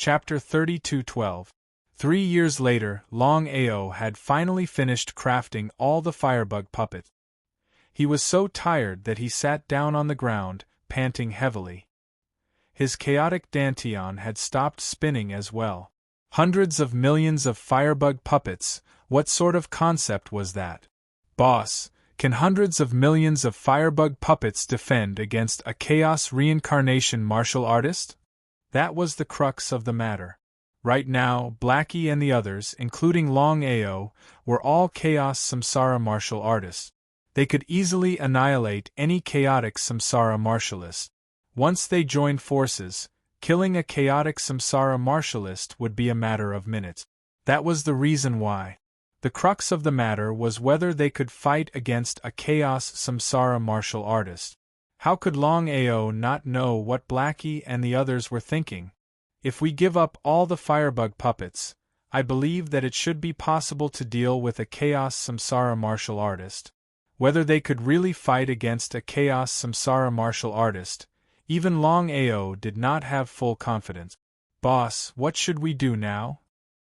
Chapter 32:12. 3 years later, Longao had finally finished crafting all the firebug puppets. He was so tired that he sat down on the ground, panting heavily. His chaotic dantian had stopped spinning as well. Hundreds of millions of firebug puppets, what sort of concept was that? Boss, can hundreds of millions of firebug puppets defend against a chaos reincarnation martial artist? That was the crux of the matter. Right now, Blackie and the others, including Longao, were all chaos samsara martial artists. They could easily annihilate any chaotic samsara martialist. Once they joined forces, killing a chaotic samsara martialist would be a matter of minutes. That was the reason why. The crux of the matter was whether they could fight against a chaos samsara martial artist. How could Longao not know what Blackie and the others were thinking? If we give up all the firebug puppets, I believe that it should be possible to deal with a chaos samsara martial artist. Whether they could really fight against a chaos samsara martial artist, even Longao did not have full confidence. Boss, what should we do now?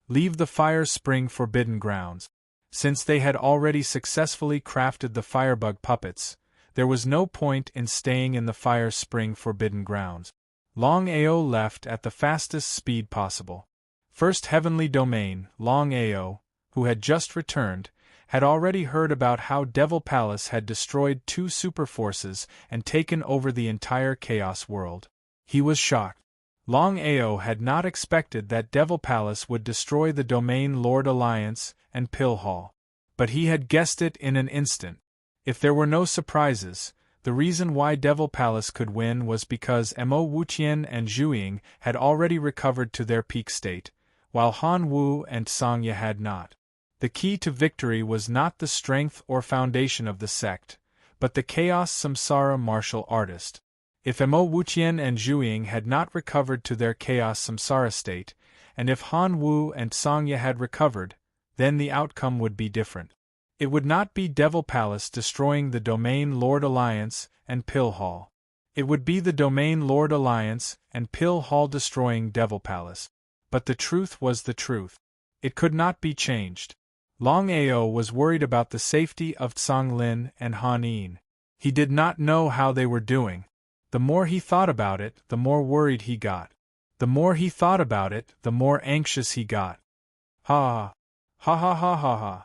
Leave the Fire Spring Forbidden Grounds. Since they had already successfully crafted the firebug puppets, there was no point in staying in the Fire Spring Forbidden Grounds. Longao left at the fastest speed possible. First Heavenly Domain, Longao, who had just returned, had already heard about how Devil Palace had destroyed 2 superforces and taken over the entire Chaos world. He was shocked. Longao had not expected that Devil Palace would destroy the Domain Lord Alliance and Pill Hall. But he had guessed it in an instant. If there were no surprises, the reason why Devil Palace could win was because Mo Wuqian and Zhuiying had already recovered to their peak state, while Han Wu and Sangya had not. The key to victory was not the strength or foundation of the sect, but the chaos samsara martial artist. If Mo Wuqian and Zhuiying had not recovered to their chaos samsara state, and if Han Wu and Sangya had recovered, then the outcome would be different. It would not be Devil Palace destroying the Domain Lord Alliance and Pill Hall. It would be the Domain Lord Alliance and Pill Hall destroying Devil Palace. But the truth was the truth. It could not be changed. Longao was worried about the safety of Tsang Lin and Han Yin. He did not know how they were doing. The more he thought about it, the more worried he got. The more he thought about it, the more anxious he got. Ha ha ha ha ha ha.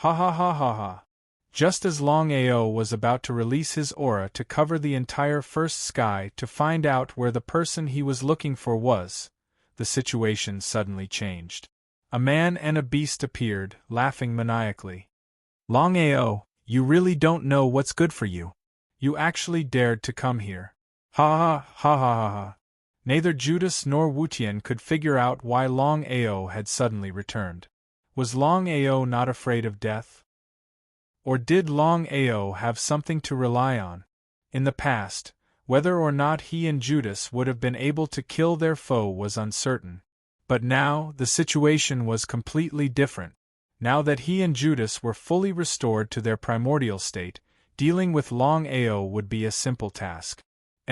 Ha ha ha ha ha. Just as Longao was about to release his aura to cover the entire first sky to find out where the person he was looking for was, the situation suddenly changed. A man and a beast appeared, laughing maniacally. Longao, you really don't know what's good for you. You actually dared to come here. Ha ha ha ha ha ha. Neither Judas nor Wutian could figure out why Longao had suddenly returned. Was Longao not afraid of death? Or did Longao have something to rely on? In the past, whether or not he and Judas would have been able to kill their foe was uncertain. But now, the situation was completely different. Now that he and Judas were fully restored to their primordial state, dealing with Longao would be a simple task.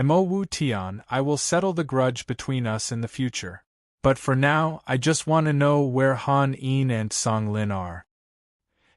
Mo Wu Tian, I will settle the grudge between us in the future. But for now, I just want to know where Han Yin and Song Lin are.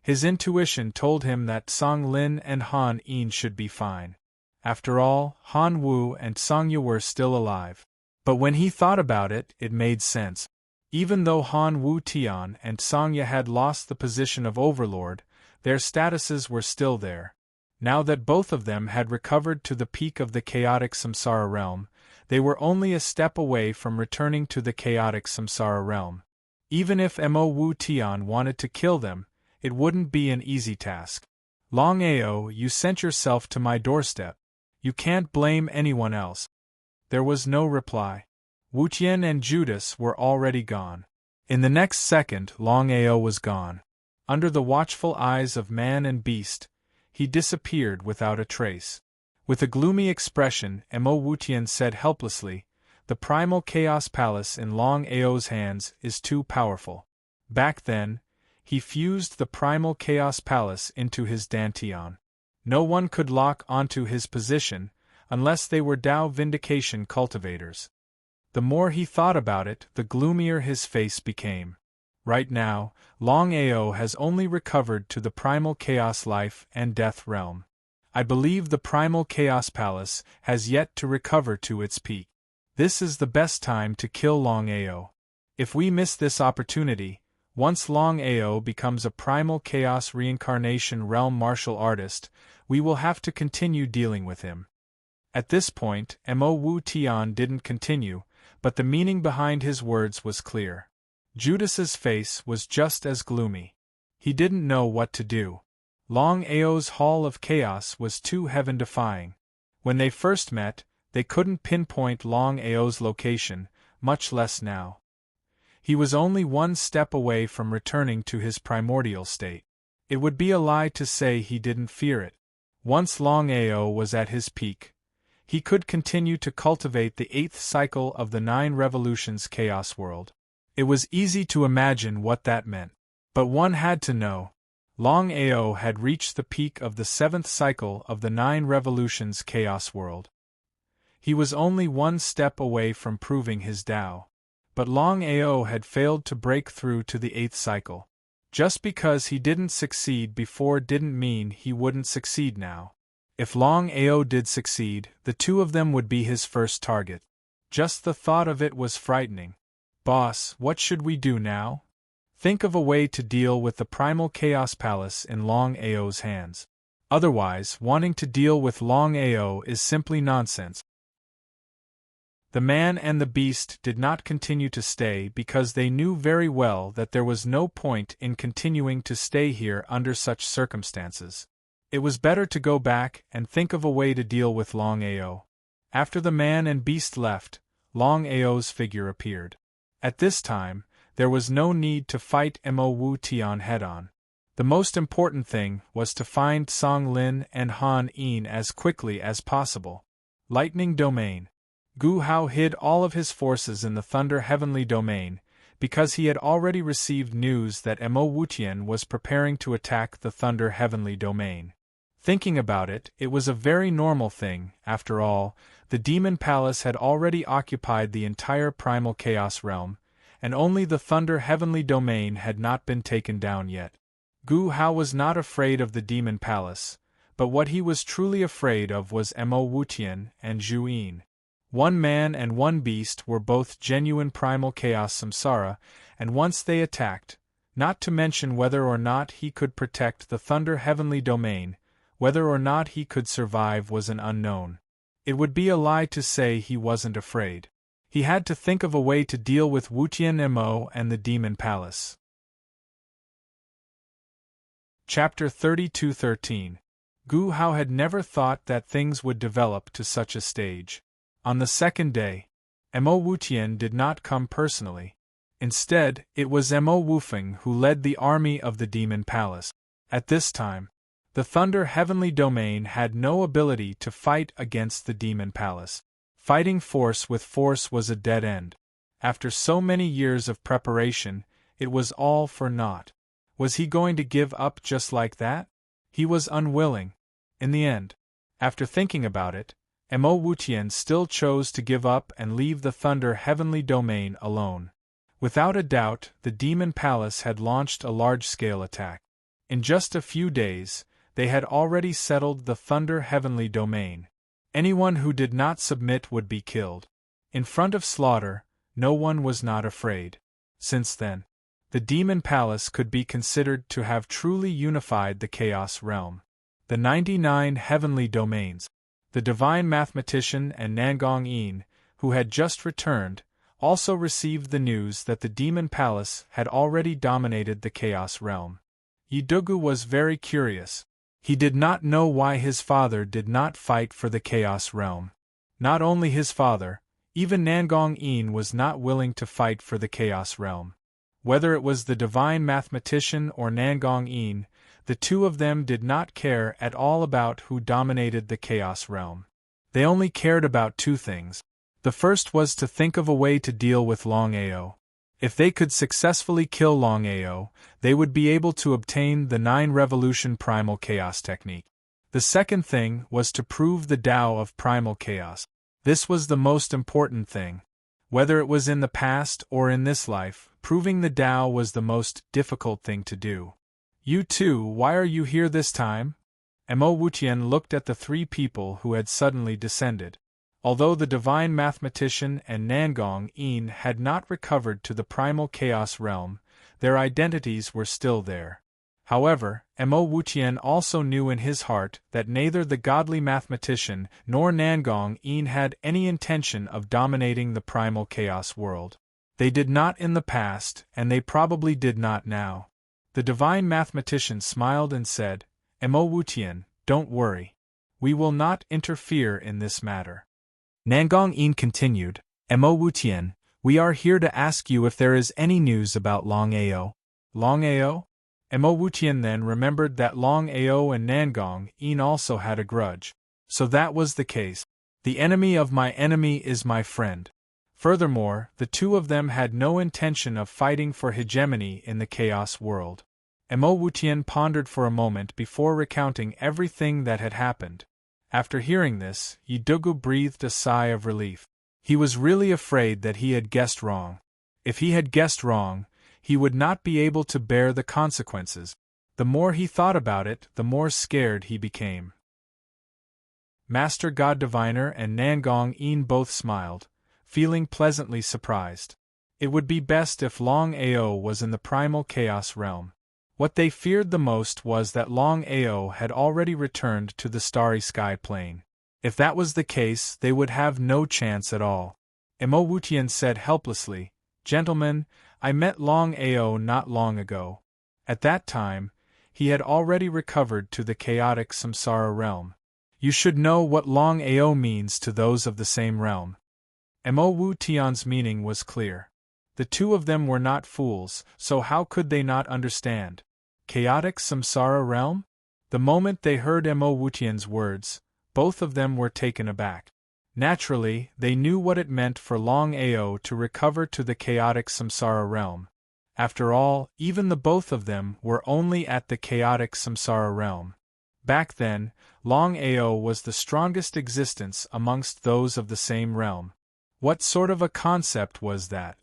His intuition told him that Song Lin and Han Yin should be fine. After all, Han Wu and Sangya were still alive. But when he thought about it, it made sense. Even though Han Wu Tian and Sangya had lost the position of Overlord, their statuses were still there. Now that both of them had recovered to the peak of the chaotic samsara realm, they were only a step away from returning to the chaotic samsara realm. Even if Mo Wu Tian wanted to kill them, it wouldn't be an easy task. Longao, you sent yourself to my doorstep. You can't blame anyone else. There was no reply. Wutian and Judas were already gone. In the next second, Longao was gone. Under the watchful eyes of man and beast, he disappeared without a trace. With a gloomy expression, Mo Wutian said helplessly, "The primal Chaos Palace in Longao's hands is too powerful." Back then, he fused the primal Chaos Palace into his Dantian. No one could lock onto his position, unless they were Tao Vindication cultivators. The more he thought about it, the gloomier his face became. Right now, Longao has only recovered to the primal chaos life and death realm. I believe the primal chaos palace has yet to recover to its peak. This is the best time to kill Longao. If we miss this opportunity, once Longao becomes a primal chaos reincarnation realm martial artist, we will have to continue dealing with him. At this point, Mo Wu Tian didn't continue, but the meaning behind his words was clear. Judas's face was just as gloomy. He didn't know what to do. Longao's Hall of Chaos was too heaven-defying. When they first met, they couldn't pinpoint Longao's location, much less now. He was only one step away from returning to his primordial state. It would be a lie to say he didn't fear it. Once Longao was at his peak, he could continue to cultivate the 8th cycle of the 9 revolutions chaos world. It was easy to imagine what that meant. But one had to know. Longao had reached the peak of the 7th cycle of the 9 revolutions chaos world. He was only one step away from proving his Tao. But Longao had failed to break through to the 8th cycle. Just because he didn't succeed before didn't mean he wouldn't succeed now. If Longao did succeed, the two of them would be his first target. Just the thought of it was frightening. Boss, what should we do now? Think of a way to deal with the primal chaos palace in Longao's hands. Otherwise, wanting to deal with Longao is simply nonsense. The man and the beast did not continue to stay because they knew very well that there was no point in continuing to stay here under such circumstances. It was better to go back and think of a way to deal with Longao. After the man and beast left, Longao's figure appeared. At this time, there was no need to fight Mo Wu Tian head-on. The most important thing was to find Song Lin and Han Yin as quickly as possible. Lightning Domain. Gu Hao hid all of his forces in the Thunder Heavenly Domain, because he had already received news that Mo Wu Tian was preparing to attack the Thunder Heavenly Domain. Thinking about it, it was a very normal thing. After all, the Demon Palace had already occupied the entire Primal Chaos realm, and only the Thunder Heavenly Domain had not been taken down yet. Gu Hao was not afraid of the Demon Palace, but what he was truly afraid of was Mo Wu Tian and Zhu Yin. One man and one beast were both genuine primal chaos samsara, and once they attacked, not to mention whether or not he could protect the Thunder Heavenly Domain, whether or not he could survive was an unknown. It would be a lie to say he wasn't afraid. He had to think of a way to deal with Wutian Mo and the Demon Palace. Chapter 32:13. Gu Hao had never thought that things would develop to such a stage. On the second day, Mo Wutian did not come personally. Instead, it was Mo Wufeng who led the army of the Demon Palace. At this time, the Thunder Heavenly Domain had no ability to fight against the Demon Palace. Fighting force with force was a dead end. After so many years of preparation, it was all for naught. Was he going to give up just like that? He was unwilling. In the end, after thinking about it, Mo Wutian still chose to give up and leave the Thunder Heavenly Domain alone. Without a doubt, the Demon Palace had launched a large-scale attack. In just a few days, they had already settled the Thunder Heavenly Domain. Anyone who did not submit would be killed. In front of slaughter, no one was not afraid. Since then, the Demon Palace could be considered to have truly unified the Chaos Realm. The 99 Heavenly Domains. The Divine Mathematician and Nangong Yin, who had just returned, also received the news that the Demon Palace had already dominated the Chaos Realm. Yidugu was very curious. He did not know why his father did not fight for the Chaos Realm. Not only his father, even Nangong Yin was not willing to fight for the Chaos Realm. Whether it was the Divine Mathematician or Nangong Yin, the two of them did not care at all about who dominated the Chaos Realm. They only cared about two things. The first was to think of a way to deal with Longao. If they could successfully kill Longao, they would be able to obtain the 9 Revolution Primal Chaos technique. The second thing was to prove the Tao of Primal Chaos. This was the most important thing. Whether it was in the past or in this life, proving the Tao was the most difficult thing to do. You too, why are you here this time? Mo Wutian looked at the three people who had suddenly descended. Although the divine mathematician and Nangong Yin had not recovered to the primal chaos realm, their identities were still there. However, Mo Wutian also knew in his heart that neither the godly mathematician nor Nangong Yin had any intention of dominating the primal chaos world. They did not in the past, and they probably did not now. The divine mathematician smiled and said, Mo Wutian, don't worry. We will not interfere in this matter. Nangong Yin continued, Mo Wutian, we are here to ask you if there is any news about Longao. Longao? Mo Wutian then remembered that Longao and Nangong Yin also had a grudge. So that was the case. The enemy of my enemy is my friend. Furthermore, the two of them had no intention of fighting for hegemony in the chaos world. Mo Wutian pondered for a moment before recounting everything that had happened. After hearing this, Yidugu breathed a sigh of relief. He was really afraid that he had guessed wrong. If he had guessed wrong, he would not be able to bear the consequences. The more he thought about it, the more scared he became. Master God Diviner and Nangong Yin both smiled, feeling pleasantly surprised. It would be best if Longao was in the primal chaos realm. What they feared the most was that Longao had already returned to the starry sky plane. If that was the case, they would have no chance at all. Mo Wutian said helplessly, Gentlemen, I met Longao not long ago. At that time, he had already recovered to the chaotic samsara realm. You should know what Longao means to those of the same realm. Mo Wutian's meaning was clear. The two of them were not fools, so how could they not understand? Chaotic samsara realm? The moment they heard Mo Wutian's words, both of them were taken aback. Naturally, they knew what it meant for Longao to recover to the chaotic samsara realm. After all, even the both of them were only at the chaotic samsara realm. Back then, Longao was the strongest existence amongst those of the same realm. What sort of a concept was that?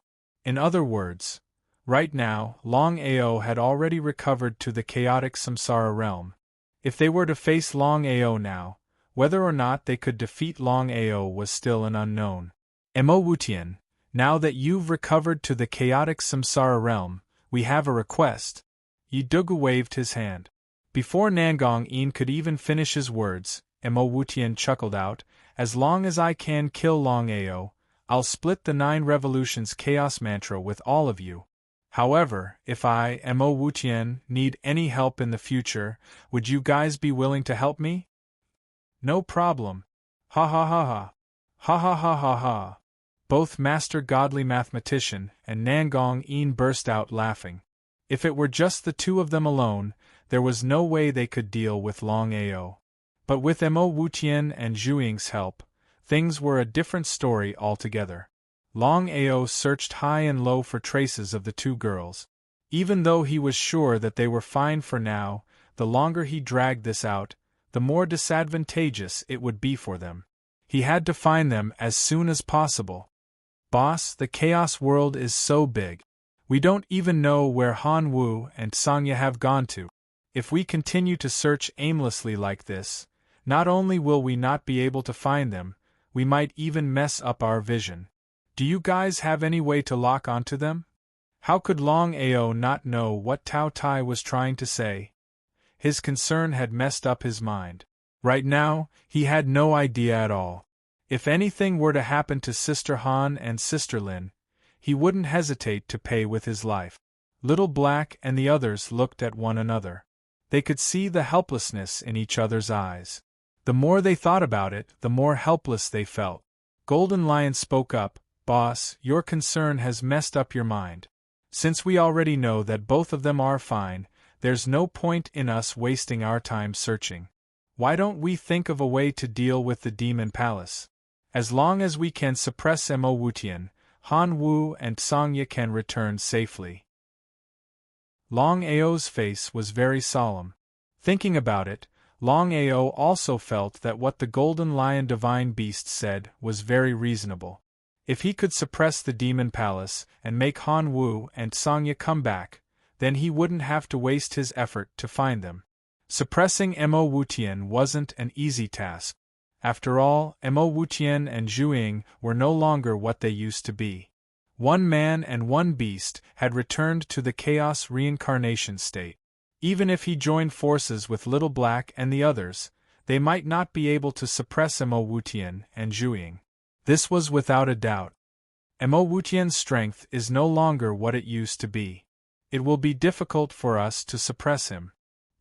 In other words, right now, Longao had already recovered to the chaotic samsara realm. If they were to face Longao now, whether or not they could defeat Longao was still an unknown. Mo Wutian, now that you've recovered to the chaotic samsara realm, we have a request. Yidugu waved his hand. Before Nangong Yin could even finish his words, Mo Wutian chuckled out, As long as I can kill Longao, I'll split the 9 revolutions chaos mantra with all of you. However, if I, Mo Wutian, need any help in the future, would you guys be willing to help me? No problem. Ha ha ha ha. Ha ha ha ha ha. Both Master Godly Mathematician and Nangong Yin burst out laughing. If it were just the two of them alone, there was no way they could deal with Longao. But with Mo Wutian and Zhuing's help, things were a different story altogether. Longao searched high and low for traces of the two girls. Even though he was sure that they were fine for now, the longer he dragged this out, the more disadvantageous it would be for them. He had to find them as soon as possible. Boss, the chaos world is so big. We don't even know where Han Wu and Sangya have gone to. If we continue to search aimlessly like this, not only will we not be able to find them, we might even mess up our vision. Do you guys have any way to lock onto them? How could Longao not know what Tao Tai was trying to say? His concern had messed up his mind. Right now, he had no idea at all. If anything were to happen to Sister Han and Sister Lin, he wouldn't hesitate to pay with his life. Little Black and the others looked at one another. They could see the helplessness in each other's eyes. The more they thought about it, the more helpless they felt. Golden Lion spoke up, Boss, your concern has messed up your mind. Since we already know that both of them are fine, there's no point in us wasting our time searching. Why don't we think of a way to deal with the Demon Palace? As long as we can suppress Mo Wutian, Han Wu and Sangya can return safely. Longao's face was very solemn. Thinking about it, Longao also felt that what the Golden Lion Divine Beast said was very reasonable. If he could suppress the Demon Palace and make Han Wu and Songya come back, then he wouldn't have to waste his effort to find them. Suppressing Mo Wutian wasn't an easy task. After all, Mo Wutian and Zhu Ying were no longer what they used to be. One man and one beast had returned to the chaos reincarnation state. Even if he joined forces with Little Black and the others, they might not be able to suppress Mo Wutian and Zhu Ying. This was without a doubt. Mo Wutian's strength is no longer what it used to be. It will be difficult for us to suppress him.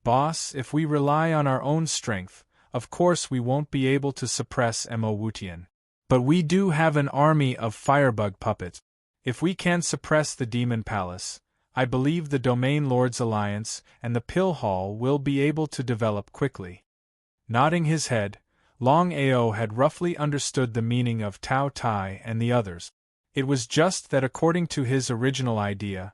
Boss, if we rely on our own strength, of course we won't be able to suppress Mo Wutian. But we do have an army of firebug puppets. If we can suppress the Demon Palace, I believe the Domain Lords Alliance and the Pill Hall will be able to develop quickly. Nodding his head, Longao had roughly understood the meaning of Tao Tai and the others. It was just that according to his original idea,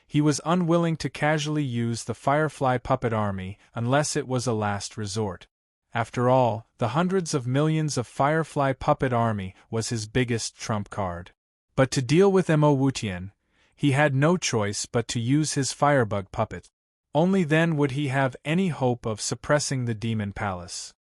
he was unwilling to casually use the Firefly Puppet Army unless it was a last resort. After all, the hundreds of millions of Firefly Puppet Army was his biggest trump card. But to deal with Mo Wutian, he had no choice but to use his Firebug puppet. Only then would he have any hope of suppressing the Demon Palace.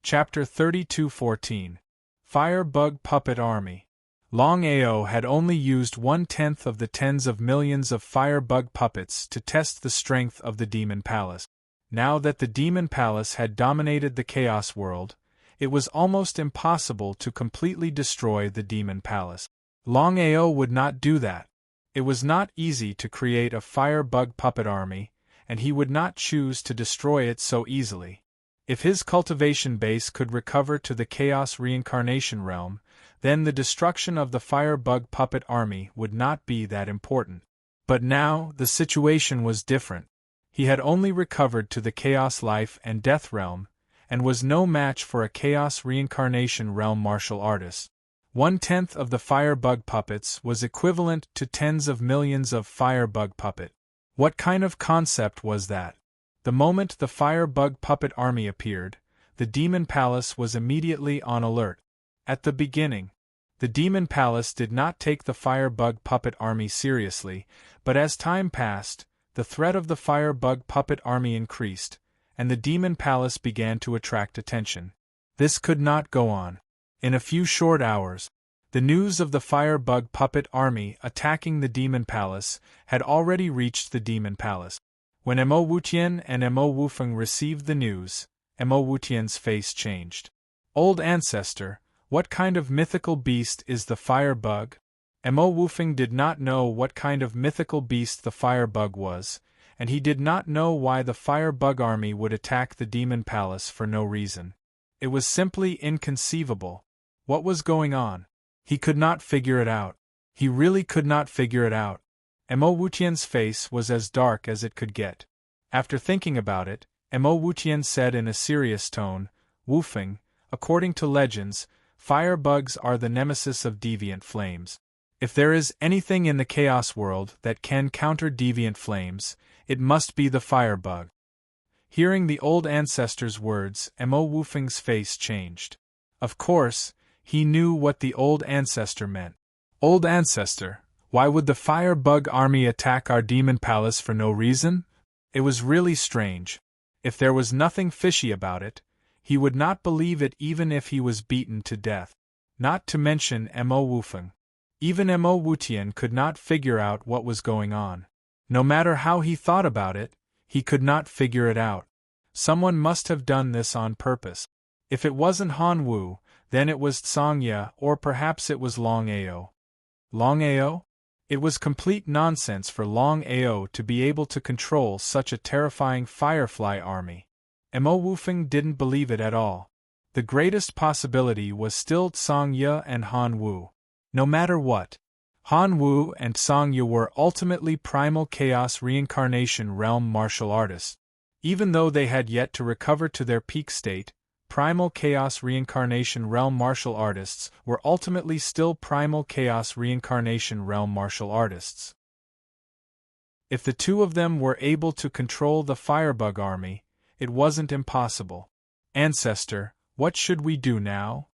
Chapter 32:14 Firebug Puppet Army. Longao had only used 1/10 of the tens of millions of firebug puppets to test the strength of the Demon Palace. Now that the Demon Palace had dominated the Chaos World, it was almost impossible to completely destroy the Demon Palace. Longao would not do that. It was not easy to create a firebug puppet army, and he would not choose to destroy it so easily. If his cultivation base could recover to the Chaos Reincarnation Realm, then the destruction of the Firebug Puppet Army would not be that important. But now, the situation was different. He had only recovered to the Chaos Life and Death Realm, and was no match for a Chaos Reincarnation Realm martial artist. 1/10 of the Firebug Puppets was equivalent to tens of millions of Firebug Puppet. What kind of concept was that? The moment the Firebug Puppet Army appeared, the Demon Palace was immediately on alert. At the beginning, the Demon Palace did not take the Firebug Puppet Army seriously, but as time passed, the threat of the Firebug Puppet Army increased, and the Demon Palace began to attract attention. This could not go on. In a few short hours, the news of the Firebug Puppet Army attacking the Demon Palace had already reached the Demon Palace. When Mo Wutian and Mo Wufeng received the news, Mo Wutian's face changed. Old ancestor, what kind of mythical beast is the firebug? Mo Wufeng did not know what kind of mythical beast the firebug was, and he did not know why the firebug army would attack the Demon Palace for no reason. It was simply inconceivable. What was going on? He could not figure it out. He really could not figure it out. Mo Wutian's face was as dark as it could get. After thinking about it, Mo Wutian said in a serious tone, "Wufeng, according to legends, firebugs are the nemesis of deviant flames. If there is anything in the Chaos World that can counter deviant flames, it must be the firebug." Hearing the old ancestor's words, Mo Wufeng's face changed. Of course, he knew what the old ancestor meant. "Old ancestor, why would the Firebug Army attack our Demon Palace for no reason?" It was really strange. If there was nothing fishy about it, he would not believe it even if he was beaten to death. Not to mention Mo Wufeng. Even Mo Wutian could not figure out what was going on. No matter how he thought about it, he could not figure it out. Someone must have done this on purpose. If it wasn't Han Wu, then it was Songya, or perhaps it was Longao. Longao? It was complete nonsense for Longao to be able to control such a terrifying Firefly army. Mo Wufeng didn't believe it at all. The greatest possibility was still Songya and Han Wu. No matter what, Han Wu and Songya were ultimately primal chaos reincarnation realm martial artists. Even though they had yet to recover to their peak state, primal chaos reincarnation realm martial artists were ultimately still primal chaos reincarnation realm martial artists. If the two of them were able to control the Firebug army, it wasn't impossible. "Ancestor, what should we do now?"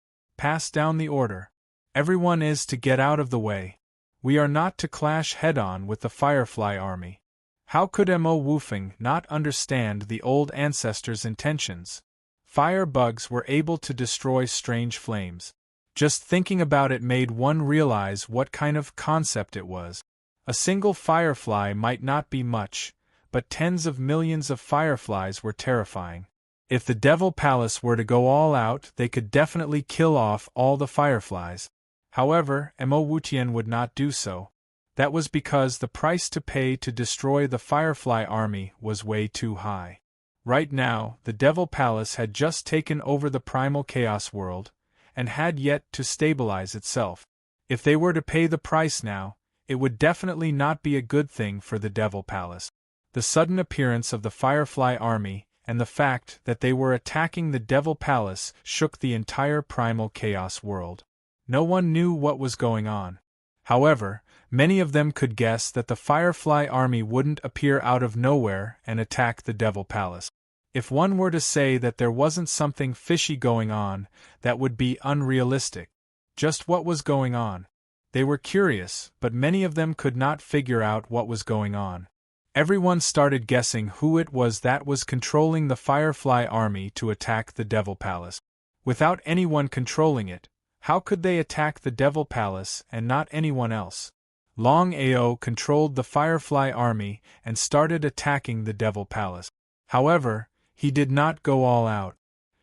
pass down the order. Everyone is to get out of the way. We are not to clash head-on with the Firefly army. How could Mo Wufeng not understand the old ancestors' intentions? Firebugs were able to destroy strange flames. Just thinking about it made one realize what kind of concept it was. A single firefly might not be much, but tens of millions of fireflies were terrifying. If the Devil Palace were to go all out, they could definitely kill off all the fireflies. However, Mo Wutian would not do so. That was because the price to pay to destroy the Firefly army was way too high. Right now, the Devil Palace had just taken over the primal chaos world, and had yet to stabilize itself. If they were to pay the price now, it would definitely not be a good thing for the Devil Palace. The sudden appearance of the Firefly army, and the fact that they were attacking the Devil Palace shook the entire primal chaos world. No one knew what was going on. However, many of them could guess that the Firefly army wouldn't appear out of nowhere and attack the Devil Palace. If one were to say that there wasn't something fishy going on, that would be unrealistic. Just what was going on? They were curious, but many of them could not figure out what was going on. Everyone started guessing who it was that was controlling the Firefly army to attack the Devil Palace. Without anyone controlling it, how could they attack the Devil Palace and not anyone else? Longao controlled the Firefly army and started attacking the Devil Palace. However, he did not go all out.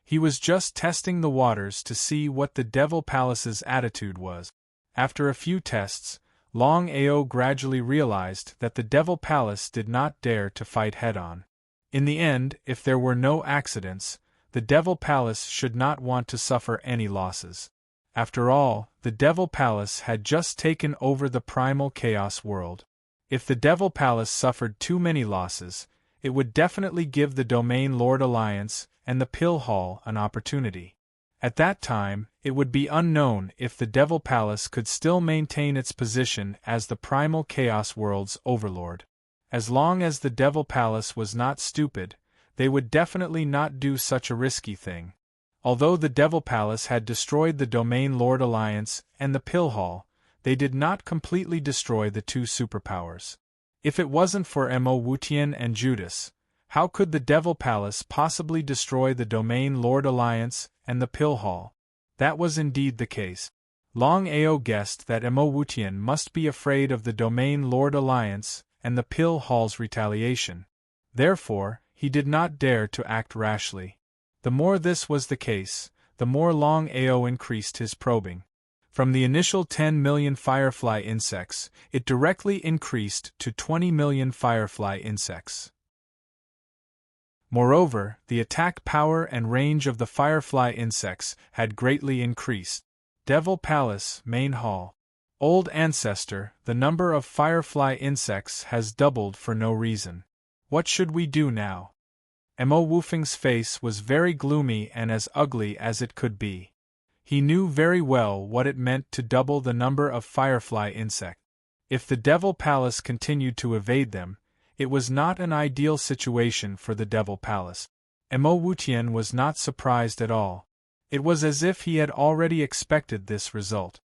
He was just testing the waters to see what the Devil Palace's attitude was. After a few tests, Longao gradually realized that the Devil Palace did not dare to fight head-on. In the end, if there were no accidents, the Devil Palace should not want to suffer any losses. After all, the Devil Palace had just taken over the primal chaos world. If the Devil Palace suffered too many losses, it would definitely give the Domain Lord Alliance and the Pill Hall an opportunity. At that time, it would be unknown if the Devil Palace could still maintain its position as the primal chaos world's overlord. As long as the Devil Palace was not stupid, they would definitely not do such a risky thing. Although the Devil Palace had destroyed the Domain Lord Alliance and the Pill Hall, they did not completely destroy the two superpowers. If it wasn't for Mo Wutian and Judas, how could the Devil Palace possibly destroy the Domain Lord Alliance and the Pill Hall? That was indeed the case. Longao guessed that Mo Wutian must be afraid of the Domain Lord Alliance and the Pill Hall's retaliation. Therefore, he did not dare to act rashly. The more this was the case, the more Longao increased his probing. From the initial 10 million firefly insects, it directly increased to 20 million firefly insects. Moreover, the attack power and range of the firefly insects had greatly increased. Devil Palace, Main Hall. Old Ancestor, the number of firefly insects has doubled for no reason. What should we do now? Mo Wufeng's face was very gloomy and as ugly as it could be. He knew very well what it meant to double the number of firefly insects. If the Devil Palace continued to evade them, it was not an ideal situation for the Devil Palace. Mo Wutian was not surprised at all. It was as if he had already expected this result.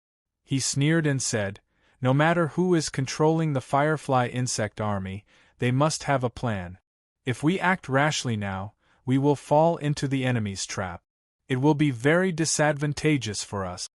He sneered and said, "No matter who is controlling the firefly insect army, they must have a plan. If we act rashly now, we will fall into the enemy's trap. It will be very disadvantageous for us."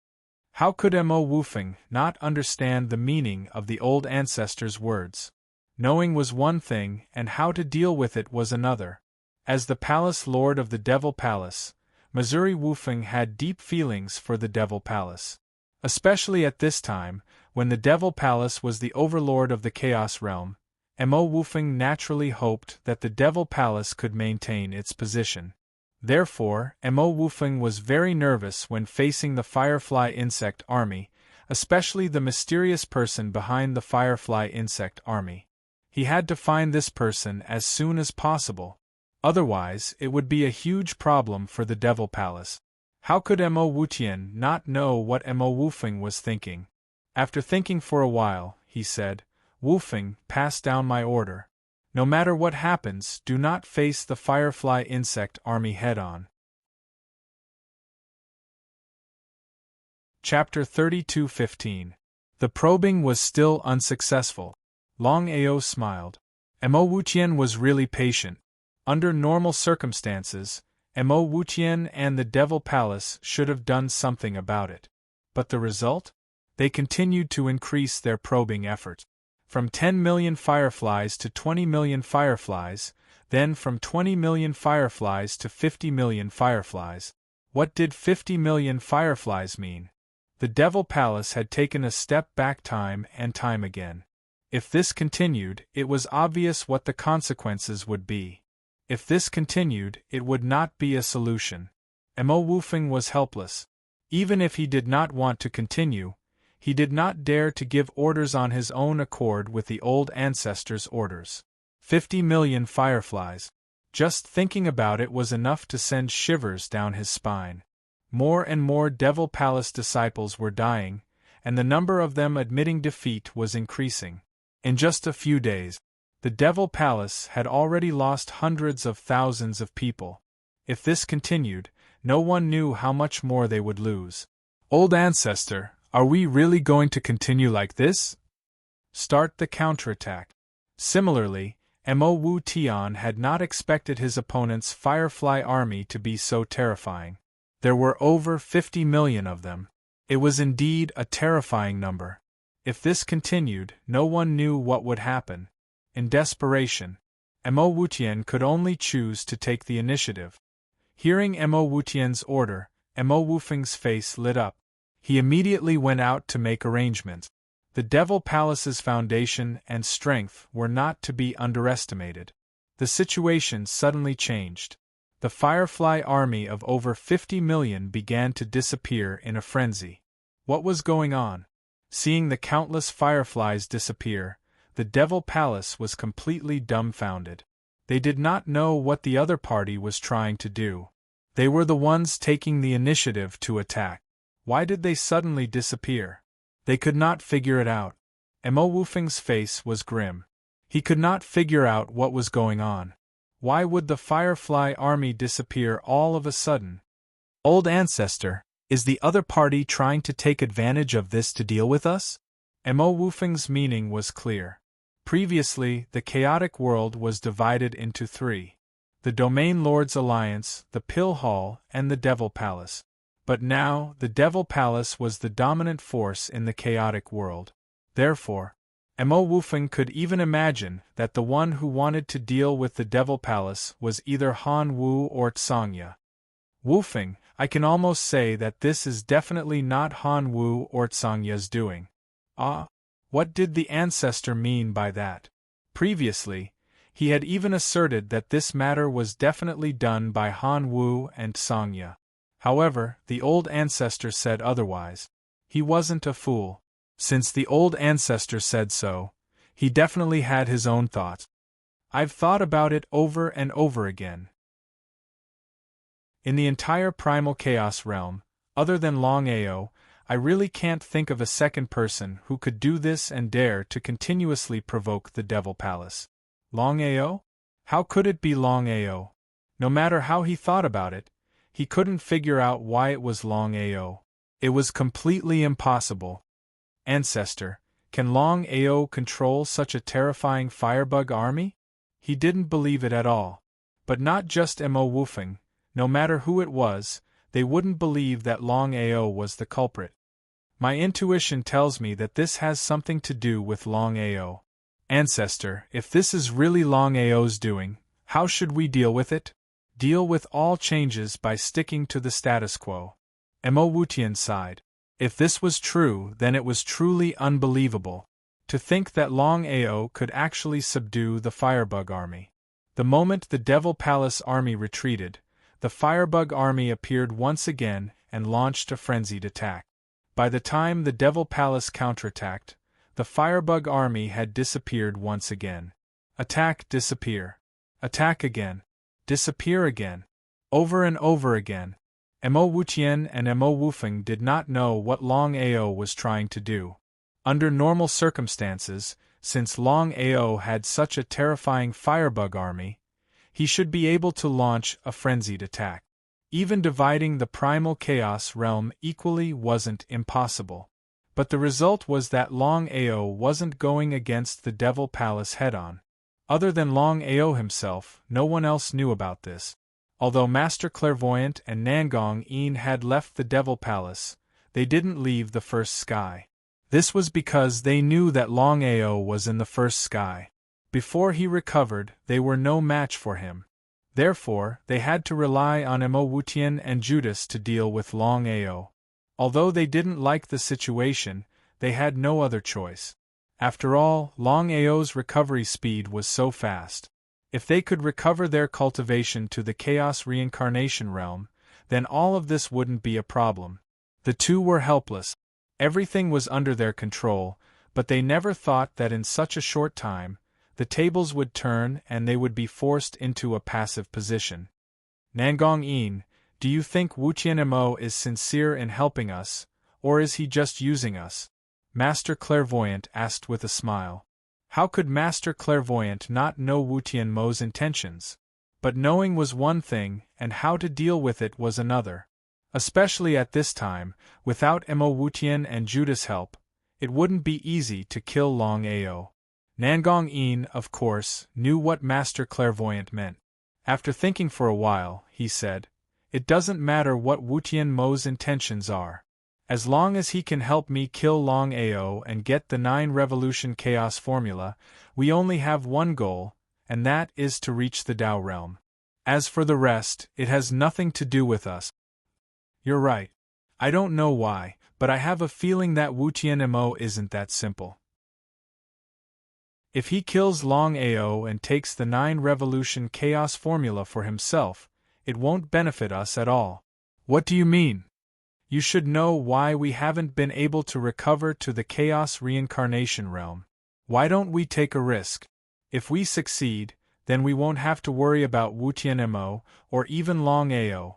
How could Mo Wufeng not understand the meaning of the old ancestors' words? Knowing was one thing, and how to deal with it was another. As the Palace Lord of the Devil Palace, Missouri Wufeng had deep feelings for the Devil Palace. Especially at this time, when the Devil Palace was the overlord of the Chaos Realm, Mo Wufeng naturally hoped that the Devil Palace could maintain its position. Therefore, Mo Wufeng was very nervous when facing the Firefly Insect Army, especially the mysterious person behind the Firefly Insect Army. He had to find this person as soon as possible. Otherwise, it would be a huge problem for the Devil Palace. How could Mo Wutian not know what Mo Wufeng was thinking? After thinking for a while, he said, "Wufeng, pass down my order. No matter what happens, do not face the Firefly Insect Army head-on. Chapter 32:15. The probing was still unsuccessful. Longao smiled. Mo Wuqian was really patient. Under normal circumstances, Mo Wuqian and the Devil Palace should have done something about it. But the result? They continued to increase their probing effort. From 10 million fireflies to 20 million fireflies, then from 20 million fireflies to 50 million fireflies. What did 50 million fireflies mean? The Devil Palace had taken a step back time and time again. If this continued, it was obvious what the consequences would be. If this continued, it would not be a solution. Mo Wufeng was helpless. Even if he did not want to continue, he did not dare to give orders on his own accord with the old ancestors' orders. 50 million fireflies. Just thinking about it was enough to send shivers down his spine. More and more Devil Palace disciples were dying, and the number of them admitting defeat was increasing. In just a few days, the Devil Palace had already lost hundreds of thousands of people. If this continued, no one knew how much more they would lose. Old ancestor, are we really going to continue like this? Start the counterattack. Similarly, Mo Wu Tian had not expected his opponent's Firefly army to be so terrifying. There were over 50 million of them. It was indeed a terrifying number. If this continued, no one knew what would happen. In desperation, Mo Wutian could only choose to take the initiative. Hearing Mo Wutian's order, Mo Wufeng's face lit up. He immediately went out to make arrangements. The Devil Palace's foundation and strength were not to be underestimated. The situation suddenly changed. The Firefly army of over 50 million began to disappear in a frenzy. What was going on? Seeing the countless fireflies disappear, the Devil Palace was completely dumbfounded. They did not know what the other party was trying to do. They were the ones taking the initiative to attack. Why did they suddenly disappear? They could not figure it out. Mo Wufeng's face was grim. He could not figure out what was going on. Why would the Firefly army disappear all of a sudden? Old ancestor, is the other party trying to take advantage of this to deal with us? Mo Wufeng's meaning was clear. Previously, the chaotic world was divided into three: the Domain Lords Alliance, the Pill Hall, and the Devil Palace. But now, the Devil Palace was the dominant force in the chaotic world. Therefore, Mo Wufeng could even imagine that the one who wanted to deal with the Devil Palace was either Han Wu or Tsangya. Wufeng, I can almost say that this is definitely not Han Wu or Tsangya's doing. Ah, what did the ancestor mean by that? Previously, he had even asserted that this matter was definitely done by Han Wu and Tsangya. However, the old ancestor said otherwise. He wasn't a fool. Since the old ancestor said so, he definitely had his own thoughts. I've thought about it over and over again. In the entire primal chaos realm, other than Longao, I really can't think of a second person who could do this and dare to continuously provoke the Devil Palace. Longao? How could it be Longao? No matter how he thought about it, he couldn't figure out why it was Longao. It was completely impossible. Ancestor, can Longao control such a terrifying firebug army? He didn't believe it at all. But not just Mo Wufeng, no matter who it was, they wouldn't believe that Longao was the culprit. My intuition tells me that this has something to do with Longao. Ancestor, if this is really Longao's doing, how should we deal with it? Deal with all changes by sticking to the status quo. Mo Wutian sighed. If this was true, then it was truly unbelievable. To think that Longao could actually subdue the Firebug army. The moment the Devil Palace army retreated, the Firebug army appeared once again and launched a frenzied attack. By the time the Devil Palace counterattacked, the Firebug army had disappeared once again. Attack, disappear. Attack again. Disappear again. Over and over again. Mo Wutian and Mo Wufeng did not know what Longao was trying to do. Under normal circumstances, since Longao had such a terrifying firebug army, he should be able to launch a frenzied attack. Even dividing the primal chaos realm equally wasn't impossible. But the result was that Longao wasn't going against the Devil Palace head-on. Other than Longao himself, no one else knew about this. Although Master Clairvoyant and Nangong Yin had left the Devil Palace, they didn't leave the first sky. This was because they knew that Longao was in the first sky. Before he recovered, they were no match for him. Therefore, they had to rely on Mo Wutian and Judas to deal with Longao. Although they didn't like the situation, they had no other choice. After all, Longao's recovery speed was so fast. If they could recover their cultivation to the Chaos Reincarnation realm, then all of this wouldn't be a problem. The two were helpless. Everything was under their control, but they never thought that in such a short time, the tables would turn and they would be forced into a passive position. Nangong Yin, do you think Wutian Mo is sincere in helping us, or is he just using us? Master Clairvoyant asked with a smile. How could Master Clairvoyant not know Wutian Mo's intentions? But knowing was one thing, and how to deal with it was another. Especially at this time, without Mo Wutian and Judas' help, it wouldn't be easy to kill Longao. Nangong Yin, of course, knew what Master Clairvoyant meant. After thinking for a while, he said, "It doesn't matter what Wutian Mo's intentions are. As long as he can help me kill Longao and get the 9 Revolution Chaos Formula, we only have one goal, and that is to reach the Tao realm. As for the rest, it has nothing to do with us." You're right. I don't know why, but I have a feeling that Wutian Mo isn't that simple. If he kills Longao and takes the 9 Revolution Chaos Formula for himself, it won't benefit us at all. What do you mean? You should know why we haven't been able to recover to the Chaos Reincarnation realm. Why don't we take a risk? If we succeed, then we won't have to worry about Wutian Mo or even Longao.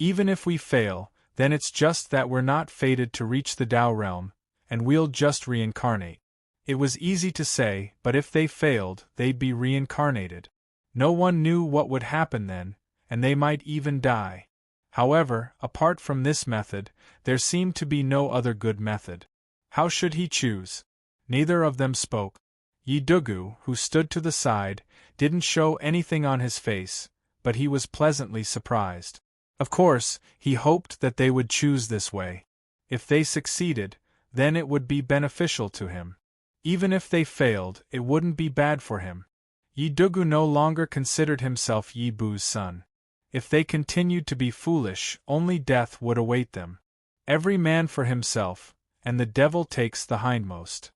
Even if we fail, then it's just that we're not fated to reach the Tao realm, and we'll just reincarnate. It was easy to say, but if they failed, they'd be reincarnated. No one knew what would happen then, and they might even die. However, apart from this method, there seemed to be no other good method. How should he choose? Neither of them spoke. Yi Dugu, who stood to the side, didn't show anything on his face, but he was pleasantly surprised. Of course, he hoped that they would choose this way. If they succeeded, then it would be beneficial to him. Even if they failed, it wouldn't be bad for him. Yi Dugu no longer considered himself Yi Bu's son. If they continued to be foolish, only death would await them. Every man for himself, and the devil takes the hindmost.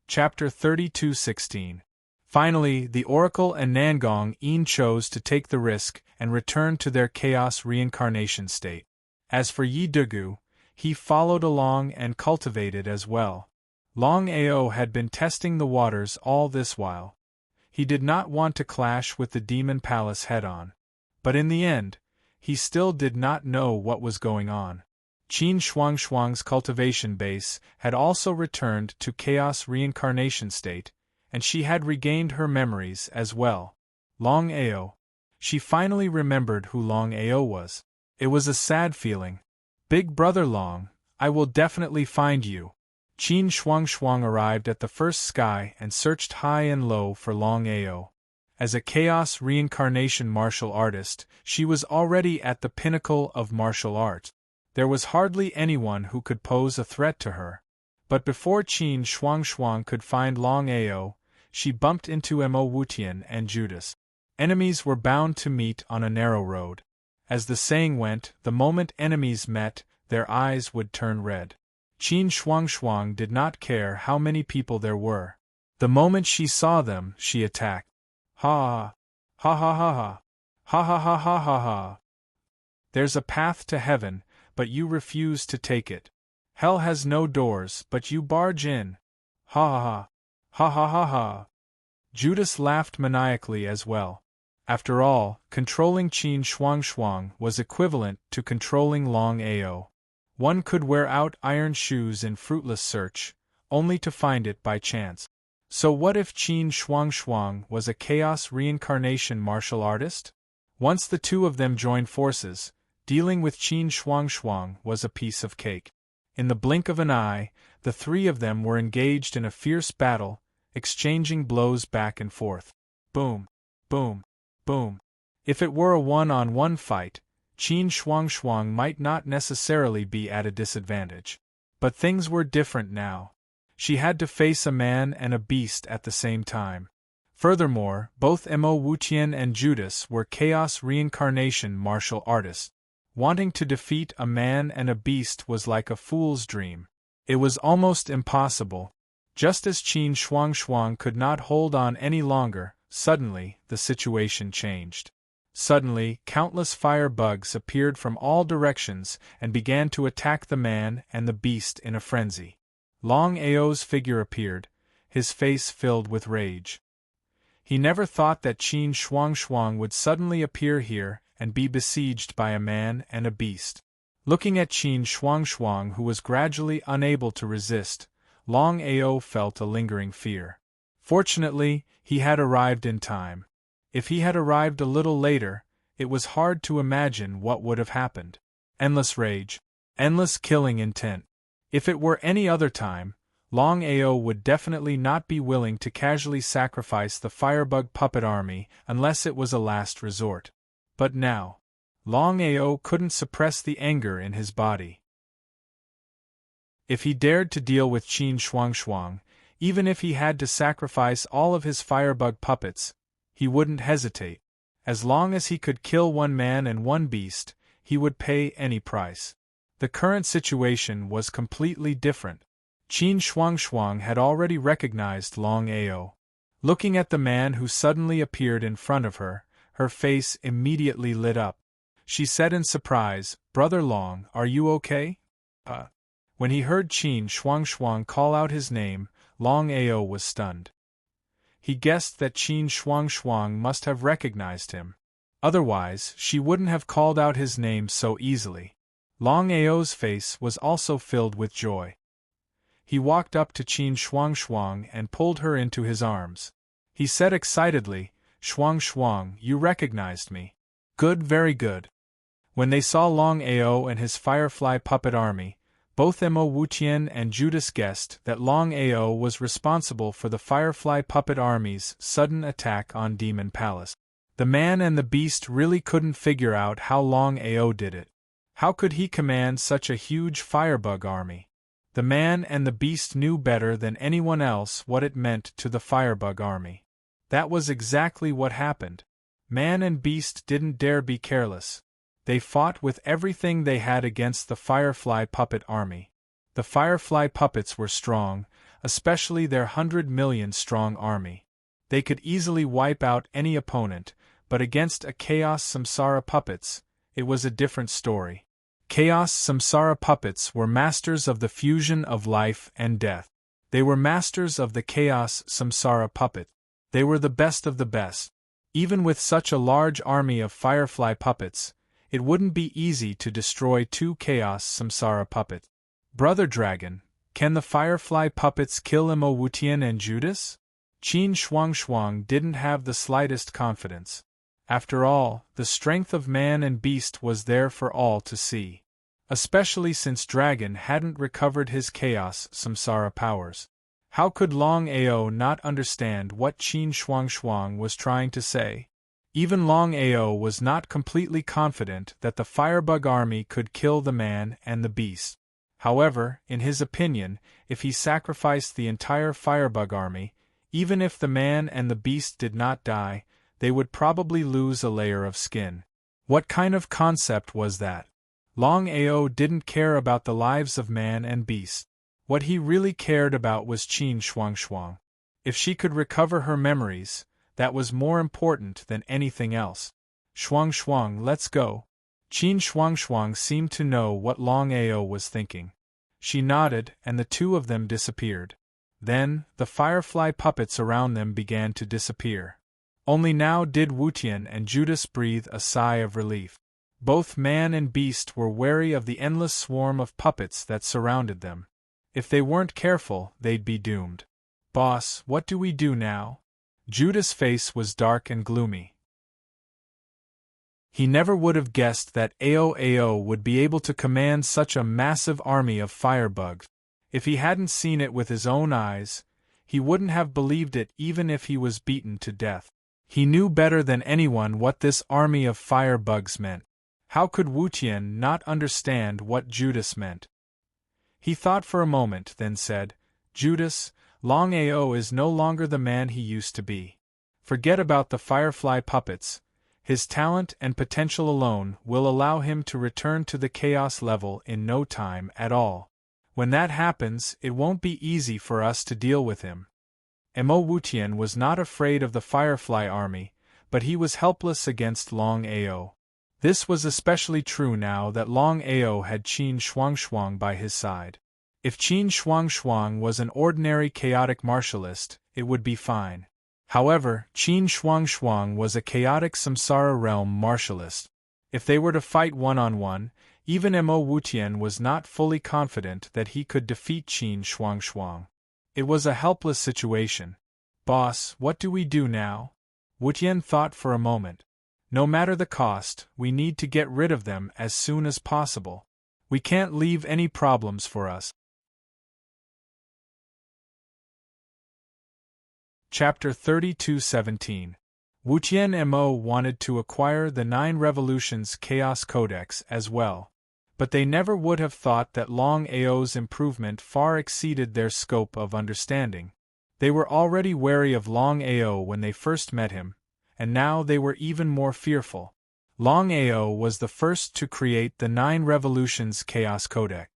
Chapter 32:16. Finally, the Oracle and Nangong Yin chose to take the risk and return to their chaos reincarnation state. As for Yi Dugu, he followed along and cultivated as well. Longao had been testing the waters all this while. He did not want to clash with the Demon Palace head-on. But in the end, he still did not know what was going on. Qin Shuang's cultivation base had also returned to chaos reincarnation state, and she had regained her memories as well. Longao. She finally remembered who Longao was. It was a sad feeling. Big Brother Long, I will definitely find you. Qin Shuang arrived at the first sky and searched high and low for Longao. As a chaos reincarnation martial artist, she was already at the pinnacle of martial art. There was hardly anyone who could pose a threat to her. But before Qin Shuang could find Longao, she bumped into Mo Wutian and Judas. Enemies were bound to meet on a narrow road. As the saying went, the moment enemies met, their eyes would turn red. Qin Shuang did not care how many people there were. The moment she saw them, she attacked. Ha ha ha ha ha ha ha ha ha ha ha. There's a path to heaven, but you refuse to take it. Hell has no doors, but you barge in. Ha ha ha ha ha ha. Judas laughed maniacally as well. After all, controlling Qin Shuang was equivalent to controlling Longao. One could wear out iron shoes in fruitless search, only to find it by chance. So what if Qin Shuangxuang was a chaos reincarnation martial artist? Once the two of them joined forces, dealing with Qin Shuangxuang was a piece of cake. In the blink of an eye, the three of them were engaged in a fierce battle, exchanging blows back and forth. Boom, boom, boom. If it were a one-on-one fight, Qin Shuangxuang might not necessarily be at a disadvantage. But things were different now. She had to face a man and a beast at the same time. Furthermore, both Mo Wutian and Judas were chaos reincarnation martial artists. Wanting to defeat a man and a beast was like a fool's dream. It was almost impossible. Just as Qin Shuangxuang could not hold on any longer, suddenly, the situation changed. Suddenly, countless fire bugs appeared from all directions and began to attack the man and the beast in a frenzy. Longao's figure appeared, his face filled with rage. He never thought that Qin Shuangxuang would suddenly appear here and be besieged by a man and a beast. Looking at Qin Shuangxuang, who was gradually unable to resist, Longao felt a lingering fear. Fortunately, he had arrived in time. If he had arrived a little later, it was hard to imagine what would have happened. Endless rage, endless killing intent. If it were any other time, Longao would definitely not be willing to casually sacrifice the firebug puppet army unless it was a last resort. But now, Longao couldn't suppress the anger in his body. If he dared to deal with Qin Shuangxuang, even if he had to sacrifice all of his firebug puppets, he wouldn't hesitate. As long as he could kill one man and one beast, he would pay any price. The current situation was completely different. Qin Shuangxuang had already recognized Longao. Looking at the man who suddenly appeared in front of her, her face immediately lit up. She said in surprise, "Brother Long, are you okay?" When he heard Qin Shuangxuang call out his name, Longao was stunned. He guessed that Qin Shuangxuang must have recognized him. Otherwise, she wouldn't have called out his name so easily. Longao's face was also filled with joy. He walked up to Qin Shuangxuang and pulled her into his arms. He said excitedly, "Shuangxuang, you recognized me. Good, very good." When they saw Longao and his firefly puppet army, both Mo Wutian and Judas guessed that Longao was responsible for the Firefly Puppet Army's sudden attack on Demon Palace. The man and the beast really couldn't figure out how Longao did it. How could he command such a huge firebug army? The man and the beast knew better than anyone else what it meant to the firebug army. That was exactly what happened. Man and beast didn't dare be careless. They fought with everything they had against the Firefly Puppet Army. The Firefly Puppets were strong, especially their 100 million strong army. They could easily wipe out any opponent, but against a Chaos Samsara Puppets, it was a different story. Chaos Samsara Puppets were masters of the fusion of life and death. They were masters of the Chaos Samsara Puppet. They were the best of the best. Even with such a large army of Firefly Puppets, it wouldn't be easy to destroy two Chaos Samsara Puppets. Brother Dragon, can the Firefly Puppets kill Mo Wutian and Judas? Qin Shuangxuang didn't have the slightest confidence. After all, the strength of man and beast was there for all to see. Especially since Dragon hadn't recovered his Chaos Samsara powers. How could Longao not understand what Qin Shuangxuang was trying to say? Even Longao was not completely confident that the Firebug army could kill the man and the beast. However, in his opinion, if he sacrificed the entire Firebug army, even if the man and the beast did not die, they would probably lose a layer of skin. What kind of concept was that? Longao didn't care about the lives of man and beast. What he really cared about was Qin Shuangxuang. If she could recover her memories, that was more important than anything else. Shuangxuang, let's go. Qin Shuangxuang seemed to know what Longao was thinking. She nodded, and the two of them disappeared. Then, the firefly puppets around them began to disappear. Only now did Wutian and Judas breathe a sigh of relief. Both man and beast were wary of the endless swarm of puppets that surrounded them. If they weren't careful, they'd be doomed. Boss, what do we do now? Judah's face was dark and gloomy. He never would have guessed that Ao would be able to command such a massive army of firebugs. If he hadn't seen it with his own eyes, he wouldn't have believed it even if he was beaten to death. He knew better than anyone what this army of firebugs meant. How could Wu Tian not understand what Judas meant? He thought for a moment, then said, Judas, Longao is no longer the man he used to be. Forget about the firefly puppets. His talent and potential alone will allow him to return to the chaos level in no time at all. When that happens, it won't be easy for us to deal with him. Mo Wutian was not afraid of the Firefly army, but he was helpless against Longao. This was especially true now that Longao had Qin Shuangshuang by his side. If Qin Shuangshuang was an ordinary chaotic martialist, it would be fine. However, Qin Shuangshuang was a chaotic Samsara realm martialist. If they were to fight one-on-one, even Mo Wutian was not fully confident that he could defeat Qin Shuangshuang. It was a helpless situation. Boss, what do we do now? Wutian thought for a moment. No matter the cost, we need to get rid of them as soon as possible. We can't leave any problems for us. Chapter 32:17. Wutian Mo wanted to acquire the 9 Revolutions Chaos Codex as well, but they never would have thought that Longao's improvement far exceeded their scope of understanding. They were already wary of Longao when they first met him, and now they were even more fearful. Longao was the first to create the 9 Revolutions Chaos Codex.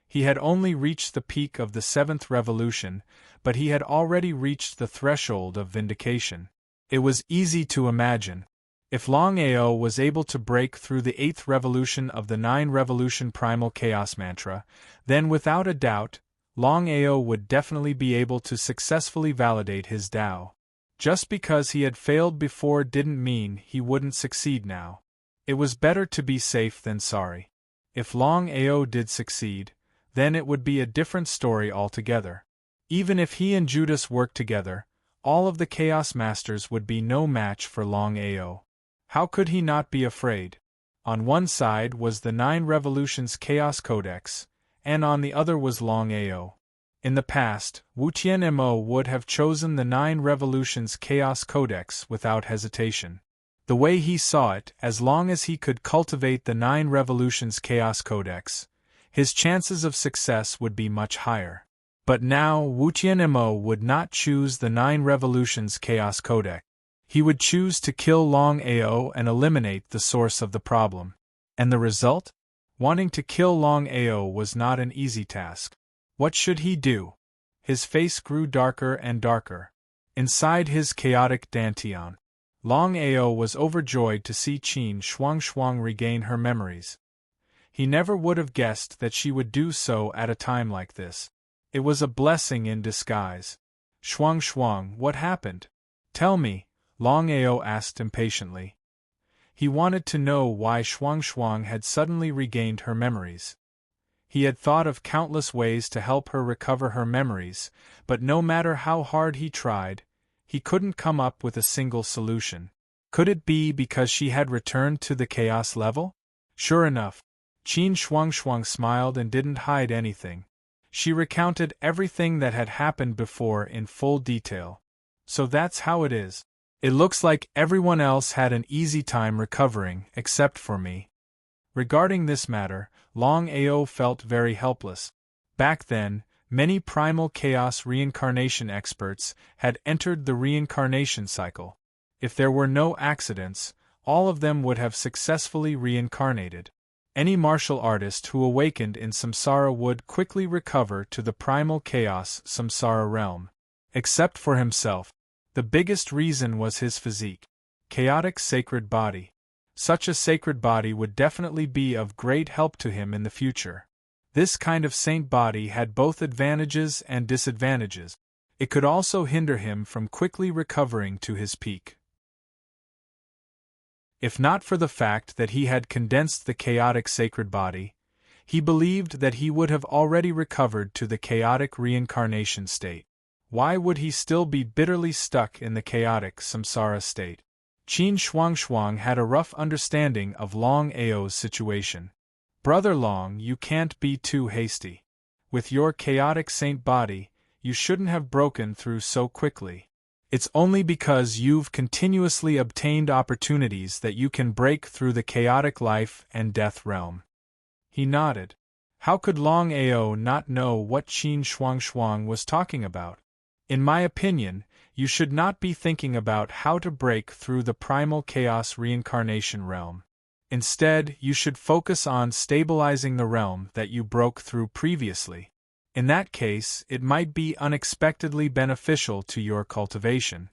He had only reached the peak of the 7th revolution, but he had already reached the threshold of vindication. It was easy to imagine. If Longao was able to break through the 8th revolution of the 9 Revolution Primal Chaos Mantra, then without a doubt, Longao would definitely be able to successfully validate his Tao. Just because he had failed before didn't mean he wouldn't succeed now. It was better to be safe than sorry. If Longao did succeed, then it would be a different story altogether. Even if he and Judas worked together, all of the Chaos Masters would be no match for Longao. How could he not be afraid? On one side was the 9 Revolutions Chaos Codex, and on the other was Longao. In the past, Wutian Mo would have chosen the 9 Revolutions Chaos Codex without hesitation. The way he saw it, as long as he could cultivate the 9 Revolutions Chaos Codex, his chances of success would be much higher. But now Wutian Mo would not choose the 9 Revolutions Chaos Codex. He would choose to kill Longao and eliminate the source of the problem. And the result? Wanting to kill Longao was not an easy task. What should he do? His face grew darker and darker. Inside his chaotic dantian, Longao was overjoyed to see Qin Shuangshuang regain her memories. He never would have guessed that she would do so at a time like this. It was a blessing in disguise. Shuangshuang, what happened? Tell me, Longao asked impatiently. He wanted to know why Shuangshuang had suddenly regained her memories. He had thought of countless ways to help her recover her memories, but no matter how hard he tried, he couldn't come up with a single solution. Could it be because she had returned to the chaos level? Sure enough, Qin Shuangshuang smiled and didn't hide anything. She recounted everything that had happened before in full detail. So that's how it is. It looks like everyone else had an easy time recovering, except for me. Regarding this matter, Longao felt very helpless. Back then, many primal chaos reincarnation experts had entered the reincarnation cycle. If there were no accidents, all of them would have successfully reincarnated. Any martial artist who awakened in Samsara would quickly recover to the primal chaos Samsara realm. Except for himself. The biggest reason was his physique. Chaotic sacred body. Such a sacred body would definitely be of great help to him in the future. This kind of saint body had both advantages and disadvantages. It could also hinder him from quickly recovering to his peak. If not for the fact that he had condensed the chaotic sacred body, he believed that he would have already recovered to the chaotic reincarnation state. Why would he still be bitterly stuck in the chaotic samsara state? Qin Shuangxuang had a rough understanding of Longao's situation. Brother Long, you can't be too hasty. With your chaotic saint body, you shouldn't have broken through so quickly. It's only because you've continuously obtained opportunities that you can break through the chaotic life and death realm. He nodded. How could Longao not know what Qin Shuangxuang was talking about? In my opinion, you should not be thinking about how to break through the primal chaos reincarnation realm. Instead, you should focus on stabilizing the realm that you broke through previously. In that case, it might be unexpectedly beneficial to your cultivation.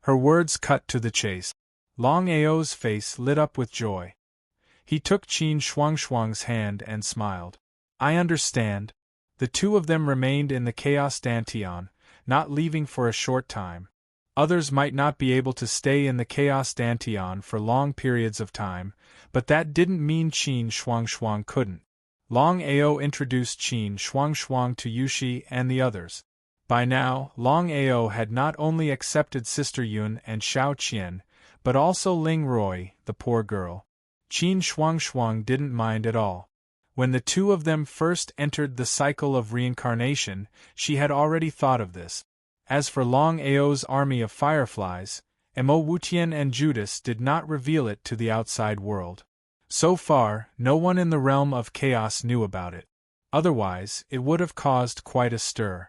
Her words cut to the chase. Longao's face lit up with joy. He took Qin Shuangxuang's hand and smiled. I understand. The two of them remained in the Chaos Dantian, not leaving for a short time. Others might not be able to stay in the Chaos Dantian for long periods of time, but that didn't mean Qin Shuangxuang couldn't. Longao introduced Qin Shuangxuang to Yushi and the others. By now, Longao had not only accepted Sister Yun and Xiao Qian, but also Ling Roy, the poor girl. Qin Shuangxuang didn't mind at all. When the two of them first entered the cycle of reincarnation, she had already thought of this. As for Longao's army of fireflies, Mo Wutian and Judas did not reveal it to the outside world. So far, no one in the realm of chaos knew about it. Otherwise, it would have caused quite a stir.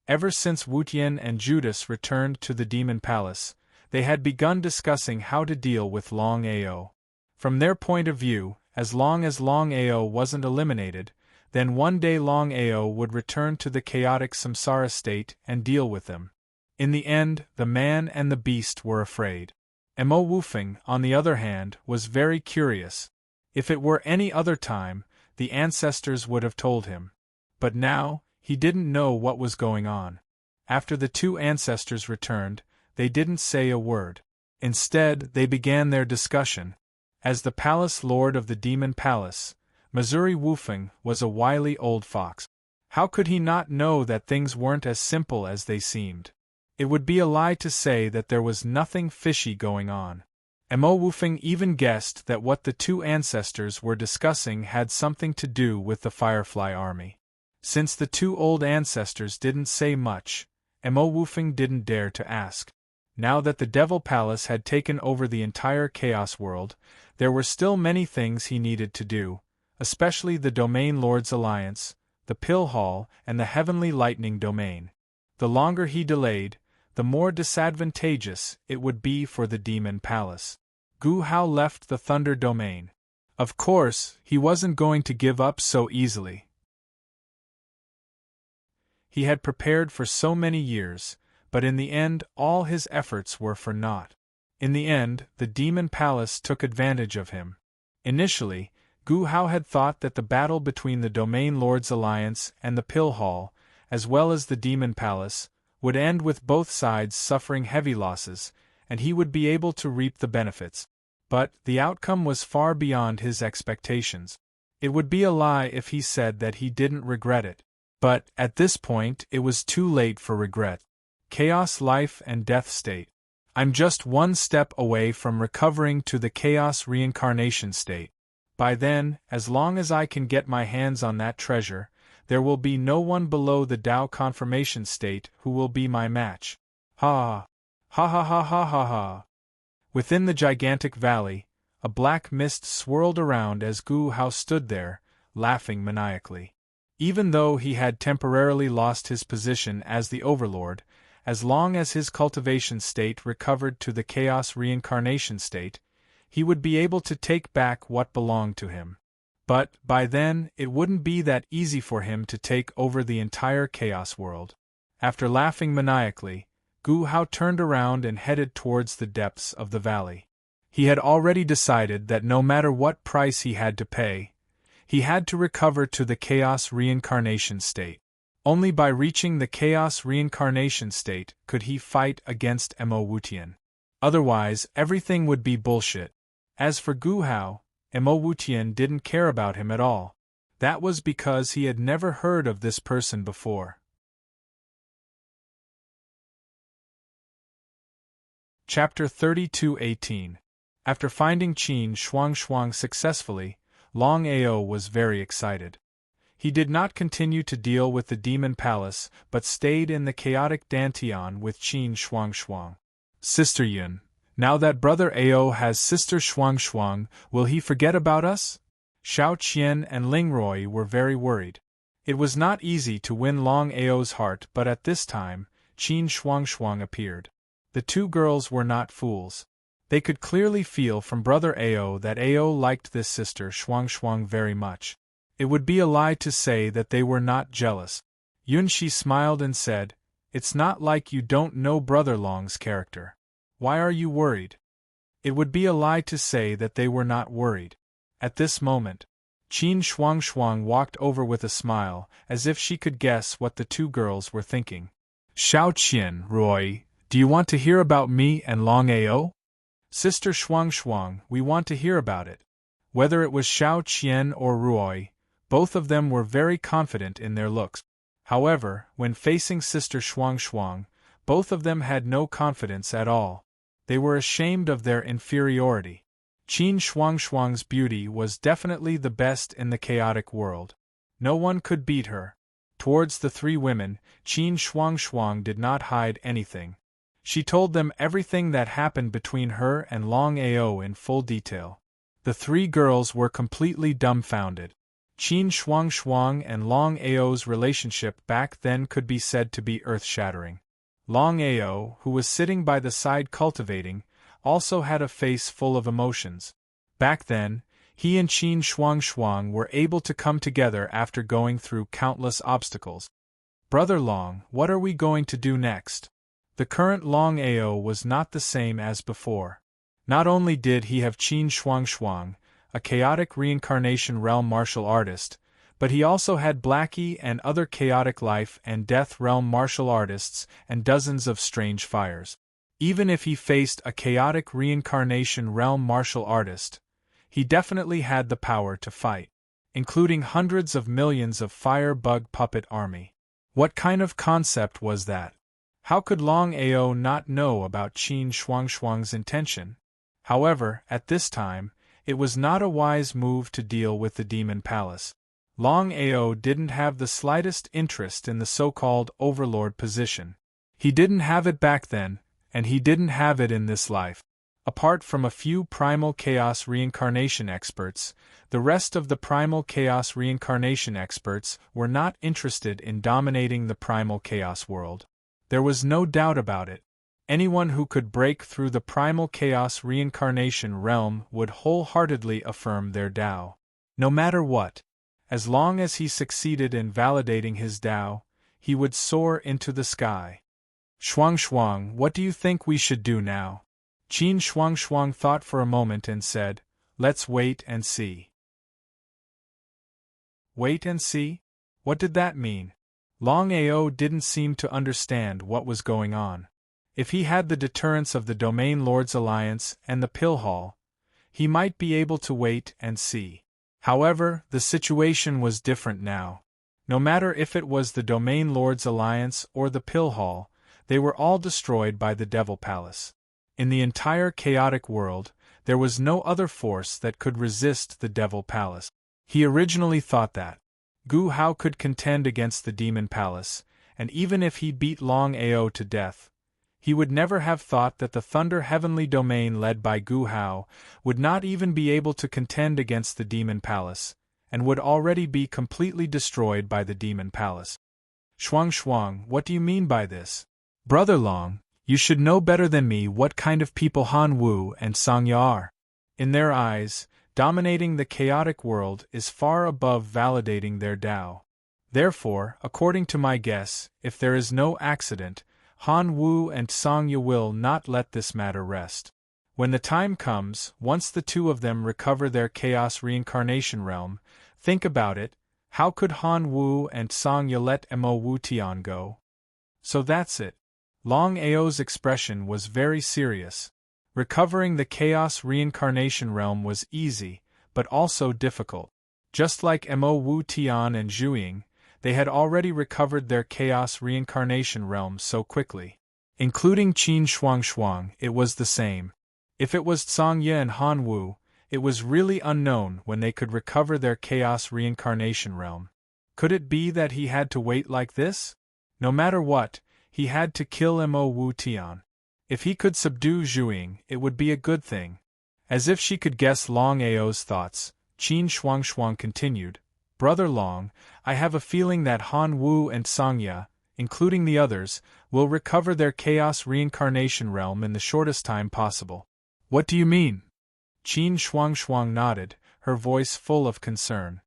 Ever since Wutian and Judas returned to the Demon Palace, they had begun discussing how to deal with Longao. From their point of view, as long as Longao wasn't eliminated, then one day Longao would return to the chaotic samsara state and deal with them. In the end, the man and the beast were afraid. Mo Wufeng, on the other hand, was very curious. If it were any other time, the ancestors would have told him. But now, he didn't know what was going on. After the two ancestors returned, they didn't say a word. Instead, they began their discussion. As the palace lord of the Demon Palace, Missouri Wufeng was a wily old fox. How could he not know that things weren't as simple as they seemed? It would be a lie to say that there was nothing fishy going on. Mo Wufeng even guessed that what the two ancestors were discussing had something to do with the Firefly army. Since the two old ancestors didn't say much, Mo Wufeng didn't dare to ask. Now that the Devil Palace had taken over the entire Chaos world, there were still many things he needed to do, especially the Domain Lords Alliance, the Pill Hall, and the Heavenly Lightning Domain. The longer he delayed, the more disadvantageous it would be for the Demon Palace. Gu Hao left the Thunder Domain. Of course, he wasn't going to give up so easily. He had prepared for so many years, but in the end all his efforts were for naught. In the end, the Demon Palace took advantage of him. Initially, Gu Hao had thought that the battle between the Domain Lords Alliance and the Pill Hall, as well as the Demon Palace, would end with both sides suffering heavy losses, and he would be able to reap the benefits. But the outcome was far beyond his expectations. It would be a lie if he said that he didn't regret it. But, at this point, it was too late for regret. Chaos life and death state. I'm just one step away from recovering to the Chaos reincarnation state. By then, as long as I can get my hands on that treasure, there will be no one below the Tao confirmation state who will be my match. Ha! Ha ha ha ha ha ha! Within the gigantic valley, a black mist swirled around as Gu Hao stood there, laughing maniacally. Even though he had temporarily lost his position as the Overlord, as long as his cultivation state recovered to the Chaos reincarnation state, he would be able to take back what belonged to him. But, by then, it wouldn't be that easy for him to take over the entire Chaos world. After laughing maniacally, Gu Hao turned around and headed towards the depths of the valley. He had already decided that no matter what price he had to pay, he had to recover to the Chaos reincarnation state. Only by reaching the Chaos reincarnation state could he fight against Mo Wutian. Otherwise, everything would be bullshit. As for Gu Hao, Mo Wutian didn't care about him at all. That was because he had never heard of this person before. Chapter 32:18. After finding Qin Shuangshang successfully, Longao was very excited. He did not continue to deal with the Demon Palace, but stayed in the chaotic Dantian with Qin Shuangshang. Sister Yun, now that Brother Ao has Sister Shuangshang, will he forget about us? Xiao Qian and Lingroi were very worried. It was not easy to win Long Ao's heart, but at this time, Qin Shuangshang appeared. The two girls were not fools. They could clearly feel from Brother Ao that Ao liked this sister Shuangshang very much. It would be a lie to say that they were not jealous. Yunxi smiled and said, "It's not like you don't know Brother Long's character. Why are you worried?" It would be a lie to say that they were not worried. At this moment, Qin Shuangshang walked over with a smile, as if she could guess what the two girls were thinking. "Xiao Qian, Roy, do you want to hear about me and Long Ao?" "Sister Shuangshang, we want to hear about it." Whether it was Xiao Qian or Roy, both of them were very confident in their looks. However, when facing Sister Shuangshang, both of them had no confidence at all. They were ashamed of their inferiority. Qin Shuangshang's beauty was definitely the best in the chaotic world. No one could beat her. Towards the three women, Qin Shuangshang did not hide anything. She told them everything that happened between her and Long Ao in full detail. The three girls were completely dumbfounded. Qin Shuangshang and Long Ao's relationship back then could be said to be earth-shattering. Long Ao, who was sitting by the side cultivating, also had a face full of emotions. Back then, he and Qin Shuangshang were able to come together after going through countless obstacles. "Brother Long, what are we going to do next?" The current Long Ao was not the same as before. Not only did he have Qin Shuangshang, a chaotic reincarnation realm martial artist, but he also had Blackie and other chaotic life and death realm martial artists and dozens of strange fires. Even if he faced a chaotic reincarnation realm martial artist, he definitely had the power to fight, including hundreds of millions of fire bug puppet army. What kind of concept was that? How could Long Ao not know about Qin Shuangshang's intention? However, at this time, it was not a wise move to deal with the Demon Palace. Long Ao didn't have the slightest interest in the so-called overlord position. He didn't have it back then, and he didn't have it in this life. Apart from a few primal chaos reincarnation experts, the rest of the primal chaos reincarnation experts were not interested in dominating the primal chaos world. There was no doubt about it. Anyone who could break through the primal chaos reincarnation realm would wholeheartedly affirm their Tao. No matter what. As long as he succeeded in validating his Tao, he would soar into the sky. "Shuangshang, what do you think we should do now?" Qin Shuangshang thought for a moment and said, "Let's wait and see." Wait and see? What did that mean? Long Ao didn't seem to understand what was going on. If he had the deterrence of the Domain Lords Alliance and the Pill Hall, he might be able to wait and see. However, the situation was different now. No matter if it was the Domain Lords Alliance or the Pill Hall, they were all destroyed by the Devil Palace. In the entire chaotic world, there was no other force that could resist the Devil Palace. He originally thought that Gu Hao could contend against the Demon Palace, and even if he beat Long Ao to death, he would never have thought that the Thunder Heavenly Domain led by Gu Hao would not even be able to contend against the Demon Palace, and would already be completely destroyed by the Demon Palace. "Shuangshang, what do you mean by this?" "Brother Long, you should know better than me what kind of people Han Wu and Sangya are. In their eyes, dominating the chaotic world is far above validating their Tao. Therefore, according to my guess, if there is no accident, Han Wu and Sangya will not let this matter rest. When the time comes, once the two of them recover their chaos reincarnation realm, think about it, how could Han Wu and Sangya let Mo Wu Tian go? So that's it." Long Ao's expression was very serious. Recovering the chaos reincarnation realm was easy, but also difficult. Just like Mo Wu Tian and Zhu Ying, they had already recovered their chaos reincarnation realm so quickly. Including Qin Shuang, it was the same. If it was Sangya and Han Wu, it was really unknown when they could recover their chaos reincarnation realm. Could it be that he had to wait like this? No matter what, he had to kill Mo Wu Tian. If he could subdue Zhuing, it would be a good thing. As if she could guess Longao's thoughts, Qin Shuang continued, Brother Long, I have a feeling that Han Wu and Sangya, including the others, will recover their chaos reincarnation realm in the shortest time possible. What do you mean? Qin Shuang nodded, her voice full of concern.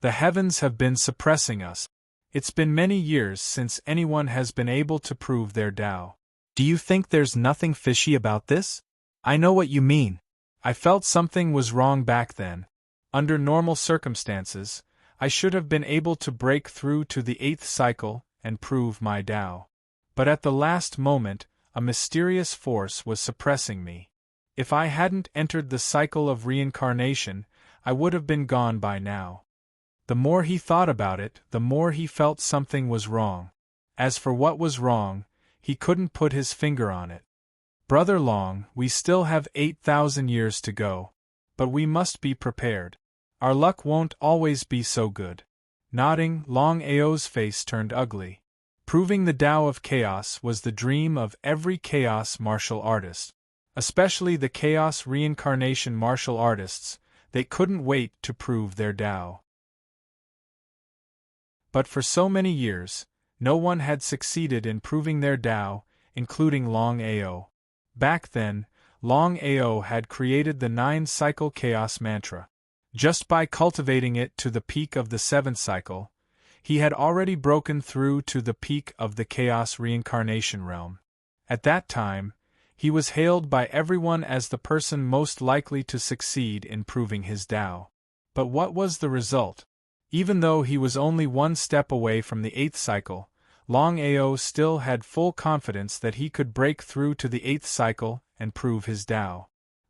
The heavens have been suppressing us. It's been many years since anyone has been able to prove their Tao. Do you think there's nothing fishy about this? I know what you mean. I felt something was wrong back then. Under normal circumstances, I should have been able to break through to the 8th cycle and prove my Tao. But at the last moment, a mysterious force was suppressing me. If I hadn't entered the cycle of reincarnation, I would have been gone by now. The more he thought about it, the more he felt something was wrong. As for what was wrong, he couldn't put his finger on it. Brother Long, we still have 8,000 years to go. But we must be prepared. Our luck won't always be so good. Nodding, Longao's face turned ugly. Proving the Tao of Chaos was the dream of every chaos martial artist. Especially the chaos reincarnation martial artists, they couldn't wait to prove their Tao. But for so many years, no one had succeeded in proving their Tao, including Longao. Back then, Longao had created the 9-cycle chaos mantra. Just by cultivating it to the peak of the 7th cycle, he had already broken through to the peak of the chaos reincarnation realm. At that time, he was hailed by everyone as the person most likely to succeed in proving his Tao. But what was the result? Even though he was only one step away from the 8th cycle, Longao still had full confidence that he could break through to the 8th cycle and prove his Tao.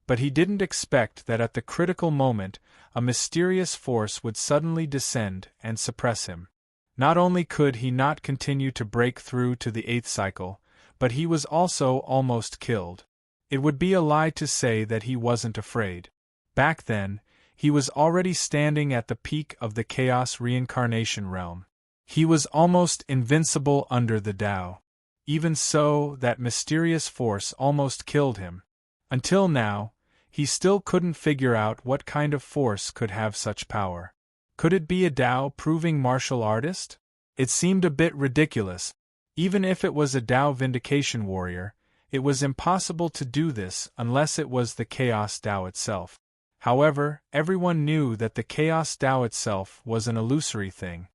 But he didn't expect that at the critical moment, a mysterious force would suddenly descend and suppress him. Not only could he not continue to break through to the 8th cycle, but he was also almost killed. It would be a lie to say that he wasn't afraid. Back then, he was already standing at the peak of the chaos reincarnation realm. He was almost invincible under the Tao. Even so, that mysterious force almost killed him. Until now, he still couldn't figure out what kind of force could have such power. Could it be a Tao-proving martial artist? It seemed a bit ridiculous. Even if it was a Tao vindication warrior, it was impossible to do this unless it was the Chaos Tao itself. However, everyone knew that the Chaos Tao itself was an illusory thing.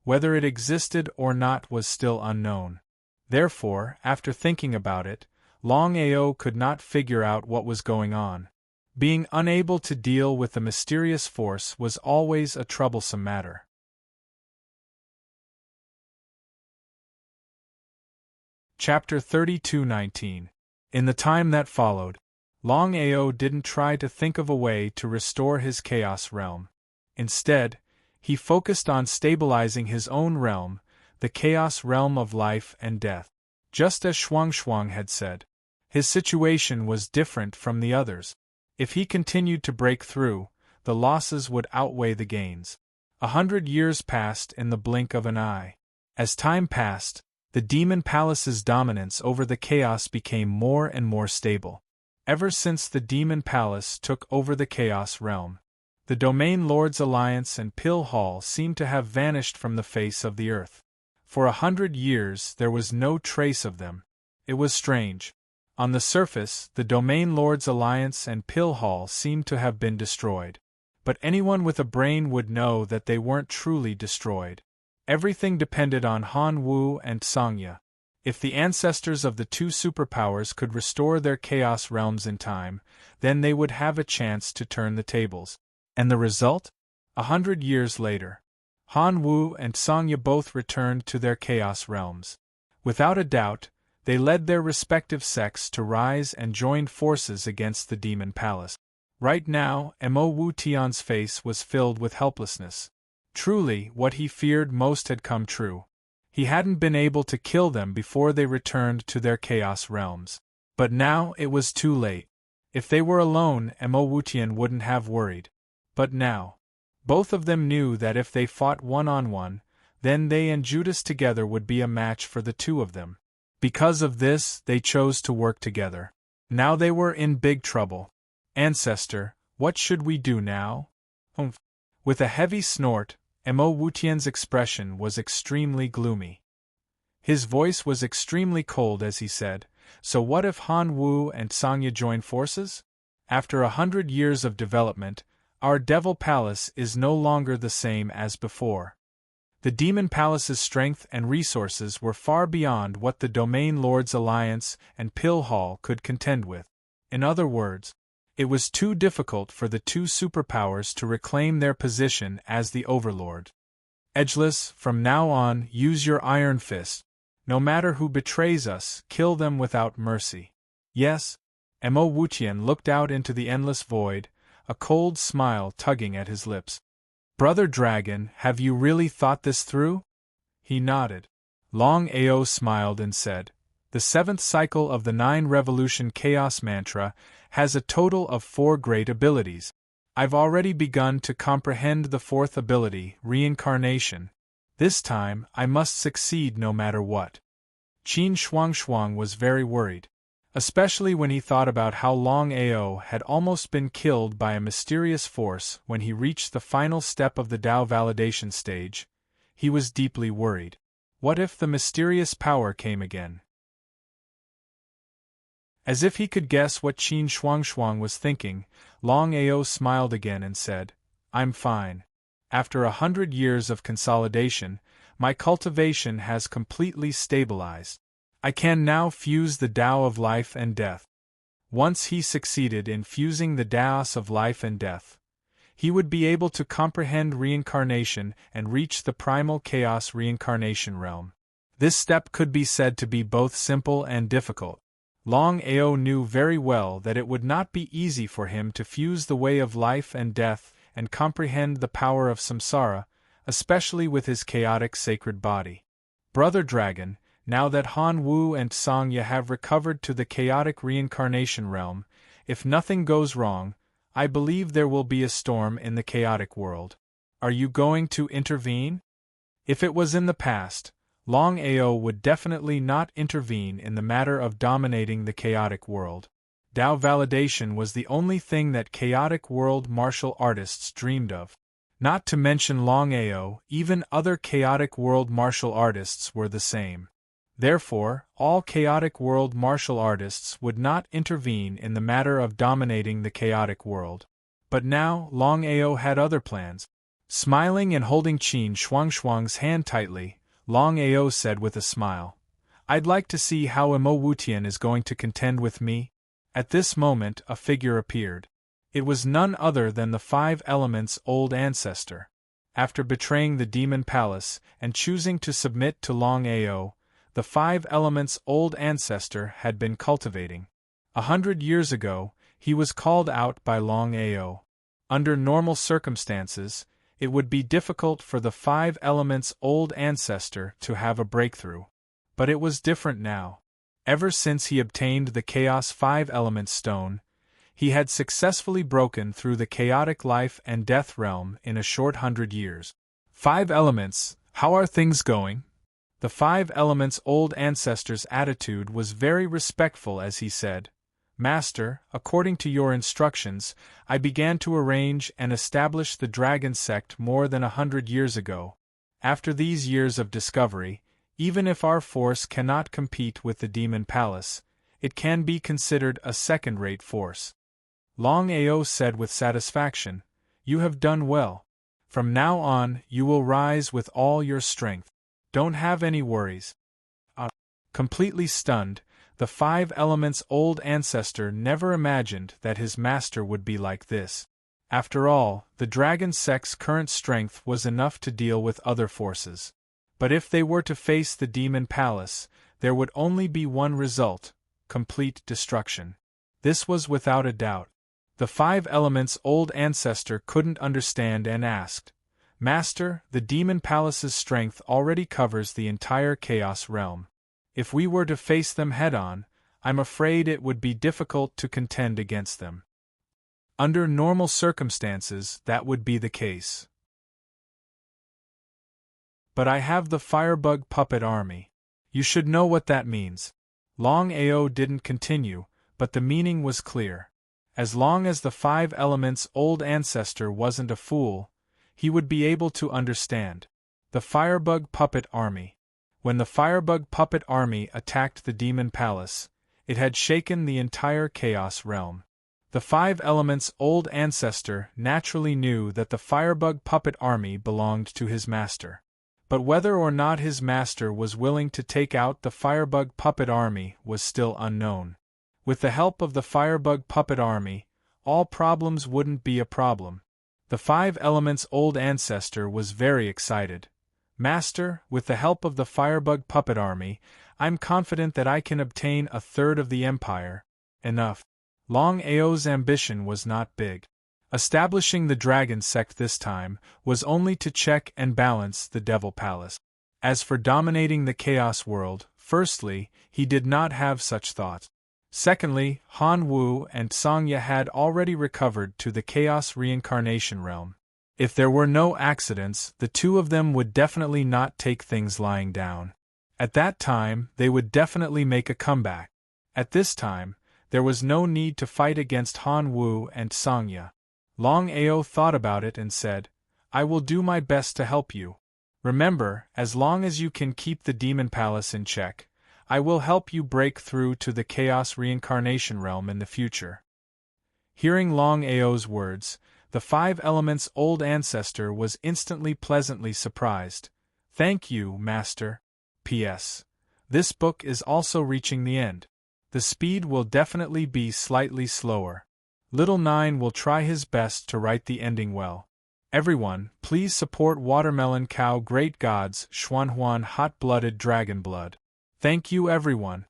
Whether it existed or not was still unknown. Therefore, after thinking about it, Longao could not figure out what was going on. Being unable to deal with the mysterious force was always a troublesome matter. Chapter 32:19. In the time that followed, Longao didn't try to think of a way to restore his chaos realm. Instead, he focused on stabilizing his own realm, the chaos realm of life and death. Just as Shuang had said, his situation was different from the others. If he continued to break through, the losses would outweigh the gains. 100 years passed in the blink of an eye. As time passed, the Demon Palace's dominance over the chaos became more and more stable. Ever since the Demon Palace took over the Chaos Realm, the Domain Lords Alliance and Pill Hall seemed to have vanished from the face of the earth. For 100 years there was no trace of them. It was strange. On the surface, the Domain Lords Alliance and Pill Hall seemed to have been destroyed. But anyone with a brain would know that they weren't truly destroyed. Everything depended on Han Wu and Sangya. If the ancestors of the two superpowers could restore their chaos realms in time, then they would have a chance to turn the tables. And the result? 100 years later, Han Wu and Sangya both returned to their chaos realms. Without a doubt, they led their respective sects to rise and joined forces against the Demon Palace. Right now, Mo Wu Tian's face was filled with helplessness. Truly, what he feared most had come true. He hadn't been able to kill them before they returned to their chaos realms. But now it was too late. If they were alone, Mo Wutian wouldn't have worried. But now, both of them knew that if they fought one-on-one, then they and Judas together would be a match for the two of them. Because of this, they chose to work together. Now they were in big trouble. Ancestor, what should we do now? Humph. With a heavy snort, Mo Wutian's expression was extremely gloomy. His voice was extremely cold as he said, "So what if Han Wu and Sangya join forces? After 100 years of development, our Devil Palace is no longer the same as before. The Demon Palace's strength and resources were far beyond what the Domain Lords Alliance and Pill Hall could contend with. In other words, it was too difficult for the two superpowers to reclaim their position as the Overlord. Edgeless, from now on, use your iron fist. No matter who betrays us, kill them without mercy." Yes? Mo Wutian looked out into the endless void, a cold smile tugging at his lips. "Brother Dragon, have you really thought this through?" He nodded. Longao smiled and said, "The 7th cycle of the 9 Revolution Chaos Mantra has a total of 4 great abilities. I've already begun to comprehend the 4th ability, reincarnation. This time, I must succeed no matter what." Qin Shuangshuang was very worried, especially when he thought about how Longao had almost been killed by a mysterious force when he reached the final step of the Dao validation stage. He was deeply worried. What if the mysterious power came again? As if he could guess what Qin Shuangshuang was thinking, Longao smiled again and said, "I'm fine. After 100 years of consolidation, my cultivation has completely stabilized. I can now fuse the Tao of life and death." Once he succeeded in fusing the Taos of life and death, he would be able to comprehend reincarnation and reach the primal chaos reincarnation realm. This step could be said to be both simple and difficult. Longao knew very well that it would not be easy for him to fuse the way of life and death and comprehend the power of samsara, especially with his chaotic sacred body. "Brother Dragon, now that Han Wu and Sangya have recovered to the chaotic reincarnation realm, if nothing goes wrong, I believe there will be a storm in the chaotic world. Are you going to intervene?" If it was in the past, Longao would definitely not intervene in the matter of dominating the chaotic world. Tao validation was the only thing that chaotic world martial artists dreamed of. Not to mention Longao, even other chaotic world martial artists were the same. Therefore, all chaotic world martial artists would not intervene in the matter of dominating the chaotic world. But now, Longao had other plans. Smiling and holding Qin Shuangshuang's hand tightly, Longao said with a smile, "I'd like to see how Mo Wutian is going to contend with me." At this moment, a figure appeared. It was none other than the 5 Elements' old ancestor. After betraying the Demon Palace and choosing to submit to Longao, the 5 Elements' old ancestor had been cultivating. 100 years ago, he was called out by Longao. Under normal circumstances, it would be difficult for the 5 Elements' old ancestor to have a breakthrough. But it was different now. Ever since he obtained the Chaos 5 Element Stone, he had successfully broken through the chaotic life and death realm in a short 100 years. 5 Elements, how are things going? The 5 Elements' old ancestor's attitude was very respectful as he said, "Master, according to your instructions, I began to arrange and establish the Dragon Sect more than 100 years ago. After these years of discovery, even if our force cannot compete with the Demon Palace, it can be considered a second-rate force." Longao said with satisfaction, "You have done well. From now on, you will rise with all your strength. Don't have any worries." Completely stunned, the 5 Elements' old ancestor never imagined that his master would be like this. After all, the Dragon Sect's current strength was enough to deal with other forces. But if they were to face the Demon Palace, there would only be one result: complete destruction. This was without a doubt. The 5 Elements' old ancestor couldn't understand and asked, Master, the Demon Palace's strength already covers the entire Chaos realm. If we were to face them head-on, I'm afraid it would be difficult to contend against them. Under normal circumstances, that would be the case. But I have the Firebug Puppet Army. You should know what that means. Longao didn't continue, but the meaning was clear. As long as the 5 Elements' old ancestor wasn't a fool, he would be able to understand. The Firebug Puppet Army. When the Firebug Puppet Army attacked the Demon Palace, it had shaken the entire Chaos realm. The 5 Elements' old ancestor naturally knew that the Firebug Puppet Army belonged to his master. But whether or not his master was willing to take out the Firebug Puppet Army was still unknown. With the help of the Firebug Puppet Army, all problems wouldn't be a problem. The 5 Elements' old ancestor was very excited. Master, with the help of the Firebug Puppet Army, I'm confident that I can obtain a third of the empire. Enough. Longao's ambition was not big. Establishing the Dragon Sect this time was only to check and balance the Devil Palace. As for dominating the Chaos world, firstly, he did not have such thoughts. Secondly, Han Wu and Songya had already recovered to the Chaos Reincarnation realm. If there were no accidents, the two of them would definitely not take things lying down. At that time, they would definitely make a comeback. At this time, there was no need to fight against Han Wu and Songya. Longao thought about it and said, I will do my best to help you. Remember, as long as you can keep the Demon Palace in check, I will help you break through to the Chaos Reincarnation realm in the future. Hearing Longao's words, the 5 Elements' old ancestor was instantly pleasantly surprised. Thank you, Master. P.S. This book is also reaching the end. The speed will definitely be slightly slower. Little Nine will try his best to write the ending well. Everyone, please support Watermelon Cow Great Gods Xuanhuan Hot-Blooded Dragon Blood. Thank you everyone.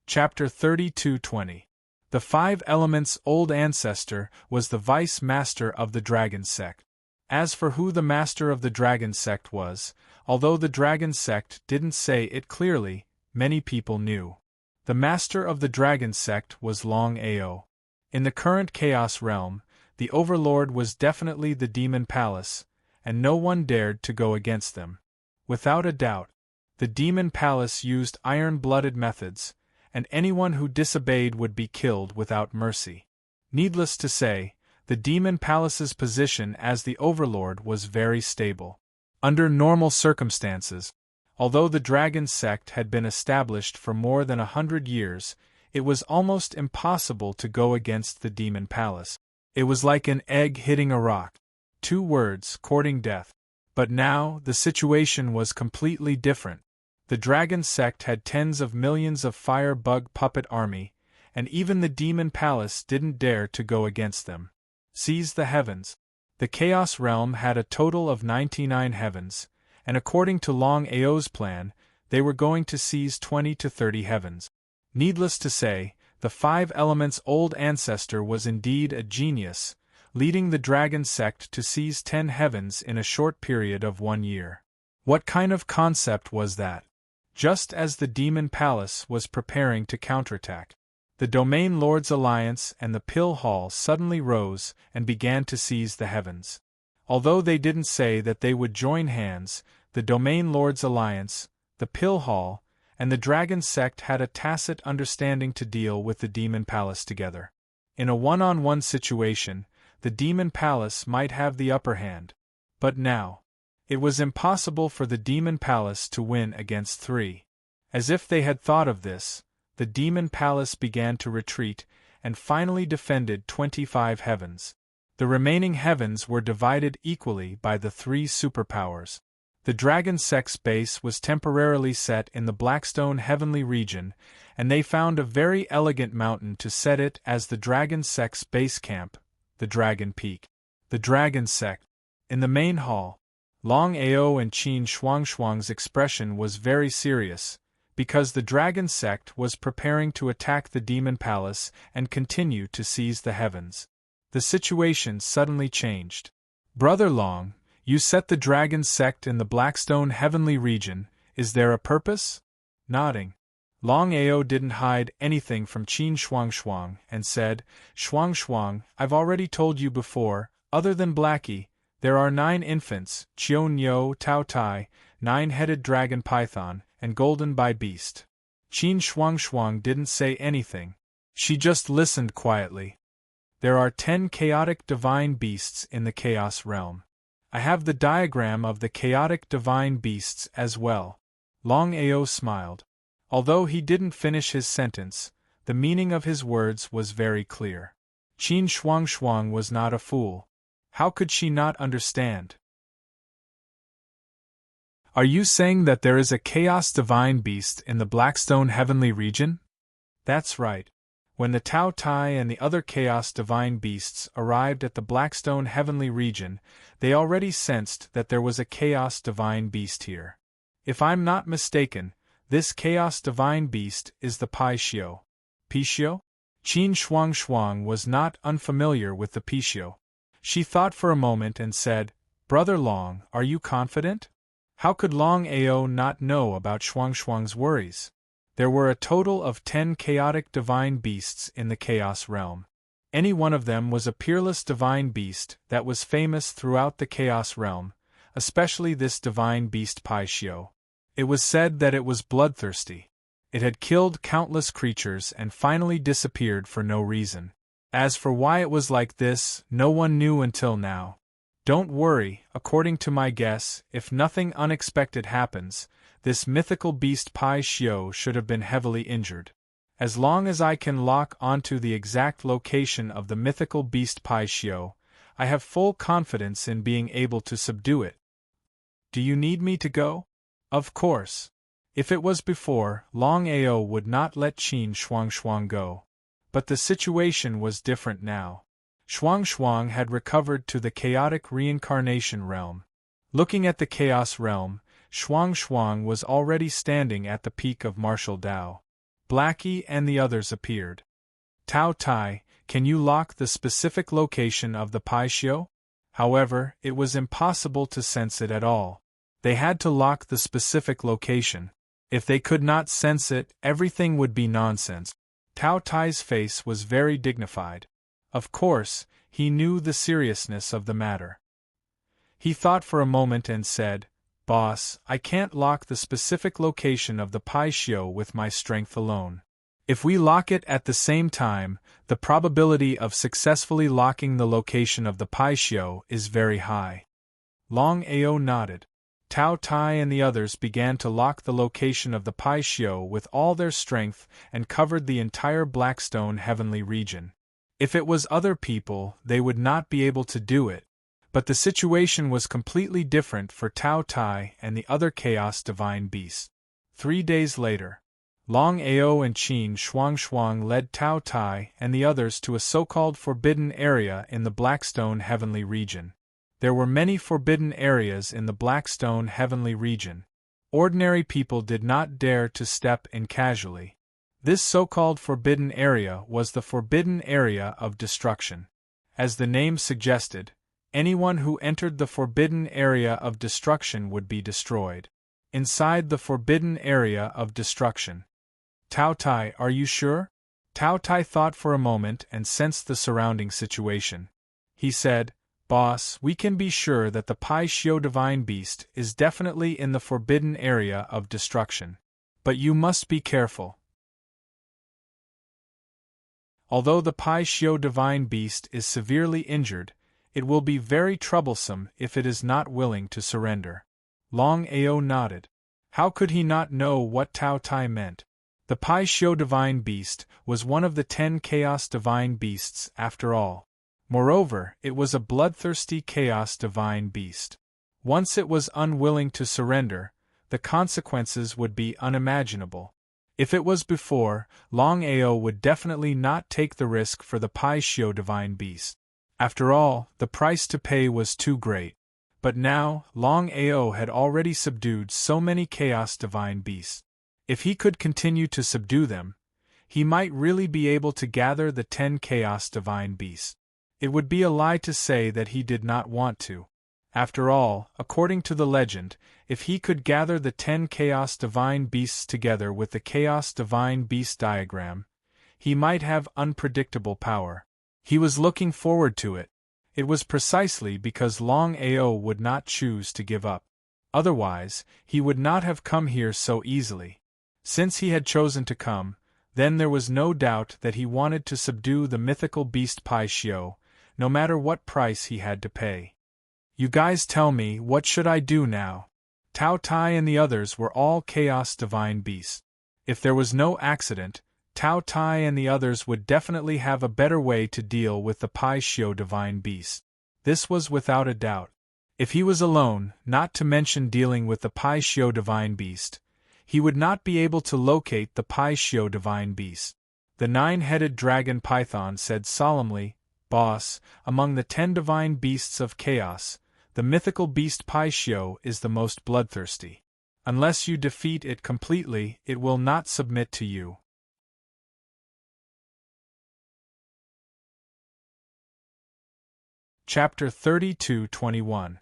Chapter 32:20. The 5 Elements' old ancestor was the vice master of the Dragon Sect. As for who the master of the Dragon Sect was, although the Dragon Sect didn't say it clearly, many people knew. The master of the Dragon Sect was Longao. In the current Chaos realm, the overlord was definitely the Demon Palace, and no one dared to go against them. Without a doubt, the Demon Palace used iron-blooded methods, and anyone who disobeyed would be killed without mercy. Needless to say, the Demon Palace's position as the overlord was very stable. Under normal circumstances, although the Dragon Sect had been established for more than 100 years, it was almost impossible to go against the Demon Palace. It was like an egg hitting a rock. 2 words, courting death. But now, the situation was completely different. The Dragon Sect had tens of millions of Firebug Puppet Army, and even the Demon Palace didn't dare to go against them. Seize the heavens. The Chaos Realm had a total of 99 heavens, and according to Longao's plan, they were going to seize 20 to 30 heavens. Needless to say, the 5 Elements' old ancestor was indeed a genius, leading the Dragon Sect to seize 10 heavens in a short period of 1 year. What kind of concept was that? Just as the Demon Palace was preparing to counterattack, the Domain Lords Alliance and the Pill Hall suddenly rose and began to seize the heavens. Although they didn't say that they would join hands, the Domain Lords Alliance, the Pill Hall, and the Dragon Sect had a tacit understanding to deal with the Demon Palace together. In a one-on-one situation, the Demon Palace might have the upper hand. But now, it was impossible for the Demon Palace to win against 3. As if they had thought of this, the Demon Palace began to retreat and finally defended 25 heavens. The remaining heavens were divided equally by the 3 superpowers. The Dragon Sect's base was temporarily set in the Blackstone Heavenly region, and they found a very elegant mountain to set it as the Dragon Sect's base camp, the Dragon Peak. The Dragon Sect. In the main hall, Longao and Qin Shuang's expression was very serious. because the dragon sect was preparing to attack the demon palace and continue to seize the heavens. The situation suddenly changed. Brother Long, you set the dragon sect in the Blackstone heavenly region, is there a purpose? Nodding. Longao didn't hide anything from Qin Shuang and said, Shuang, I've already told you before, other than Blackie, there are 9 infants, Qion Yo Tao Tai, 9-headed dragon python, and golden by beast. Qin Shuang didn't say anything. She just listened quietly. There are 10 chaotic divine beasts in the chaos realm. I have the diagram of the chaotic divine beasts as well. Longao smiled. Although he didn't finish his sentence, the meaning of his words was very clear. Qin Shuang was not a fool. How could she not understand? Are you saying that there is a chaos divine beast in the Blackstone heavenly region? That's right. When the Tao Tai and the other chaos divine beasts arrived at the Blackstone heavenly region, they already sensed that there was a chaos divine beast here. If I'm not mistaken, this chaos divine beast is the Pai Xiu. Pai? Qin Shuang was not unfamiliar with the Pai Xiu. She thought for a moment and said, Brother Long, are you confident? How could Longao not know about Shuang's worries? There were a total of 10 chaotic divine beasts in the chaos realm. Any one of them was a peerless divine beast that was famous throughout the chaos realm, especially this divine beast Pai Xiu. It was said that it was bloodthirsty. It had killed countless creatures and finally disappeared for no reason. As for why it was like this, no one knew until now. Don't worry, according to my guess, if nothing unexpected happens, this mythical beast Pai Xiu should have been heavily injured. As long as I can lock onto the exact location of the mythical beast Pai Xiu, I have full confidence in being able to subdue it. Do you need me to go? Of course. If it was before, Longao would not let Qin Shuang go. But the situation was different now. Shuang had recovered to the chaotic reincarnation realm. Looking at the chaos realm, Shuang was already standing at the peak of martial Dao. Blackie and the others appeared. Tao Tai, can you lock the specific location of the Pai Xiu? However, it was impossible to sense it at all. They had to lock the specific location. If they could not sense it, everything would be nonsense. Tao Tai's face was very dignified. Of course, he knew the seriousness of the matter. He thought for a moment and said, Boss, I can't lock the specific location of the Pai Xiu with my strength alone. If we lock it at the same time, the probability of successfully locking the location of the Pai Xiu is very high. Longao nodded. Tao Tai and the others began to lock the location of the Pai Xiu with all their strength and covered the entire Blackstone heavenly region. If it was other people, they would not be able to do it. But the situation was completely different for Tao Tai and the other chaos divine beasts. 3 days later, Longao and Qin Shuang led Tao Tai and the others to a so-called forbidden area in the Blackstone heavenly region. There were many forbidden areas in the Blackstone heavenly region. Ordinary people did not dare to step in casually. This so-called forbidden area was the forbidden area of destruction. As the name suggested, anyone who entered the forbidden area of destruction would be destroyed. Inside the forbidden area of destruction. Tao Tai, are you sure? Tao Tai thought for a moment and sensed the surrounding situation. He said, Boss, we can be sure that the Pai Xiu divine beast is definitely in the forbidden area of destruction. But you must be careful. Although the Pai Xiu divine beast is severely injured, it will be very troublesome if it is not willing to surrender. Longao nodded. How could he not know what Tao Tai meant? The Pai Xiu divine beast was one of the 10 chaos divine beasts after all. Moreover, it was a bloodthirsty chaos divine beast. Once it was unwilling to surrender, the consequences would be unimaginable. If it was before, Longao would definitely not take the risk for the Pai Xiu divine beast. After all, the price to pay was too great. But now, Longao had already subdued so many chaos divine beasts. If he could continue to subdue them, he might really be able to gather the 10 Chaos Divine Beasts. It would be a lie to say that he did not want to. After all, according to the legend, if he could gather the 10 Chaos Divine Beasts together with the Chaos Divine Beast diagram, he might have unpredictable power. He was looking forward to it. It was precisely because Longao would not choose to give up. Otherwise, he would not have come here so easily. Since he had chosen to come, then there was no doubt that he wanted to subdue the mythical beast Pai Xiu, no matter what price he had to pay. You guys tell me, what should I do now? Tao Tai and the others were all Chaos Divine Beasts. If there was no accident, Tao Tai and the others would definitely have a better way to deal with the Pai Xiu Divine Beast. This was without a doubt. If he was alone, not to mention dealing with the Pai Xiu Divine Beast, he would not be able to locate the Pai Xiu Divine Beast. The 9-headed dragon Python said solemnly, "Boss, among the 10 divine beasts of chaos, the mythical beast Pai Xiu is the most bloodthirsty. Unless you defeat it completely, it will not submit to you." Chapter 32:21.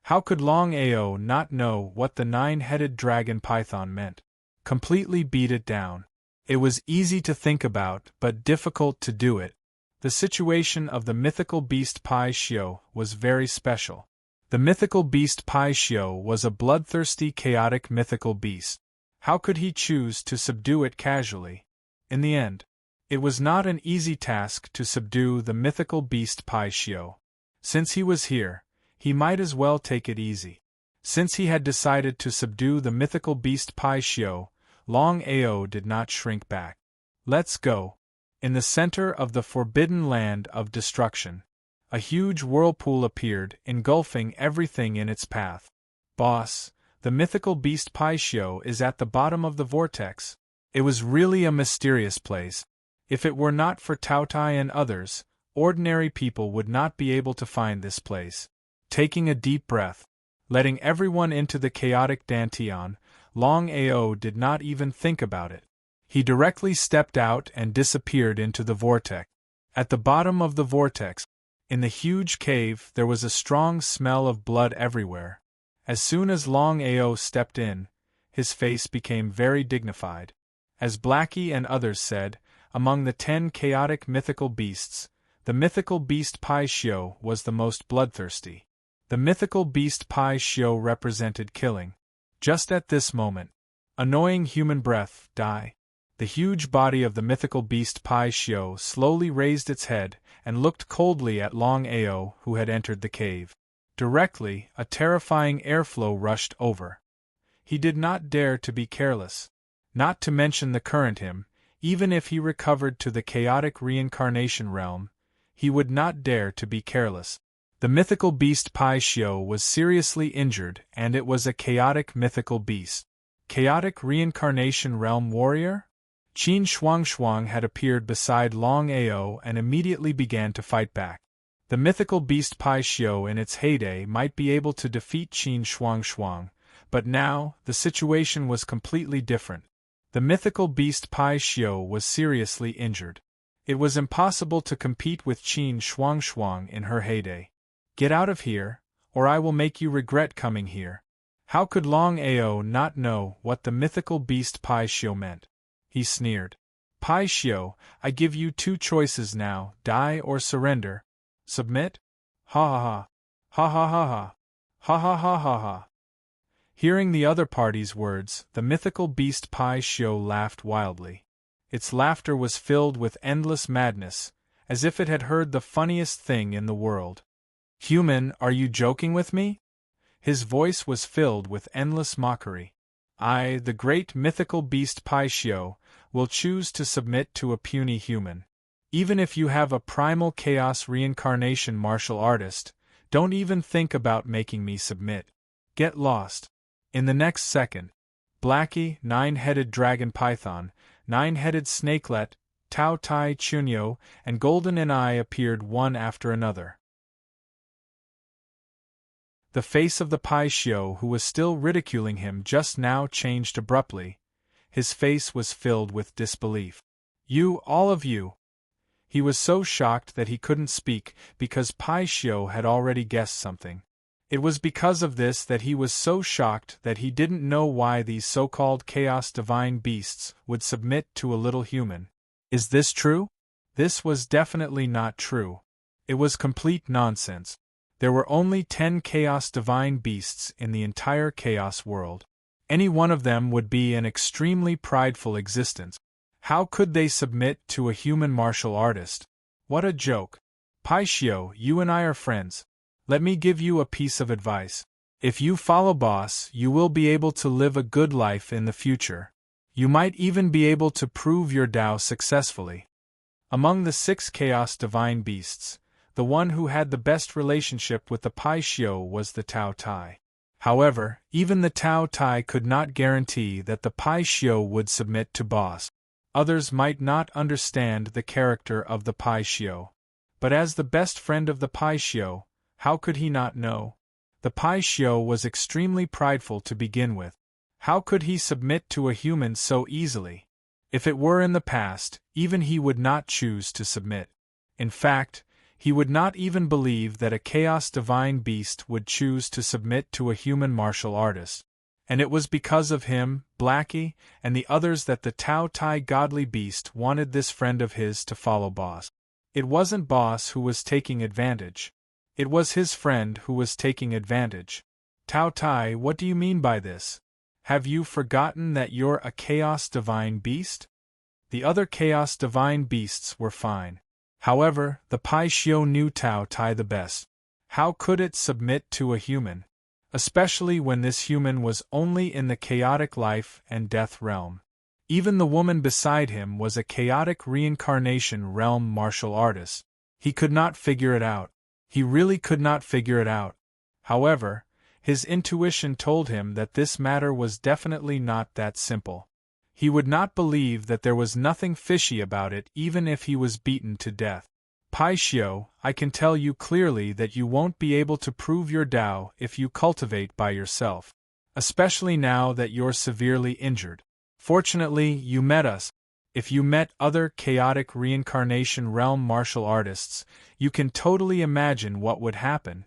How could Longao not know what the 9-headed dragon python meant? Completely beat it down. It was easy to think about, but difficult to do it. The situation of the mythical beast Pai Xiu was very special. The mythical beast Pai Xiu was a bloodthirsty, chaotic mythical beast. How could he choose to subdue it casually? In the end, it was not an easy task to subdue the mythical beast Pai Xiu. Since he was here, he might as well take it easy. Since he had decided to subdue the mythical beast Pai Xiu, Longao did not shrink back. Let's go. In the center of the forbidden land of destruction, a huge whirlpool appeared, engulfing everything in its path. Boss, the mythical beast Pai Xiu is at the bottom of the vortex. It was really a mysterious place. If it were not for Tao Tai and others, ordinary people would not be able to find this place. Taking a deep breath, letting everyone into the chaotic Dantian, Longao did not even think about it. He directly stepped out and disappeared into the vortex. At the bottom of the vortex, in the huge cave, there was a strong smell of blood everywhere. As soon as Longao stepped in, his face became very dignified. As Blackie and others said, among the 10 chaotic mythical beasts, the mythical beast Pai Xiu was the most bloodthirsty. The mythical beast Pai Xiu represented killing. Just at this moment, annoying human breath, die. The huge body of the mythical beast Pai Xiu slowly raised its head and looked coldly at Longao, who had entered the cave. Directly, a terrifying airflow rushed over. He did not dare to be careless. Not to mention the current him, even if he recovered to the chaotic reincarnation realm, he would not dare to be careless. The mythical beast Pai Xiu was seriously injured, and it was a chaotic mythical beast. Chaotic reincarnation realm warrior? Qin Shuangshuang had appeared beside Longao and immediately began to fight back. The mythical beast Pai Xiu in its heyday might be able to defeat Qin Shuangshuang, but now, the situation was completely different. The mythical beast Pai Xiu was seriously injured. It was impossible to compete with Qin Shuangshuang in her heyday. Get out of here, or I will make you regret coming here. How could Longao not know what the mythical beast Pai Xiu meant? He sneered. Pai Xiu, I give you 2 choices now, die or surrender. Submit? Ha ha ha. Ha ha ha ha. Ha ha ha ha ha. Hearing the other party's words, the mythical beast Pai Xiu laughed wildly. Its laughter was filled with endless madness, as if it had heard the funniest thing in the world. Human, are you joking with me? His voice was filled with endless mockery. I, the great mythical beast Pai Xiu, will choose to submit to a puny human. Even if you have a primal chaos reincarnation martial artist, don't even think about making me submit. Get lost. In the next second, Blackie, 9-headed dragon python, 9-headed snakelet, Tao Tai Chunyo, and Golden and I appeared one after another. The face of the Pai Xiu, who was still ridiculing him just now, changed abruptly. His face was filled with disbelief. You, all of you. He was so shocked that he couldn't speak, because Pai Xiu had already guessed something. It was because of this that he was so shocked that he didn't know why these so-called chaos divine beasts would submit to a little human. Is this true? This was definitely not true. It was complete nonsense. There were only 10 chaos divine beasts in the entire chaos world. Any one of them would be an extremely prideful existence. How could they submit to a human martial artist? What a joke. Pai Xiu, you and I are friends. Let me give you a piece of advice. If you follow boss, you will be able to live a good life in the future. You might even be able to prove your Tao successfully. Among the 6 chaos divine beasts, the one who had the best relationship with the Pai Xiu was the Tao Tai. However, even the Tao Tai could not guarantee that the Pai Xiu would submit to boss. Others might not understand the character of the Pai Xiu. But as the best friend of the Pai Xiu, how could he not know? The Pai Xiu was extremely prideful to begin with. How could he submit to a human so easily? If it were in the past, even he would not choose to submit. In fact, he would not even believe that a chaos divine beast would choose to submit to a human martial artist. And it was because of him, Blackie, and the others that the Tao Tai godly beast wanted this friend of his to follow boss. It wasn't boss who was taking advantage. It was his friend who was taking advantage. Tao Tai, what do you mean by this? Have you forgotten that you're a chaos divine beast? The other chaos divine beasts were fine. However, the Pai Xiu knew Tao Tai the best. How could it submit to a human? Especially when this human was only in the chaotic life and death realm. Even the woman beside him was a chaotic reincarnation realm martial artist. He could not figure it out. He really could not figure it out. However, his intuition told him that this matter was definitely not that simple. He would not believe that there was nothing fishy about it even if he was beaten to death. Pai Xiu, I can tell you clearly that you won't be able to prove your Tao if you cultivate by yourself. Especially now that you're severely injured. Fortunately, you met us. If you met other chaotic reincarnation realm martial artists, you can totally imagine what would happen.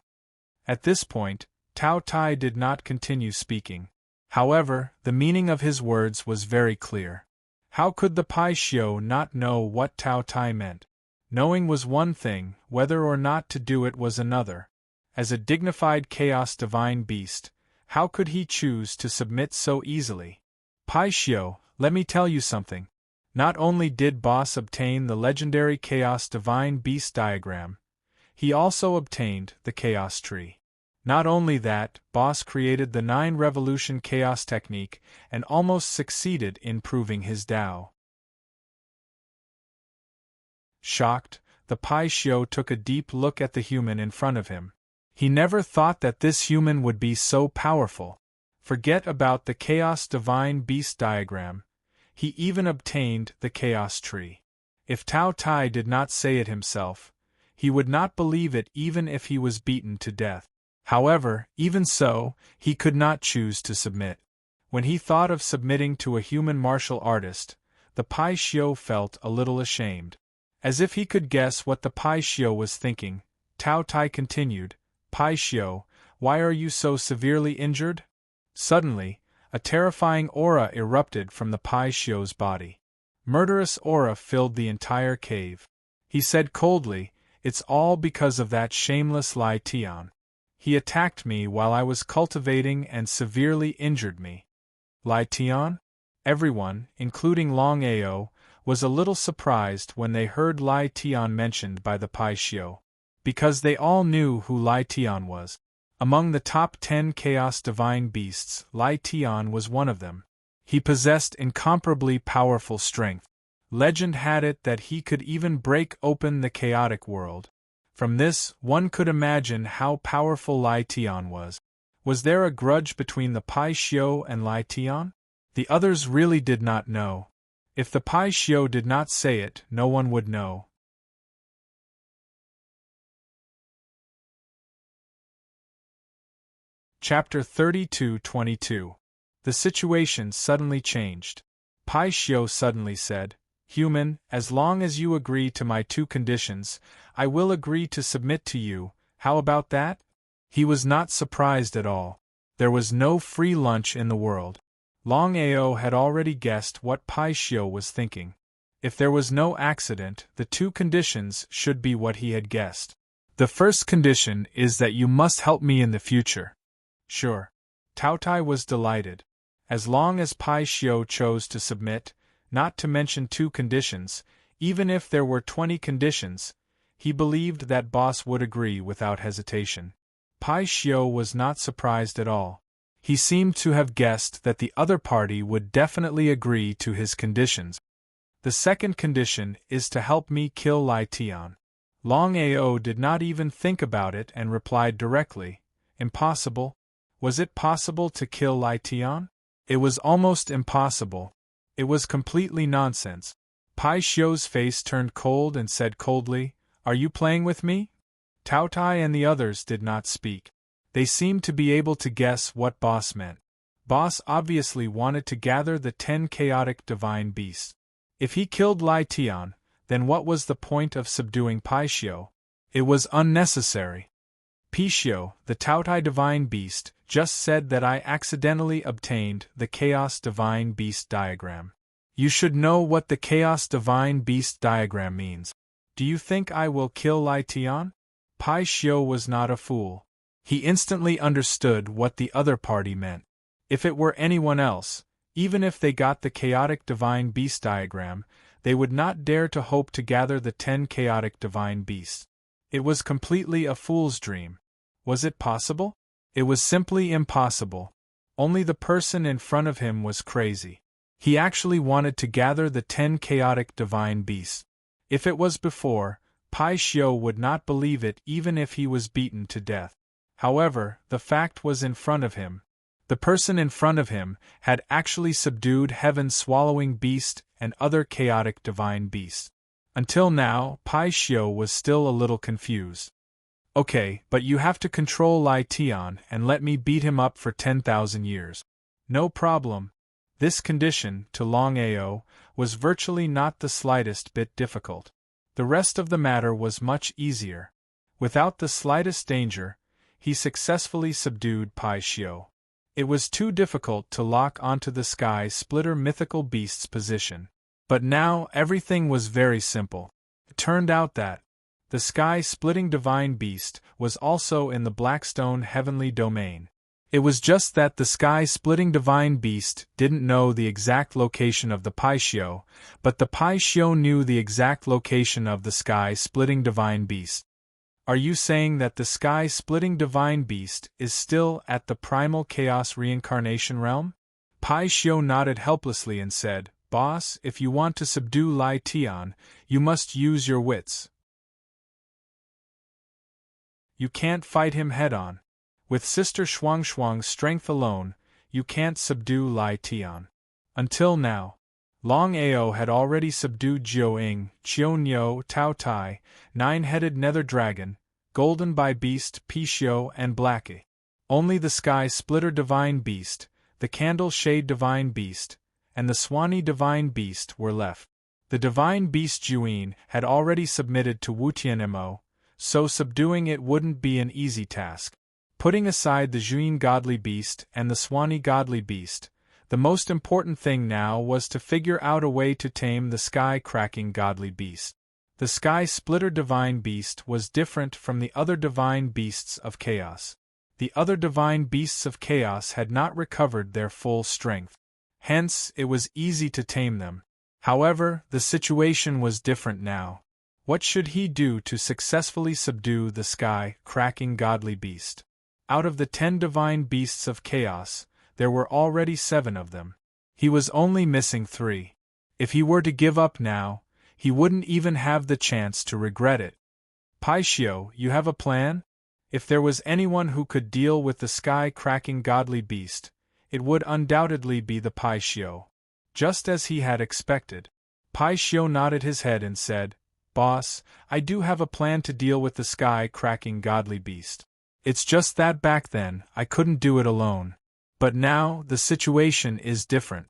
At this point, Tao Tai did not continue speaking. However, the meaning of his words was very clear. How could the Pai Xiu not know what Tao Tai meant? Knowing was one thing, whether or not to do it was another. As a dignified chaos divine beast, how could he choose to submit so easily? Pai Xiu, let me tell you something. Not only did boss obtain the legendary chaos divine beast diagram, he also obtained the chaos tree. Not only that, boss created the 9 revolution chaos technique and almost succeeded in proving his Tao. Shocked, the Pai Xiu took a deep look at the human in front of him. He never thought that this human would be so powerful. Forget about the chaos divine beast diagram. He even obtained the chaos tree. If Tao Tai did not say it himself, he would not believe it even if he was beaten to death. However, even so, he could not choose to submit. When he thought of submitting to a human martial artist, the Pai Xiu felt a little ashamed. As if he could guess what the Pai Xiu was thinking, Tao Tai continued, Pai Xiu, why are you so severely injured? Suddenly, a terrifying aura erupted from the Pai Xiu's body. Murderous aura filled the entire cave. He said coldly, it's all because of that shameless Lai Tian. He attacked me while I was cultivating and severely injured me. Lai Tian? Everyone, including Longao, was a little surprised when they heard Lai Tian mentioned by the Pai Xiu. Because they all knew who Lai Tian was. Among the top 10 chaos divine beasts, Lai Tian was one of them. He possessed incomparably powerful strength. Legend had it that he could even break open the chaotic world. From this, one could imagine how powerful Lai Tian was. Was there a grudge between the Pai Xiu and Lai Tian? The others really did not know. If the Pai Xiu did not say it, no one would know. Chapter 32-22. The situation suddenly changed. Pai Xiu suddenly said, "Human, as long as you agree to my 2 conditions, I will agree to submit to you, how about that?" He was not surprised at all. There was no free lunch in the world. Longao had already guessed what Pai Xiu was thinking. If there was no accident, the 2 conditions should be what he had guessed. "The first condition is that you must help me in the future." "Sure." Taotai was delighted. As long as Pai Xiu chose to submit, not to mention 2 conditions, even if there were 20 conditions, he believed that boss would agree without hesitation. Pai Xiu was not surprised at all. He seemed to have guessed that the other party would definitely agree to his conditions. "The second condition is to help me kill Lai Tian." Longao did not even think about it and replied directly, "Impossible? Was it possible to kill Lai Tian?" It was almost impossible. It was completely nonsense. Pai Xiu's face turned cold and said coldly, "Are you playing with me?" Taotai and the others did not speak. They seemed to be able to guess what boss meant. Boss obviously wanted to gather the 10 chaotic divine beasts. If he killed Lai Tian, then what was the point of subduing Pai Xiu? It was unnecessary. Pai Xiu, the Taotai divine beast, just said that I accidentally obtained the Chaos Divine Beast diagram. You should know what the Chaos Divine Beast diagram means. Do you think I will kill Lai Tian? Pai Xiu was not a fool. He instantly understood what the other party meant. If it were anyone else, even if they got the Chaotic Divine Beast diagram, they would not dare to hope to gather the 10 Chaotic Divine Beasts. It was completely a fool's dream. Was it possible? It was simply impossible. Only the person in front of him was crazy. He actually wanted to gather the 10 Chaotic Divine Beasts. If it was before, Pai Xiu would not believe it even if he was beaten to death. However, the fact was in front of him. The person in front of him had actually subdued heaven-swallowing beast and other chaotic divine beasts. Until now, Pai Xiu was still a little confused. "Okay, but you have to control Lai Tian and let me beat him up for 10,000 years. No problem." This condition, to Longao, was virtually not the slightest bit difficult. The rest of the matter was much easier. Without the slightest danger, he successfully subdued Pai Xiu. It was too difficult to lock onto the Sky Splitter mythical beast's position. But now everything was very simple. It turned out that the sky-splitting divine beast was also in the Blackstone heavenly domain. It was just that the sky-splitting divine beast didn't know the exact location of the Pai Xiu, but the Pai Xiu knew the exact location of the sky-splitting divine beast. Are you saying that the sky-splitting divine beast is still at the primal chaos reincarnation realm? Pai Xiu nodded helplessly and said, "Boss, if you want to subdue Lai Tian, you must use your wits. You can't fight him head-on. With Sister Shuang's strength alone, you can't subdue Lai Tian." Until now, Longao had already subdued Jiu-Ying, Qiu-Niu, Tao-Tai, Nine-Headed Nether Dragon, Golden Bai Beast, Pai Xiu, and Blackie. Only the Sky Splitter Divine Beast, the Candle Shade Divine Beast, and the Swanee Divine Beast were left. The Divine Beast Jiu-Ying had already submitted to Wutianmo, so subduing it wouldn't be an easy task. Putting aside the Jiu-Ying Godly Beast and the Swanee Godly Beast, the most important thing now was to figure out a way to tame the Sky-Cracking Godly Beast. The Sky Splitter Divine Beast was different from the other Divine Beasts of Chaos. The other Divine Beasts of Chaos had not recovered their full strength. Hence, it was easy to tame them. However, the situation was different now. What should he do to successfully subdue the Sky-Cracking Godly Beast? Out of the 10 Divine Beasts of Chaos, there were already 7 of them. He was only missing 3. If he were to give up now, he wouldn't even have the chance to regret it. Pai Xiu, you have a plan? If there was anyone who could deal with the sky-cracking godly beast, it would undoubtedly be the Pai Xiu. Just as he had expected. Pai Xiu nodded his head and said, "Boss, I do have a plan to deal with the sky-cracking godly beast. It's just that back then, I couldn't do it alone. But now, the situation is different.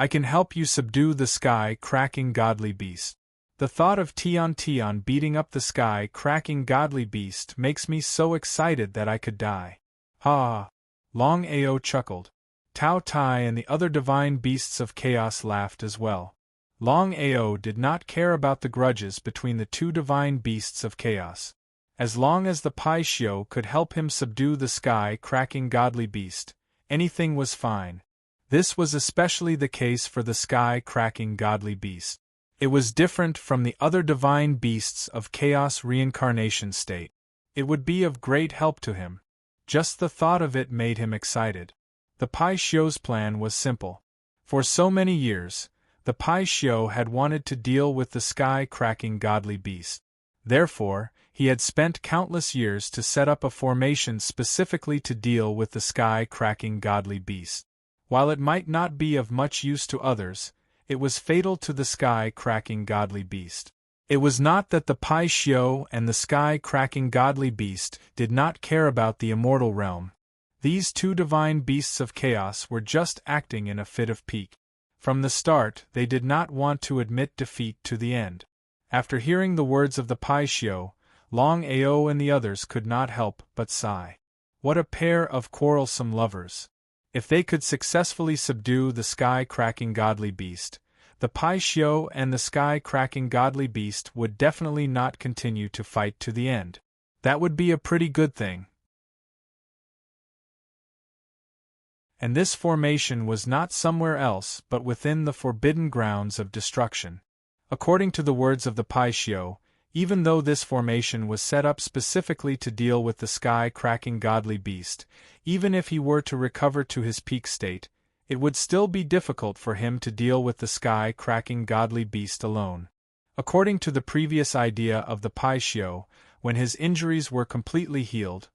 I can help you subdue the sky-cracking godly beast. The thought of Tian beating up the sky-cracking godly beast makes me so excited that I could die. Ha! Longao chuckled. Tao Tai and the other divine beasts of chaos laughed as well. Longao did not care about the grudges between the two divine beasts of chaos. As long as the Pai Xiu could help him subdue the sky-cracking godly beast, anything was fine. This was especially the case for the sky-cracking godly beast. It was different from the other divine beasts of chaos reincarnation state. It would be of great help to him. Just the thought of it made him excited. The Pai Xiu's plan was simple. For so many years, the Pai Xiu had wanted to deal with the sky-cracking godly beast. Therefore, he had spent countless years to set up a formation specifically to deal with the sky-cracking godly beast. While it might not be of much use to others, it was fatal to the sky-cracking godly beast. It was not that the Pai Xiu and the sky-cracking godly beast did not care about the immortal realm. These two divine beasts of chaos were just acting in a fit of pique. From the start, they did not want to admit defeat to the end. After hearing the words of the Pai Xiu, Longao and the others could not help but sigh. What a pair of quarrelsome lovers! If they could successfully subdue the sky-cracking godly beast, the Pai Xiu and the sky-cracking godly beast would definitely not continue to fight to the end. That would be a pretty good thing. And this formation was not somewhere else but within the forbidden grounds of destruction. According to the words of the Pai Xiu, even though this formation was set up specifically to deal with the sky-cracking godly beast, even if he were to recover to his peak state, it would still be difficult for him to deal with the sky-cracking godly beast alone. According to the previous idea of the Pai Xiu, when his injuries were completely healed,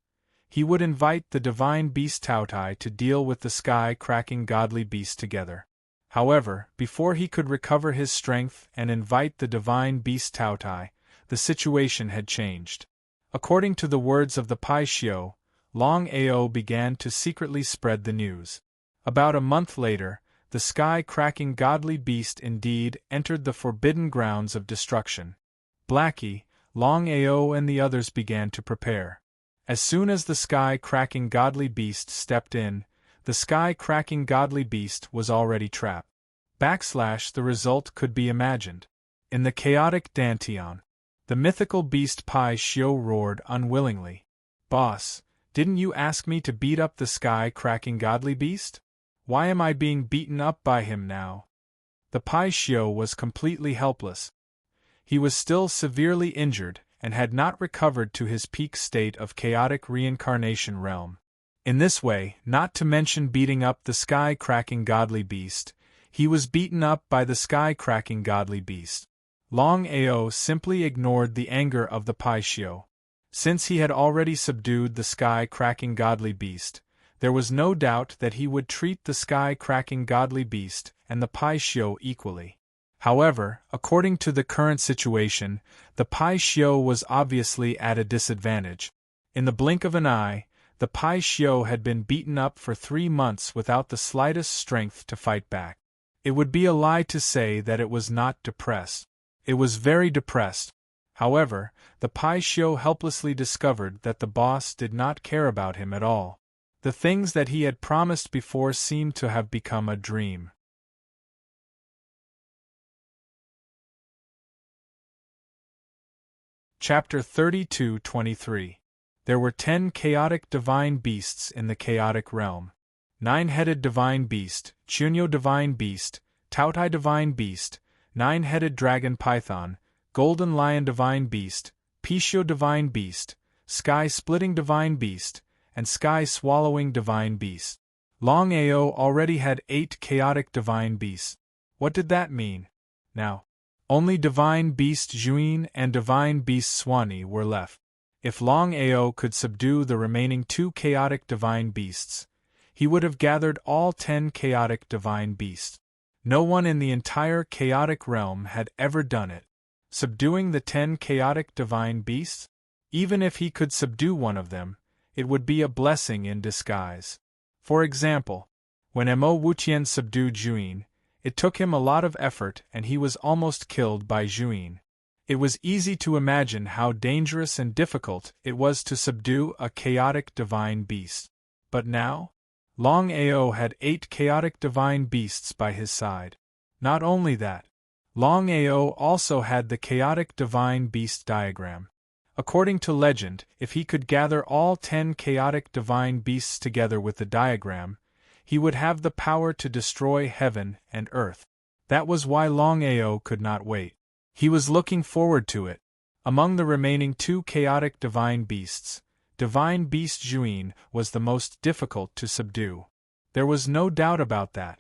he would invite the divine beast Tao Tai to deal with the sky-cracking godly beast together. However, before he could recover his strength and invite the divine beast Tao Tai, the situation had changed. According to the words of the Pai Xiu, Longao began to secretly spread the news. About a month later, the sky-cracking godly beast indeed entered the forbidden grounds of destruction. Blackie, Longao and the others began to prepare. As soon as the sky-cracking godly beast stepped in, the sky-cracking godly beast was already trapped. The result could be imagined. In the chaotic Dantian, the mythical beast Pai Xiu roared unwillingly. "Boss, didn't you ask me to beat up the sky-cracking godly beast? Why am I being beaten up by him now?" The Pai Xiu was completely helpless. He was still severely injured and had not recovered to his peak state of chaotic reincarnation realm. In this way, not to mention beating up the sky-cracking godly beast, he was beaten up by the sky-cracking godly beast. Longao simply ignored the anger of the Pai Xiu. Since he had already subdued the sky-cracking godly beast, there was no doubt that he would treat the sky-cracking godly beast and the Pai Xiu equally. However, according to the current situation, the Pai Xiu was obviously at a disadvantage. In the blink of an eye, the Pai Xiu had been beaten up for 3 months without the slightest strength to fight back. It would be a lie to say that it was not depressed. It was very depressed. However, the Pai Xiu helplessly discovered that the boss did not care about him at all. The things that he had promised before seemed to have become a dream. Chapter 32-23. There were 10 chaotic divine beasts in the chaotic realm. 9-headed divine beast, Chunyo divine beast, Taotai divine beast, 9-headed dragon python, golden lion divine beast, Pishio divine beast, sky-splitting divine beast, and sky-swallowing divine beast. Longao already had 8 chaotic divine beasts. What did that mean? Now, only divine beast Juin and divine beast Swanee were left. If Longao could subdue the remaining 2 chaotic divine beasts, he would have gathered all 10 chaotic divine beasts. No one in the entire chaotic realm had ever done it. Subduing the 10 chaotic divine beasts? Even if he could subdue one of them, it would be a blessing in disguise. For example, when Mo Wutian subdued Juin, It took him a lot of effort and he was almost killed by Juin. It was easy to imagine how dangerous and difficult it was to subdue a chaotic divine beast. But now? Longao had 8 chaotic divine beasts by his side. Not only that, Longao also had the chaotic divine beast diagram. According to legend, if he could gather all 10 chaotic divine beasts together with the diagram, he would have the power to destroy heaven and earth. That was why Longao could not wait. He was looking forward to it. Among the remaining 2 chaotic divine beasts, Divine Beast Juin was the most difficult to subdue. There was no doubt about that.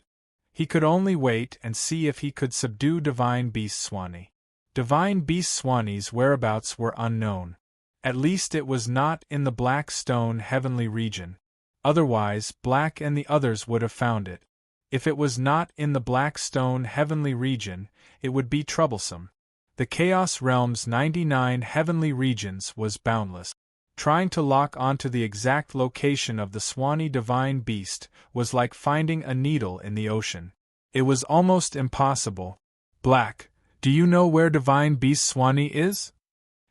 He could only wait and see if he could subdue Divine Beast Swanee. Divine Beast Swanee's whereabouts were unknown. At least it was not in the Black Stone Heavenly Region. Otherwise, Black and the others would have found it. If it was not in the Black Stone Heavenly Region, it would be troublesome. The Chaos Realm's 99 heavenly regions was boundless. Trying to lock onto the exact location of the Swanee Divine Beast was like finding a needle in the ocean. It was almost impossible. Black, do you know where Divine Beast Swanee is?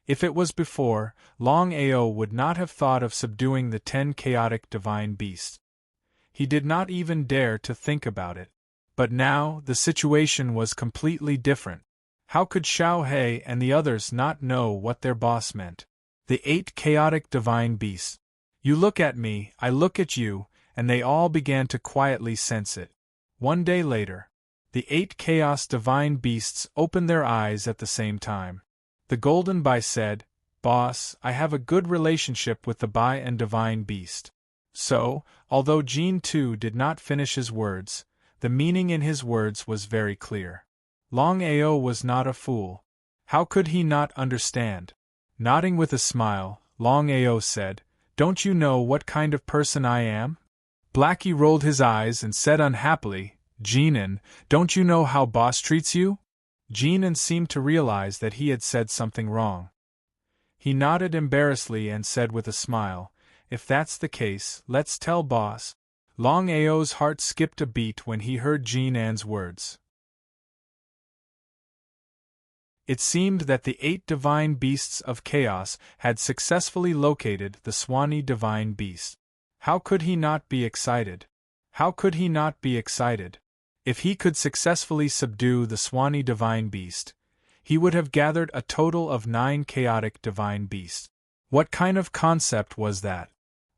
If it was before, Longao would not have thought of subduing the 10 chaotic divine beasts. He did not even dare to think about it. But now, the situation was completely different. How could Xiao He and the others not know what their boss meant? The 8 chaotic divine beasts. You look at me, I look at you, and they all began to quietly sense it. One day later, the 8 chaos divine beasts opened their eyes at the same time. The Golden Bai said, "Boss, I have a good relationship with the Bai and divine beast." So, although Jin too did not finish his words, the meaning in his words was very clear. Longao was not a fool. How could he not understand? Nodding with a smile, Longao said, "Don't you know what kind of person I am?" Blackie rolled his eyes and said unhappily, "Jinan, don't you know how boss treats you?" Jinan seemed to realize that he had said something wrong. He nodded embarrassedly and said with a smile, "If that's the case, let's tell boss." Longao's heart skipped a beat when he heard Jinan's words. It seemed that the 8 divine beasts of chaos had successfully located the Swanee divine beast. How could he not be excited? How could he not be excited? If he could successfully subdue the Swanee divine beast, he would have gathered a total of 9 chaotic divine beasts. What kind of concept was that?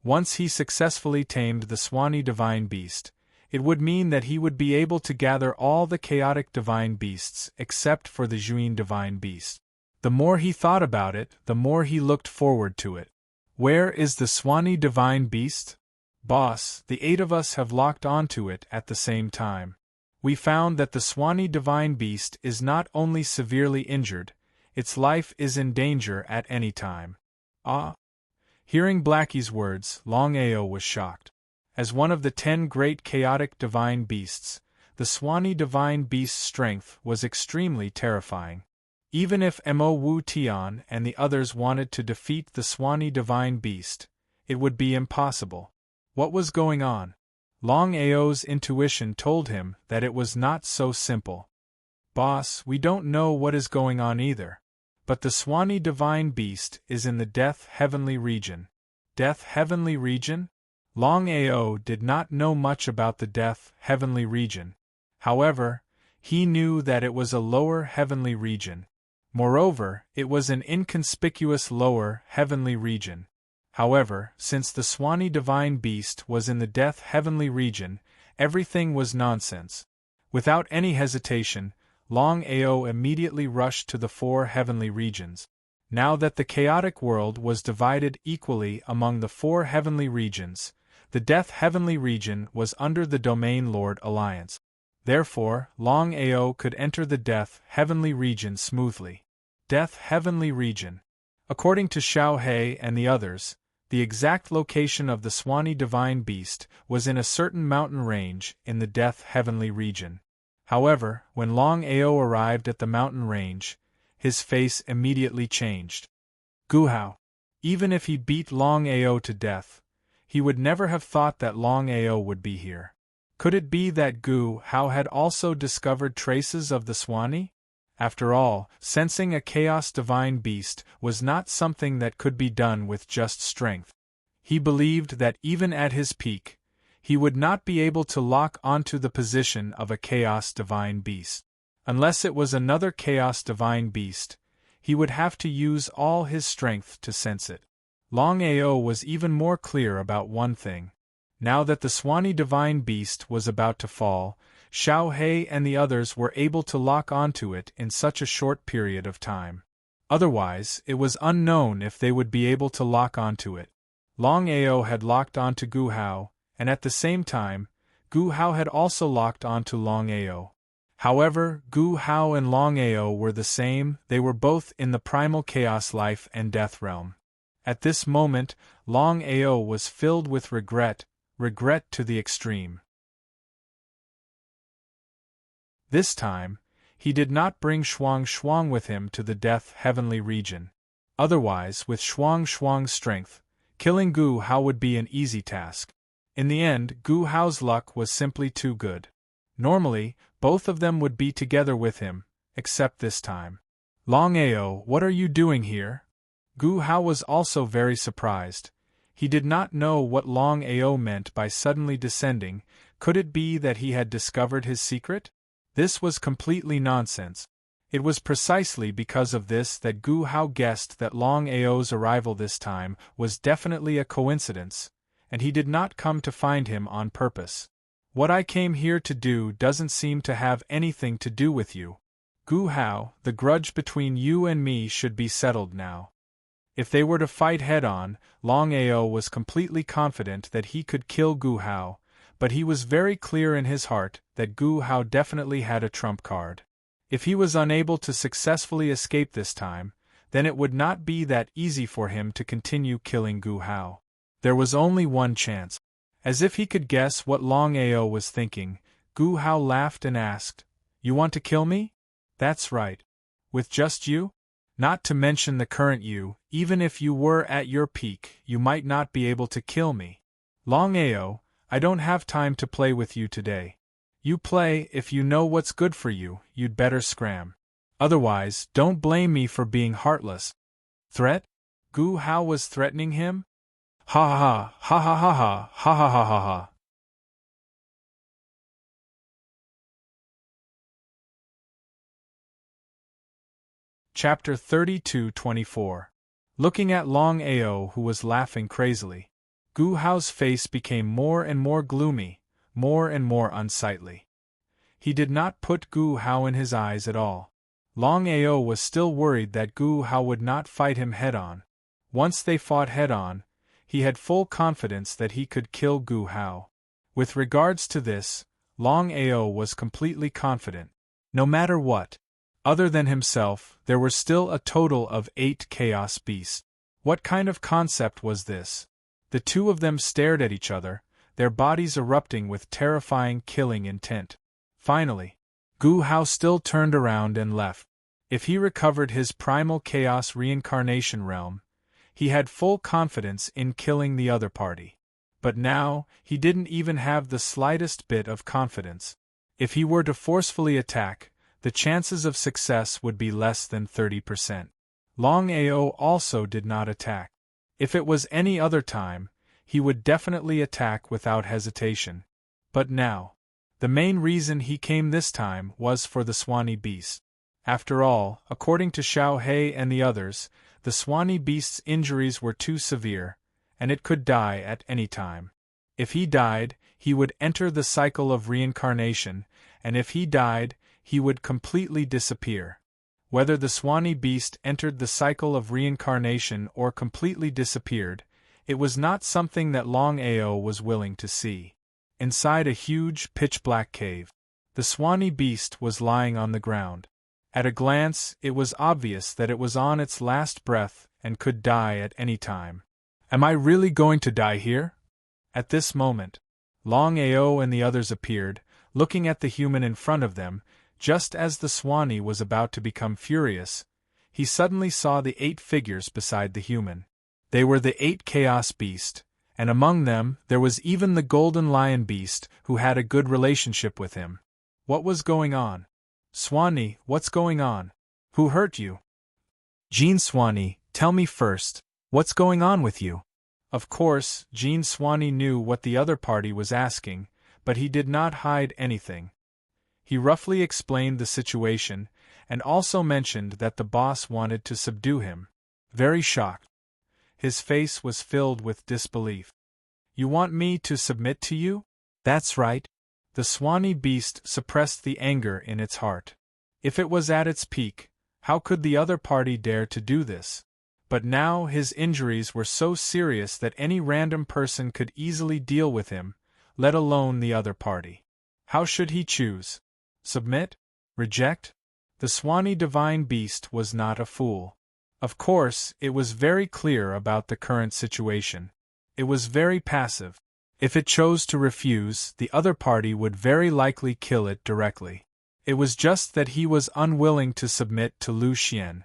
Once he successfully tamed the Swanee divine beast, it would mean that he would be able to gather all the chaotic divine beasts except for the Juin divine beast. The more he thought about it, the more he looked forward to it. Where is the Swanee divine beast? Boss, the 8 of us have locked onto it at the same time. We found that the Swanee divine beast is not only severely injured, its life is in danger at any time. Ah! Hearing Blackie's words, Longao was shocked. As one of the 10 great chaotic divine beasts, the Swanee divine beast's strength was extremely terrifying. Even if Mo Wu Tian and the others wanted to defeat the Swanee divine beast, it would be impossible. What was going on? Longao's intuition told him that it was not so simple. Boss, we don't know what is going on either. But the Swanee divine beast is in the Death Heavenly Region. Death Heavenly Region? Longao did not know much about the Death Heavenly Region. However, he knew that it was a lower heavenly region. Moreover, it was an inconspicuous lower heavenly region. However, since the Swanee divine beast was in the Death Heavenly Region, everything was nonsense. Without any hesitation, Longao immediately rushed to the 4 heavenly regions. Now that the chaotic world was divided equally among the 4 heavenly regions, the Death Heavenly Region was under the Domain Lord Alliance. Therefore, Longao could enter the Death Heavenly Region smoothly. Death Heavenly Region. According to Xiao He and the others, the exact location of the Swanee divine beast was in a certain mountain range in the Death Heavenly Region. However, when Longao arrived at the mountain range, his face immediately changed. Guhao. Even if he beat Longao to death, he would never have thought that Longao would be here. Could it be that Gu Hao had also discovered traces of the Swanee? After all, sensing a chaos divine beast was not something that could be done with just strength. He believed that even at his peak, he would not be able to lock onto the position of a chaos divine beast. Unless it was another chaos divine beast, he would have to use all his strength to sense it. Longao was even more clear about one thing. Now that the Swanee divine beast was about to fall, Xiao He and the others were able to lock onto it in such a short period of time. Otherwise, it was unknown if they would be able to lock onto it. Longao had locked onto Gu Hao, and at the same time, Gu Hao had also locked onto Longao. However, Gu Hao and Longao were the same, they were both in the primal chaos life and death realm. At this moment, Longao was filled with regret to the extreme. This time, he did not bring Shuang with him to the death heavenly region. Otherwise, with Shuang's strength, killing Gu Hao would be an easy task. In the end, Gu Hao's luck was simply too good. Normally, both of them would be together with him, except this time. Longao, what are you doing here? Gu Hao was also very surprised. He did not know what Longao meant by suddenly descending. Could it be that he had discovered his secret? This was completely nonsense. It was precisely because of this that Gu Hao guessed that Longao's arrival this time was definitely a coincidence, and he did not come to find him on purpose. What I came here to do doesn't seem to have anything to do with you. Gu Hao, the grudge between you and me should be settled now. If they were to fight head-on, Longao was completely confident that he could kill Gu Hao, but he was very clear in his heart that Gu Hao definitely had a trump card. If he was unable to successfully escape this time, then it would not be that easy for him to continue killing Gu Hao. There was only one chance. As if he could guess what Longao was thinking, Gu Hao laughed and asked, "You want to kill me?" "That's right. With just you? Not to mention the current you, even if you were at your peak, you might not be able to kill me. Longao, I don't have time to play with you today. You play, if you know what's good for you, you'd better scram. Otherwise, don't blame me for being heartless." Threat? Gu Hao was threatening him? Ha ha ha ha ha ha ha ha ha ha ha. Chapter 32-24. Looking at Longao, who was laughing crazily, Gu Hao's face became more and more gloomy, more and more unsightly. He did not put Gu Hao in his eyes at all. Longao was still worried that Gu Hao would not fight him head-on. Once they fought head-on, he had full confidence that he could kill Gu Hao. With regards to this, Longao was completely confident. No matter what, other than himself, there were still a total of 8 chaos beasts. What kind of concept was this? The two of them stared at each other, their bodies erupting with terrifying killing intent. Finally, Gu Hao still turned around and left. If he recovered his primal chaos reincarnation realm, he had full confidence in killing the other party. But now, he didn't even have the slightest bit of confidence. If he were to forcefully attack, the chances of success would be less than 30%. Longao also did not attack. If it was any other time, he would definitely attack without hesitation. But now, the main reason he came this time was for the Swanee beast. After all, according to Xiao He and the others, the Swanee beast's injuries were too severe, and it could die at any time. If he died, he would enter the cycle of reincarnation, and if he died, he would completely disappear. Whether the Swanee beast entered the cycle of reincarnation or completely disappeared, it was not something that Longao was willing to see. Inside a huge, pitch-black cave, the Swanee beast was lying on the ground. At a glance, it was obvious that it was on its last breath and could die at any time. "Am I really going to die here?" At this moment, Longao and the others appeared, looking at the human in front of them. Just as the Swanee was about to become furious, he suddenly saw the 8 figures beside the human. They were the 8 chaos beasts, and among them there was even the golden lion beast who had a good relationship with him. What was going on? Swanee, what's going on? Who hurt you? Jean Swanee, tell me first, what's going on with you? Of course, Jean Swanee knew what the other party was asking, but he did not hide anything. He roughly explained the situation, and also mentioned that the boss wanted to subdue him. Very shocked. His face was filled with disbelief. You want me to submit to you? That's right. The Swanee beast suppressed the anger in its heart. If it was at its peak, how could the other party dare to do this? But now his injuries were so serious that any random person could easily deal with him, let alone the other party. How should he choose? Submit? Reject? The Swanee divine beast was not a fool. Of course, it was very clear about the current situation. It was very passive. If it chose to refuse, the other party would very likely kill it directly. It was just that he was unwilling to submit to Lu Xian.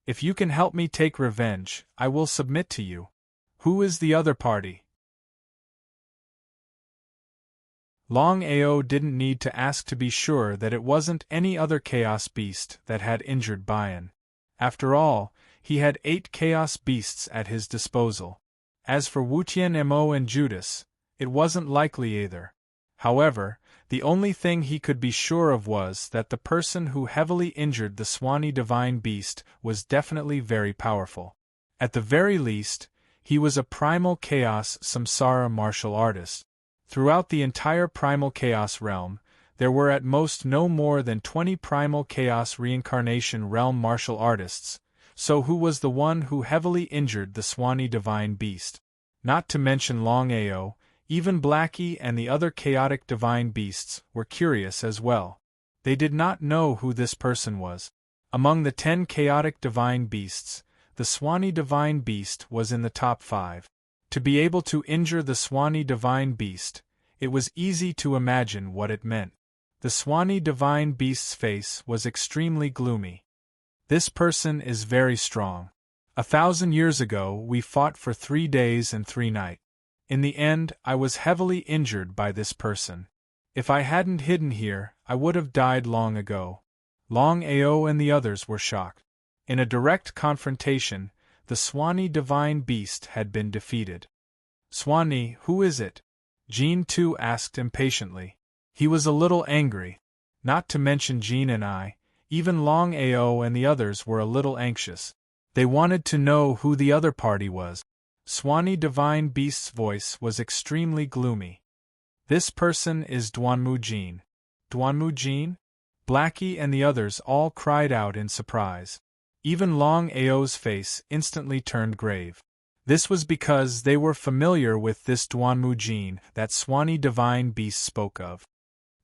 If you can help me take revenge, I will submit to you. Who is the other party? Longao didn't need to ask to be sure that it wasn't any other chaos beast that had injured Bian. After all, he had 8 chaos beasts at his disposal. As for Wutian Mo and Judas, it wasn't likely either. However, the only thing he could be sure of was that the person who heavily injured the Swanee divine beast was definitely very powerful. At the very least, he was a primal chaos samsara martial artist. Throughout the entire primal chaos realm, there were at most no more than 20 primal chaos reincarnation realm martial artists, so who was the one who heavily injured the Swanee divine beast? Not to mention Longao, even Blackie and the other chaotic divine beasts were curious as well. They did not know who this person was. Among the 10 chaotic divine beasts, the Swanee divine beast was in the top 5. To be able to injure the Swanee divine beast, it was easy to imagine what it meant. The Swanee divine beast's face was extremely gloomy. This person is very strong. 1,000 years ago we fought for 3 days and 3 nights. In the end, I was heavily injured by this person. If I hadn't hidden here, I would have died long ago. Longao and the others were shocked. In a direct confrontation, the Swanee divine beast had been defeated. Swanee, who is it? Jean too asked impatiently. He was a little angry. Not to mention Jean and I, even Longao and the others were a little anxious. They wanted to know who the other party was. Swanee divine beast's voice was extremely gloomy. This person is Duanmu Jean. Duanmu Jean? Blackie and the others all cried out in surprise. Even Longao's face instantly turned grave. This was because they were familiar with this Duanmu Jean that Swanee divine beast spoke of.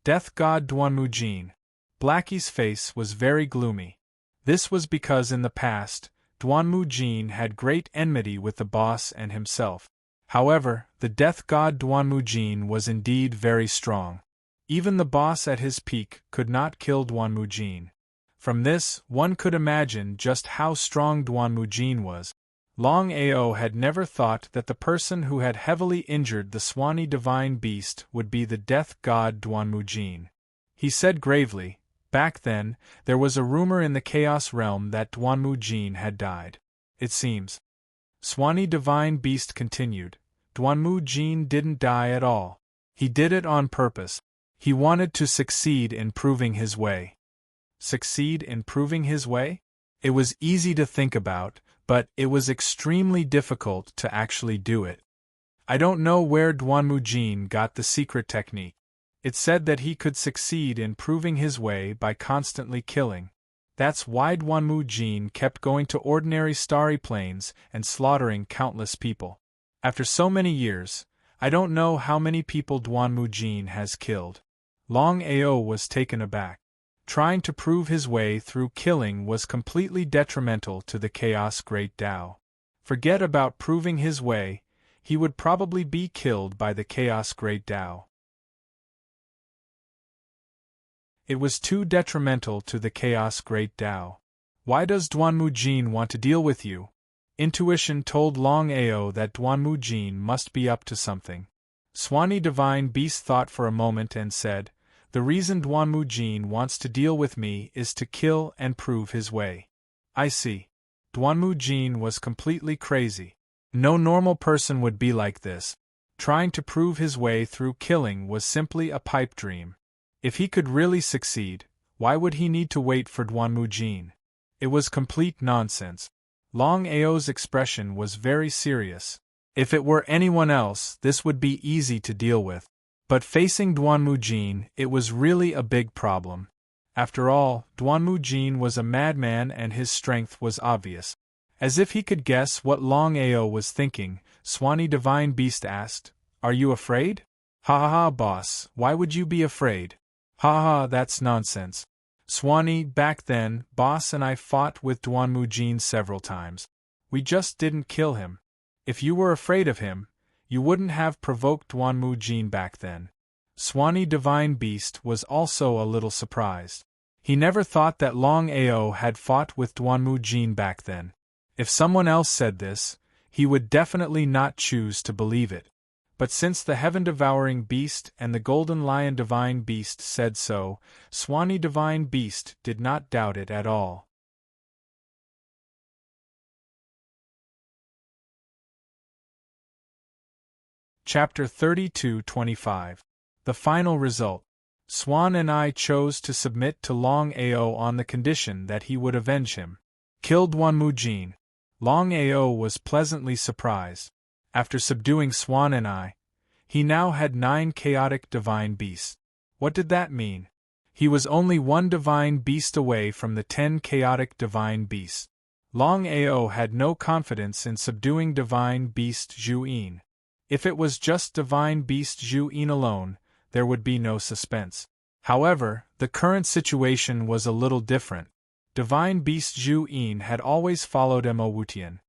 Death god Duanmu Jean. Blackie's face was very gloomy. This was because in the past, Duanmu Jean had great enmity with the boss and himself. However, the death god Duanmu Jean was indeed very strong. Even the boss at his peak could not kill Duanmu Jean. From this, one could imagine just how strong Duanmu Jean was. Longao had never thought that the person who had heavily injured the Swanee divine beast would be the death god Duanmu Jean. He said gravely, "Back then, there was a rumor in the Chaos Realm that Duanmu Jean had died. It seems." Swanee divine beast continued, "Duanmu Jean didn't die at all. He did it on purpose. He wanted to succeed in proving his way." Succeed in proving his way? It was easy to think about, but it was extremely difficult to actually do it. I don't know where Duanmu Jean got the secret technique. It said that he could succeed in proving his way by constantly killing. That's why Duanmu Jean kept going to ordinary starry plains and slaughtering countless people. After so many years, I don't know how many people Duanmu Jean has killed. Longao was taken aback. Trying to prove his way through killing was completely detrimental to the Chaos Great Tao. Forget about proving his way, he would probably be killed by the Chaos Great Tao. It was too detrimental to the Chaos Great Tao. Why does Duanmu Jean want to deal with you? Intuition told Longao that Duanmu Jin must be up to something. Swanee Divine Beast thought for a moment and said, "The reason Duanmu Jin wants to deal with me is to kill and prove his way." "I see." Duanmu Jin was completely crazy. No normal person would be like this. Trying to prove his way through killing was simply a pipe dream. If he could really succeed, why would he need to wait for Duanmu Jin? It was complete nonsense. Longao's expression was very serious. If it were anyone else, this would be easy to deal with. But facing Duanmu Jin, it was really a big problem. After all, Duanmu Jin was a madman and his strength was obvious. As if he could guess what Longao was thinking, Swanee Divine Beast asked, "Are you afraid?" "Ha ha ha, boss, why would you be afraid?" "Ha ha ha, that's nonsense. Swanee, back then, boss and I fought with Duanmu Jin several times. We just didn't kill him. If you were afraid of him, you wouldn't have provoked Duanmu Jin back then." Swanee Divine Beast was also a little surprised. He never thought that Longao had fought with Duanmu Jin back then. If someone else said this, he would definitely not choose to believe it. But since the Heaven-Devouring Beast and the Golden Lion Divine Beast said so, Swanee Divine Beast did not doubt it at all. Chapter 32-25. The final result. Swan and I chose to submit to Longao on the condition that he would avenge him. Kill Duanmu Jin. Longao was pleasantly surprised. After subduing Swan and I, he now had 9 chaotic divine beasts. What did that mean? He was only 1 divine beast away from the 10 chaotic divine beasts. Longao had no confidence in subduing divine beast Zhu-yin. If it was just divine beast Zhu-yin alone, there would be no suspense. However, the current situation was a little different. Divine beast Zhu-yin had always followed Mo Wutian.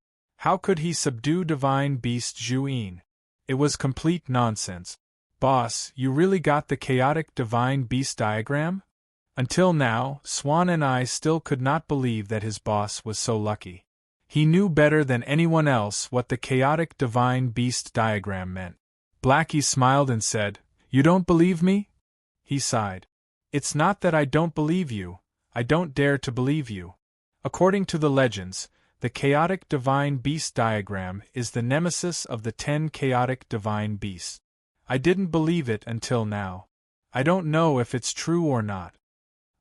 How could he subdue divine beast Zhu-yin? It was complete nonsense. "Boss, you really got the chaotic divine beast diagram?" Until now, Swan and I still could not believe that his boss was so lucky. He knew better than anyone else what the chaotic divine beast diagram meant. Blackie smiled and said, "You don't believe me?" He sighed. "It's not that I don't believe you, I don't dare to believe you. According to the legends, the chaotic divine beast diagram is the nemesis of the 10 chaotic divine beasts. I didn't believe it until now. I don't know if it's true or not."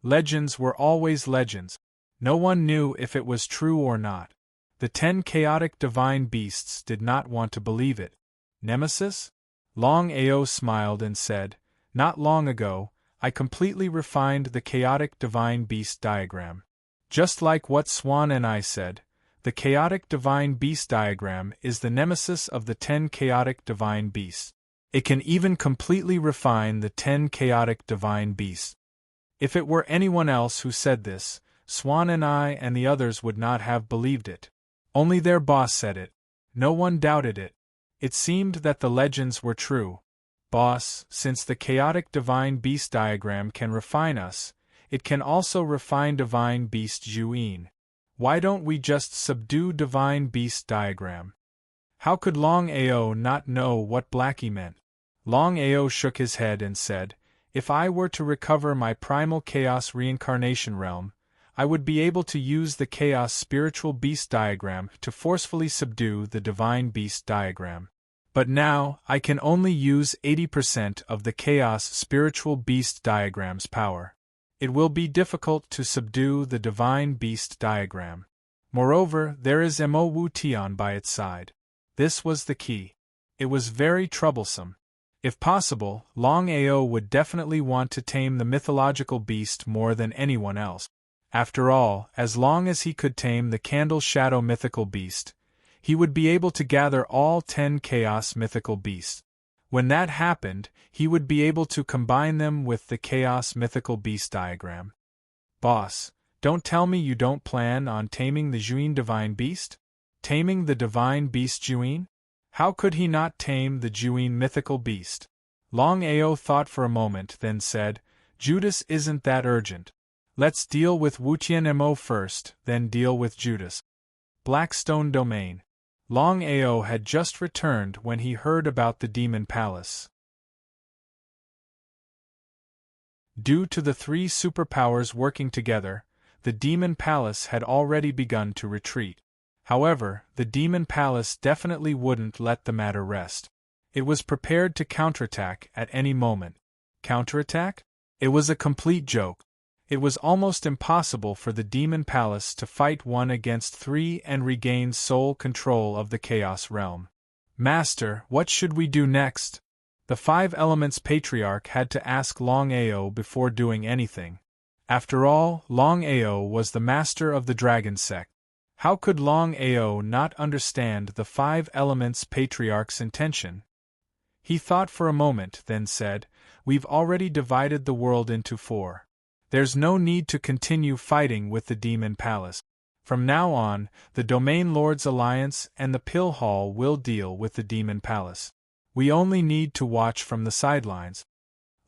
Legends were always legends. No one knew if it was true or not. The 10 chaotic divine beasts did not want to believe it. Nemesis? Longao smiled and said, "Not long ago, I completely refined the chaotic divine beast diagram. Just like what Swan and I said, the chaotic divine beast diagram is the nemesis of the 10 chaotic divine beasts. It can even completely refine the 10 chaotic divine beasts." If it were anyone else who said this, Swan and I and the others would not have believed it. Only their boss said it. No one doubted it. It seemed that the legends were true. "Boss, since the chaotic divine beast diagram can refine us, it can also refine divine beast Zhu-yin. Why don't we just subdue divine beast diagram?" How could Longao not know what Blackie meant? Longao shook his head and said, "If I were to recover my primal chaos reincarnation realm, I would be able to use the chaos spiritual beast diagram to forcefully subdue the divine beast diagram. But now, I can only use 80% of the chaos spiritual beast diagram's power. It will be difficult to subdue the divine beast diagram. Moreover, there is Mo Wutian by its side. This was the key. It was very troublesome. If possible, Longao would definitely want to tame the mythological beast more than anyone else. After all, as long as he could tame the Candle Shadow mythical beast, he would be able to gather all 10 chaos mythical beasts. When that happened, he would be able to combine them with the chaos mythical beast diagram. "Boss, don't tell me you don't plan on taming the Zhu-yin divine beast?" Taming the divine beast Zhu-yin? How could he not tame the Zhu-yin mythical beast? Longao thought for a moment, then said, "Judas isn't that urgent. Let's deal with Wutian Mo first, then deal with Judas." Blackstone Domain. Longao had just returned when he heard about the Demon Palace. Due to the three superpowers working together, the Demon Palace had already begun to retreat. However, the Demon Palace definitely wouldn't let the matter rest. It was prepared to counterattack at any moment. Counterattack? It was a complete joke. It was almost impossible for the Demon Palace to fight 1 against 3 and regain sole control of the Chaos Realm. Master, what should we do next? The Five Elements Patriarch had to ask Longao before doing anything. After all, Longao was the master of the Dragon Sect. How could Longao not understand the Five Elements Patriarch's intention? He thought for a moment, then said, "We've already divided the world into 4. There's no need to continue fighting with the Demon Palace. From now on, the Domain Lords Alliance and the Pill Hall will deal with the Demon Palace. We only need to watch from the sidelines."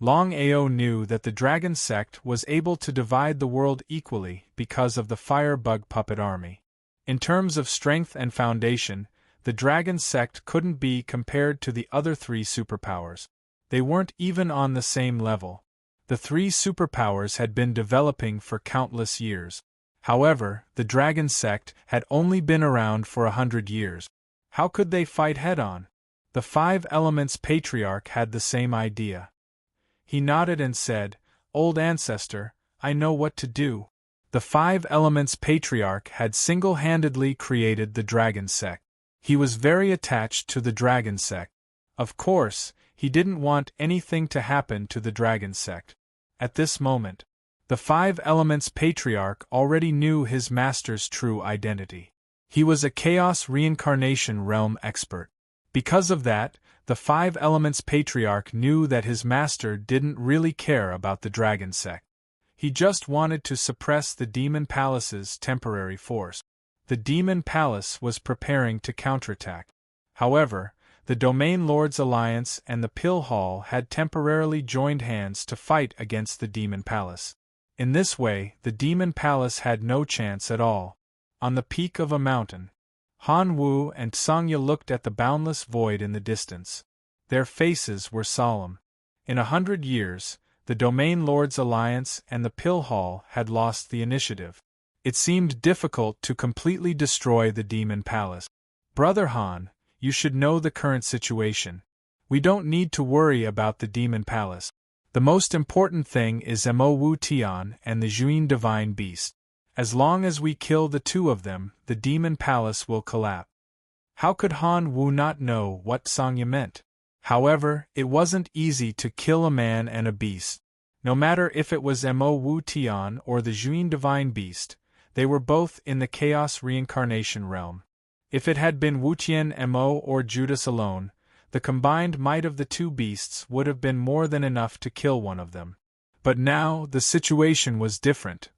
Longao knew that the Dragon Sect was able to divide the world equally because of the Firebug Puppet Army. In terms of strength and foundation, the Dragon Sect couldn't be compared to the other 3 superpowers. They weren't even on the same level. The 3 superpowers had been developing for countless years. However, the Dragon Sect had only been around for 100 years. How could they fight head-on? The Five Elements Patriarch had the same idea. He nodded and said, "Old Ancestor, I know what to do." The Five Elements Patriarch had single-handedly created the Dragon Sect. He was very attached to the Dragon Sect. Of course, he didn't want anything to happen to the Dragon Sect. At this moment, the Five Elements Patriarch already knew his master's true identity. He was a Chaos Reincarnation Realm expert. Because of that, the Five Elements Patriarch knew that his master didn't really care about the Dragon Sect. He just wanted to suppress the Demon Palace's temporary force. The Demon Palace was preparing to counterattack. However, the Domain Lords Alliance and the Pill Hall had temporarily joined hands to fight against the Demon Palace. In this way, the Demon Palace had no chance at all. On the peak of a mountain, Han Wu and Songya looked at the boundless void in the distance. Their faces were solemn. In 100 years, the Domain Lords Alliance and the Pill Hall had lost the initiative. It seemed difficult to completely destroy the Demon Palace. "Brother Han, you should know the current situation. We don't need to worry about the Demon Palace. The most important thing is Mo Wu Tian and the Juin Divine Beast. As long as we kill the 2 of them, the Demon Palace will collapse." How could Han Wu not know what Songya meant? However, it wasn't easy to kill a man and a beast. No matter if it was Mo Wu Tian or the Juin Divine Beast, they were both in the Chaos Reincarnation Realm. If it had been Wutian Mo or Judas alone, the combined might of the 2 beasts would have been more than enough to kill one of them. But now, the situation was different.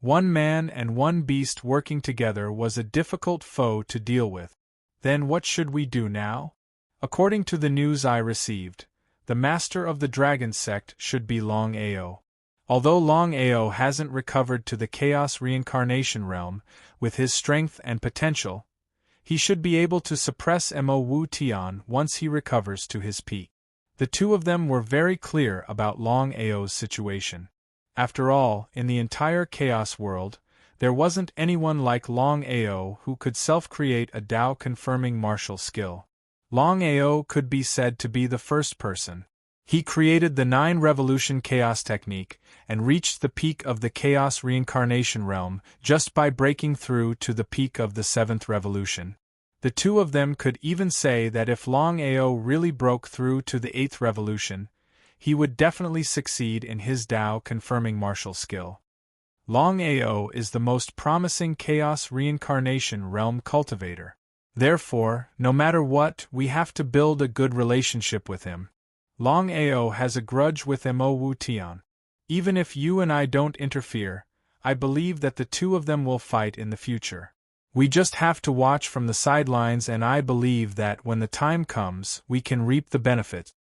1 man and 1 beast working together was a difficult foe to deal with. Then what should we do now? According to the news I received, the master of the Dragon Sect should be Longao. Although Longao hasn't recovered to the Chaos Reincarnation Realm, with his strength and potential, he should be able to suppress Mo Wu Tian once he recovers to his peak. The 2 of them were very clear about Longao's situation. After all, in the entire Chaos world, there wasn't anyone like Longao who could self-create a Tao-confirming martial skill. Longao could be said to be the first person. He created the 9 Revolution Chaos technique and reached the peak of the Chaos Reincarnation Realm just by breaking through to the peak of the 7th Revolution. The 2 of them could even say that if Longao really broke through to the 8th Revolution, he would definitely succeed in his Tao-confirming martial skill. Longao is the most promising Chaos Reincarnation Realm cultivator. Therefore, no matter what, we have to build a good relationship with him. Longao has a grudge with Mo Wu Tian. Even if you and I don't interfere, I believe that the 2 of them will fight in the future. We just have to watch from the sidelines, and I believe that when the time comes, we can reap the benefits.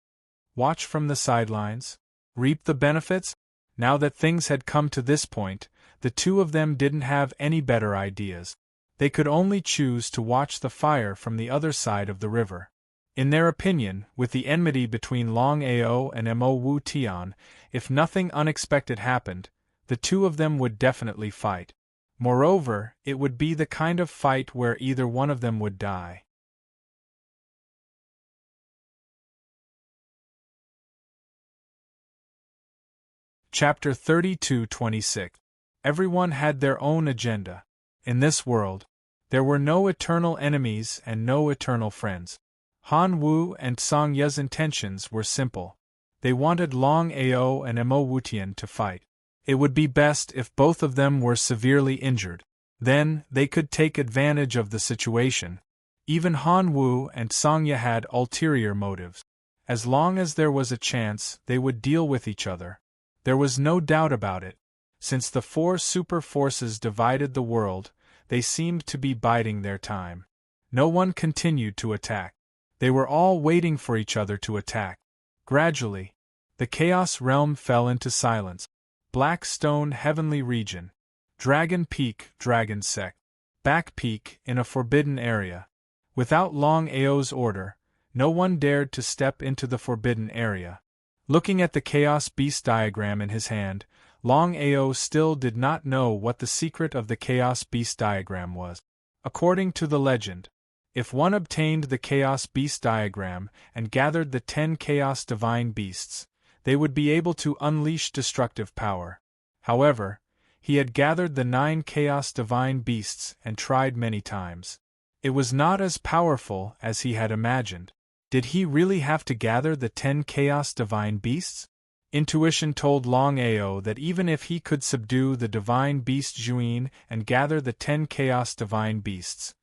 Watch from the sidelines? Reap the benefits? Now that things had come to this point, the two of them didn't have any better ideas. They could only choose to watch the fire from the other side of the river. In their opinion, with the enmity between Longao and Mo Wu Tian, if nothing unexpected happened, the two of them would definitely fight. Moreover, it would be the kind of fight where either one of them would die. Chapter 32-26. Everyone had their own agenda. In this world, there were no eternal enemies and no eternal friends. Han Wu and Song Ye's intentions were simple. They wanted Longao and Mo Wutian to fight. It would be best if both of them were severely injured. Then, they could take advantage of the situation. Even Han Wu and Song Ye had ulterior motives. As long as there was a chance, they would deal with each other. There was no doubt about it. Since the four super forces divided the world, they seemed to be biding their time. No one continued to attack. They were all waiting for each other to attack. Gradually, the Chaos Realm fell into silence. Black Stone Heavenly Region. Dragon Peak, Dragon Sect. Back Peak, in a forbidden area. Without Longao's order, no one dared to step into the forbidden area. Looking at the Chaos Beast diagram in his hand, Longao still did not know what the secret of the Chaos Beast diagram was. According to the legend, if one obtained the Chaos Beast diagram and gathered the 10 Chaos Divine Beasts, they would be able to unleash destructive power. However, he had gathered the 9 Chaos Divine Beasts and tried many times. It was not as powerful as he had imagined. Did he really have to gather the 10 Chaos Divine Beasts? Intuition told Longao that even if he could subdue the Divine Beast Juin and gather the 10 Chaos Divine Beasts,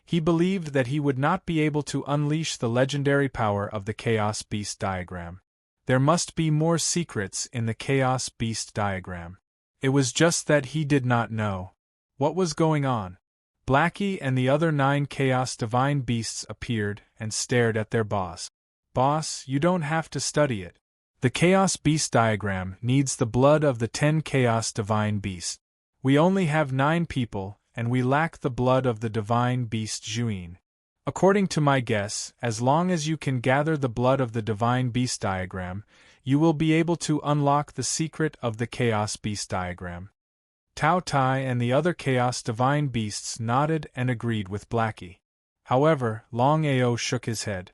he believed that he would not be able to unleash the legendary power of the Chaos Beast diagram. There must be more secrets in the Chaos Beast diagram. It was just that he did not know what was going on. Blackie and the other 9 Chaos Divine Beasts appeared and stared at their boss. "Boss, you don't have to study it. The Chaos Beast diagram needs the blood of the 10 Chaos Divine Beasts. We only have 9 people, and we lack the blood of the Divine Beast Juin. According to my guess, as long as you can gather the blood of the Divine Beast diagram, you will be able to unlock the secret of the Chaos Beast diagram." Tao Tai and the other Chaos Divine Beasts nodded and agreed with Blackie. However, Longao shook his head.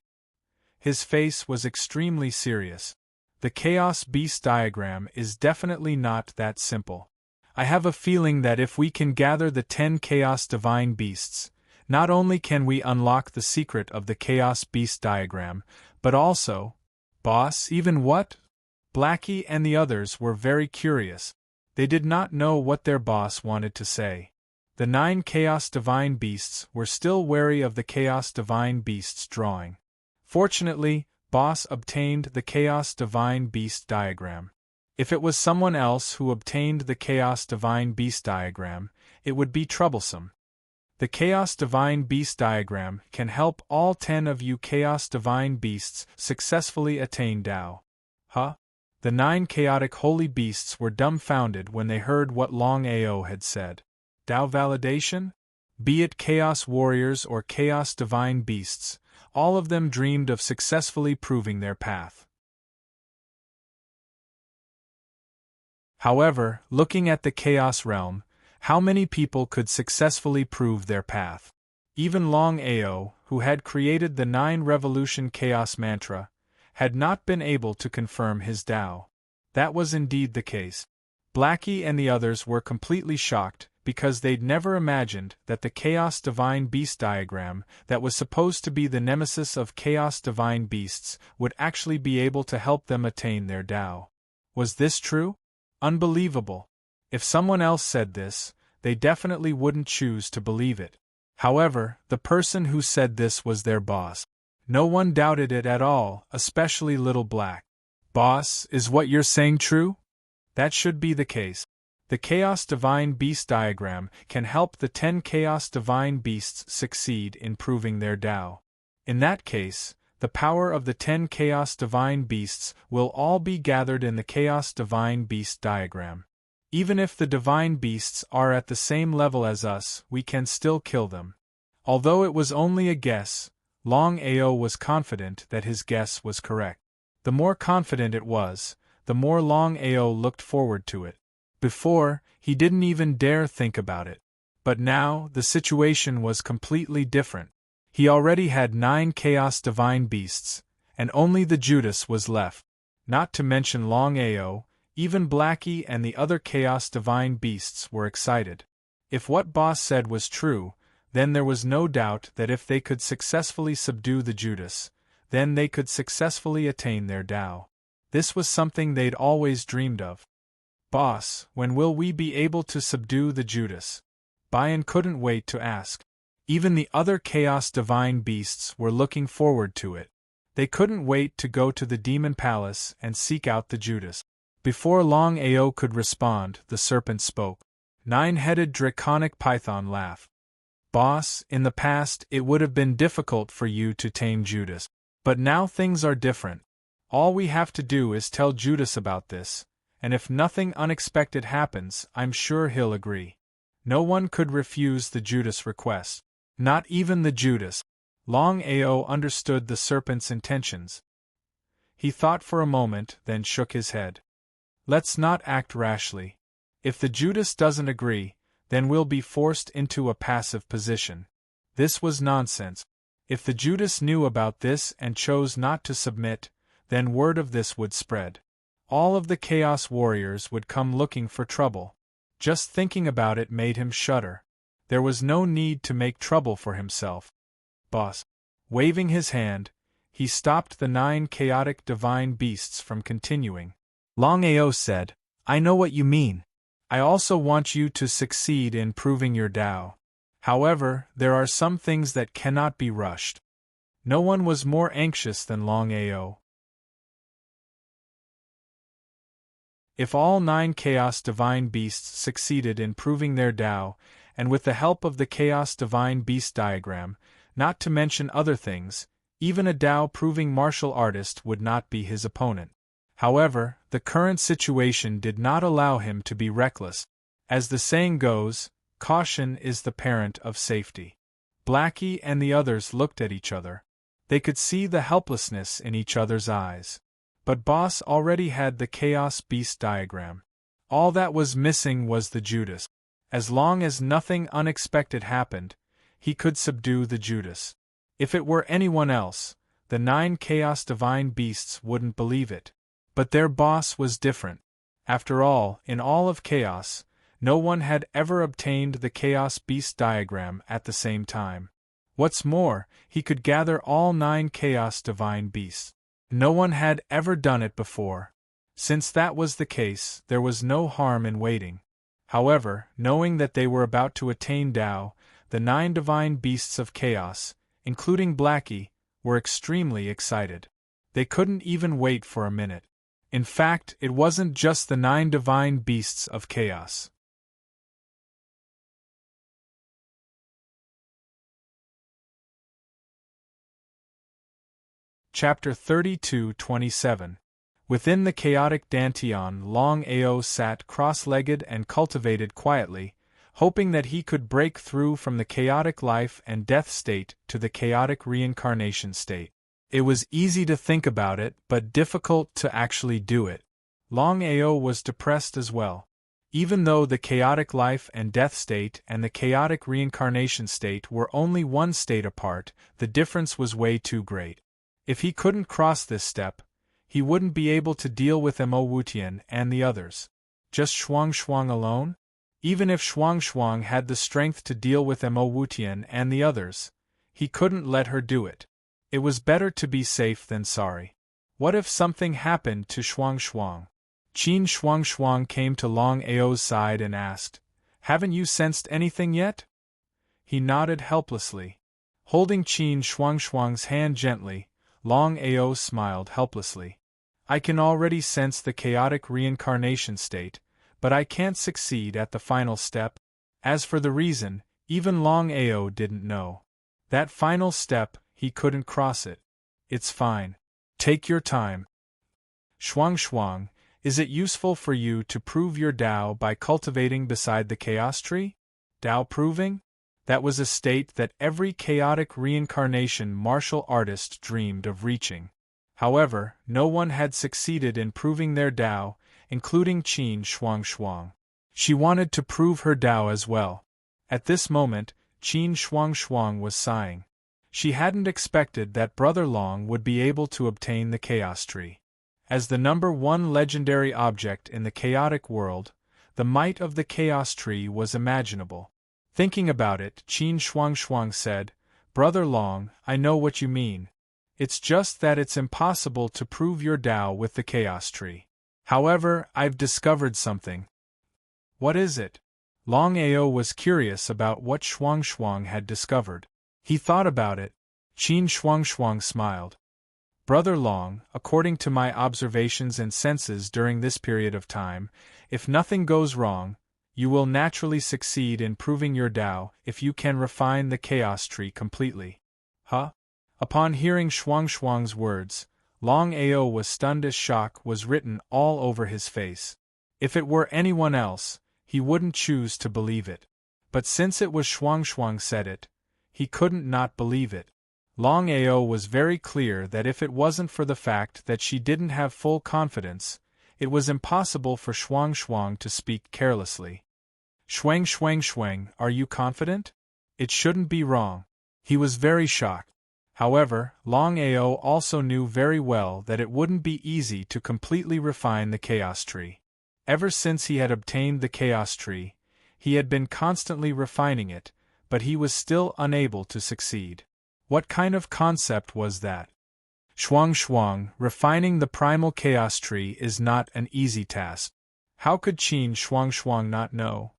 His face was extremely serious. The Chaos Beast diagram is definitely not that simple. I have a feeling that if we can gather the 10 Chaos Divine Beasts, not only can we unlock the secret of the Chaos Beast diagram, but also… Boss, even what? Blackie and the others were very curious. They did not know what their boss wanted to say. The 9 Chaos Divine Beasts were still wary of the Chaos Divine Beasts drawing. Fortunately, Boss obtained the Chaos Divine Beast diagram. If it was someone else who obtained the Chaos Divine Beast diagram, it would be troublesome. The Chaos Divine Beast diagram can help all 10 of you Chaos Divine Beasts successfully attain Tao. Huh? The 9 chaotic holy beasts were dumbfounded when they heard what Longao had said. Tao validation? Be it Chaos Warriors or Chaos Divine Beasts, all of them dreamed of successfully proving their path. However, looking at the Chaos Realm, how many people could successfully prove their path? Even Longao, who had created the 9 Revolution Chaos Mantra, had not been able to confirm his Tao. That was indeed the case. Blackie and the others were completely shocked, because they'd never imagined that the Chaos Divine Beast diagram, that was supposed to be the nemesis of Chaos Divine Beasts, would actually be able to help them attain their Tao. Was this true? Unbelievable. If someone else said this, they definitely wouldn't choose to believe it. However, the person who said this was their boss. No one doubted it at all, especially Little Black. "Boss, is what you're saying true?" That should be the case. The Chaos Divine Beast diagram can help the 10 Chaos Divine Beasts succeed in proving their Tao. In that case, the power of the 10 Chaos Divine Beasts will all be gathered in the Chaos Divine Beast diagram. Even if the divine beasts are at the same level as us, we can still kill them. Although it was only a guess, Longao was confident that his guess was correct. The more confident it was, the more Longao looked forward to it. Before, he didn't even dare think about it. But now, the situation was completely different. He already had 9 Chaos Divine Beasts, and only the Judas was left. Not to mention Longao, even Blackie and the other Chaos Divine Beasts were excited. If what Boss said was true, then there was no doubt that if they could successfully subdue the Judas, then they could successfully attain their Tao. This was something they'd always dreamed of. Boss, when will we be able to subdue the Judas? Bian couldn't wait to ask. Even the other Chaos Divine Beasts were looking forward to it. They couldn't wait to go to the Demon Palace and seek out the Judas. Before Longao could respond, the serpent spoke. 9-headed draconic python laughed. Boss, in the past it would have been difficult for you to tame Judas. But now things are different. All we have to do is tell Judas about this, and if nothing unexpected happens, I'm sure he'll agree. No one could refuse the Judas request. Not even the Judas. Longao understood the serpent's intentions. He thought for a moment, then shook his head. Let's not act rashly. If the Judas doesn't agree, then we'll be forced into a passive position. This was nonsense. If the Judas knew about this and chose not to submit, then word of this would spread. All of the Chaos Warriors would come looking for trouble. Just thinking about it made him shudder. There was no need to make trouble for himself. Boss. Waving his hand, he stopped the 9 chaotic divine beasts from continuing. Longao said, I know what you mean. I also want you to succeed in proving your Tao. However, there are some things that cannot be rushed. No one was more anxious than Longao. If all 9 Chaos Divine Beasts succeeded in proving their Tao, and with the help of the Chaos Divine Beast diagram, not to mention other things, even a Tao-proving martial artist would not be his opponent. However, the current situation did not allow him to be reckless. As the saying goes, caution is the parent of safety. Blackie and the others looked at each other. They could see the helplessness in each other's eyes. But Boss already had the Chaos Beast diagram. All that was missing was the Judas. As long as nothing unexpected happened, he could subdue the Judas. If it were anyone else, the 9 Chaos Divine Beasts wouldn't believe it. But their boss was different. After all, in all of Chaos, no one had ever obtained the Chaos Beast diagram at the same time. What's more, he could gather all 9 Chaos Divine Beasts. No one had ever done it before. Since that was the case, there was no harm in waiting. However, knowing that they were about to attain Tao, the 9 Divine Beasts of Chaos, including Blackie, were extremely excited. They couldn't even wait for a minute. In fact, it wasn't just the 9 Divine Beasts of Chaos. Chapter 32-27. Within the chaotic Dantian, Longao sat cross-legged and cultivated quietly, hoping that he could break through from the chaotic life and death state to the chaotic reincarnation state. It was easy to think about it, but difficult to actually do it. Longao was depressed as well. Even though the chaotic life and death state and the chaotic reincarnation state were only one state apart, the difference was way too great. If he couldn't cross this step, he wouldn't be able to deal with Mo Wutian and the others. Just Shuang Shuang alone? Even if Shuang Shuang had the strength to deal with Mo Wutian and the others, he couldn't let her do it. It was better to be safe than sorry. What if something happened to Shuang Shuang? Qin Shuang Shuang came to Longao's side and asked, "Haven't you sensed anything yet?" He nodded helplessly. Holding Qin Shuang Shuang's hand gently, Longao smiled helplessly. "I can already sense the chaotic reincarnation state, but I can't succeed at the final step." As for the reason, even Longao didn't know. That final step, he couldn't cross it. "It's fine. Take your time." Shuang Shuang, Is it useful for you to prove your Tao by cultivating beside the chaos tree? Tao proving? That was a state that every chaotic reincarnation martial artist dreamed of reaching. However, no one had succeeded in proving their Tao, including Qin Shuangshang. She wanted to prove her Tao as well. At this moment, Qin Shuangshang was sighing. She hadn't expected that Brother Long would be able to obtain the Chaos Tree. As the number one legendary object in the chaotic world, the might of the Chaos Tree was imaginable. Thinking about it, Qin Shuangshang said, "Brother Long, I know what you mean. It's just that it's impossible to prove your Tao with the Chaos Tree. However, I've discovered something." "What is it?" Longao was curious about what Shuangshang had discovered. He thought about it. Qin Shuangshang smiled. "Brother Long, according to my observations and senses during this period of time, if nothing goes wrong, you will naturally succeed in proving your Tao if you can refine the Chaos Tree completely." "Huh?" Upon hearing Shuangshang's words, Longao was stunned as shock was written all over his face. If it were anyone else, he wouldn't choose to believe it. But since it was Shuangshang said it, he couldn't not believe it. Longao was very clear that if it wasn't for the fact that she didn't have full confidence, it was impossible for Shuangshang to speak carelessly. "Shuang, are you confident? It shouldn't be wrong." He was very shocked. However, Longao also knew very well that it wouldn't be easy to completely refine the Chaos Tree. Ever since he had obtained the Chaos Tree, he had been constantly refining it, but he was still unable to succeed. What kind of concept was that? Shuangshang, refining the primal Chaos Tree is not an easy task. How could Qin Shuangshang not know?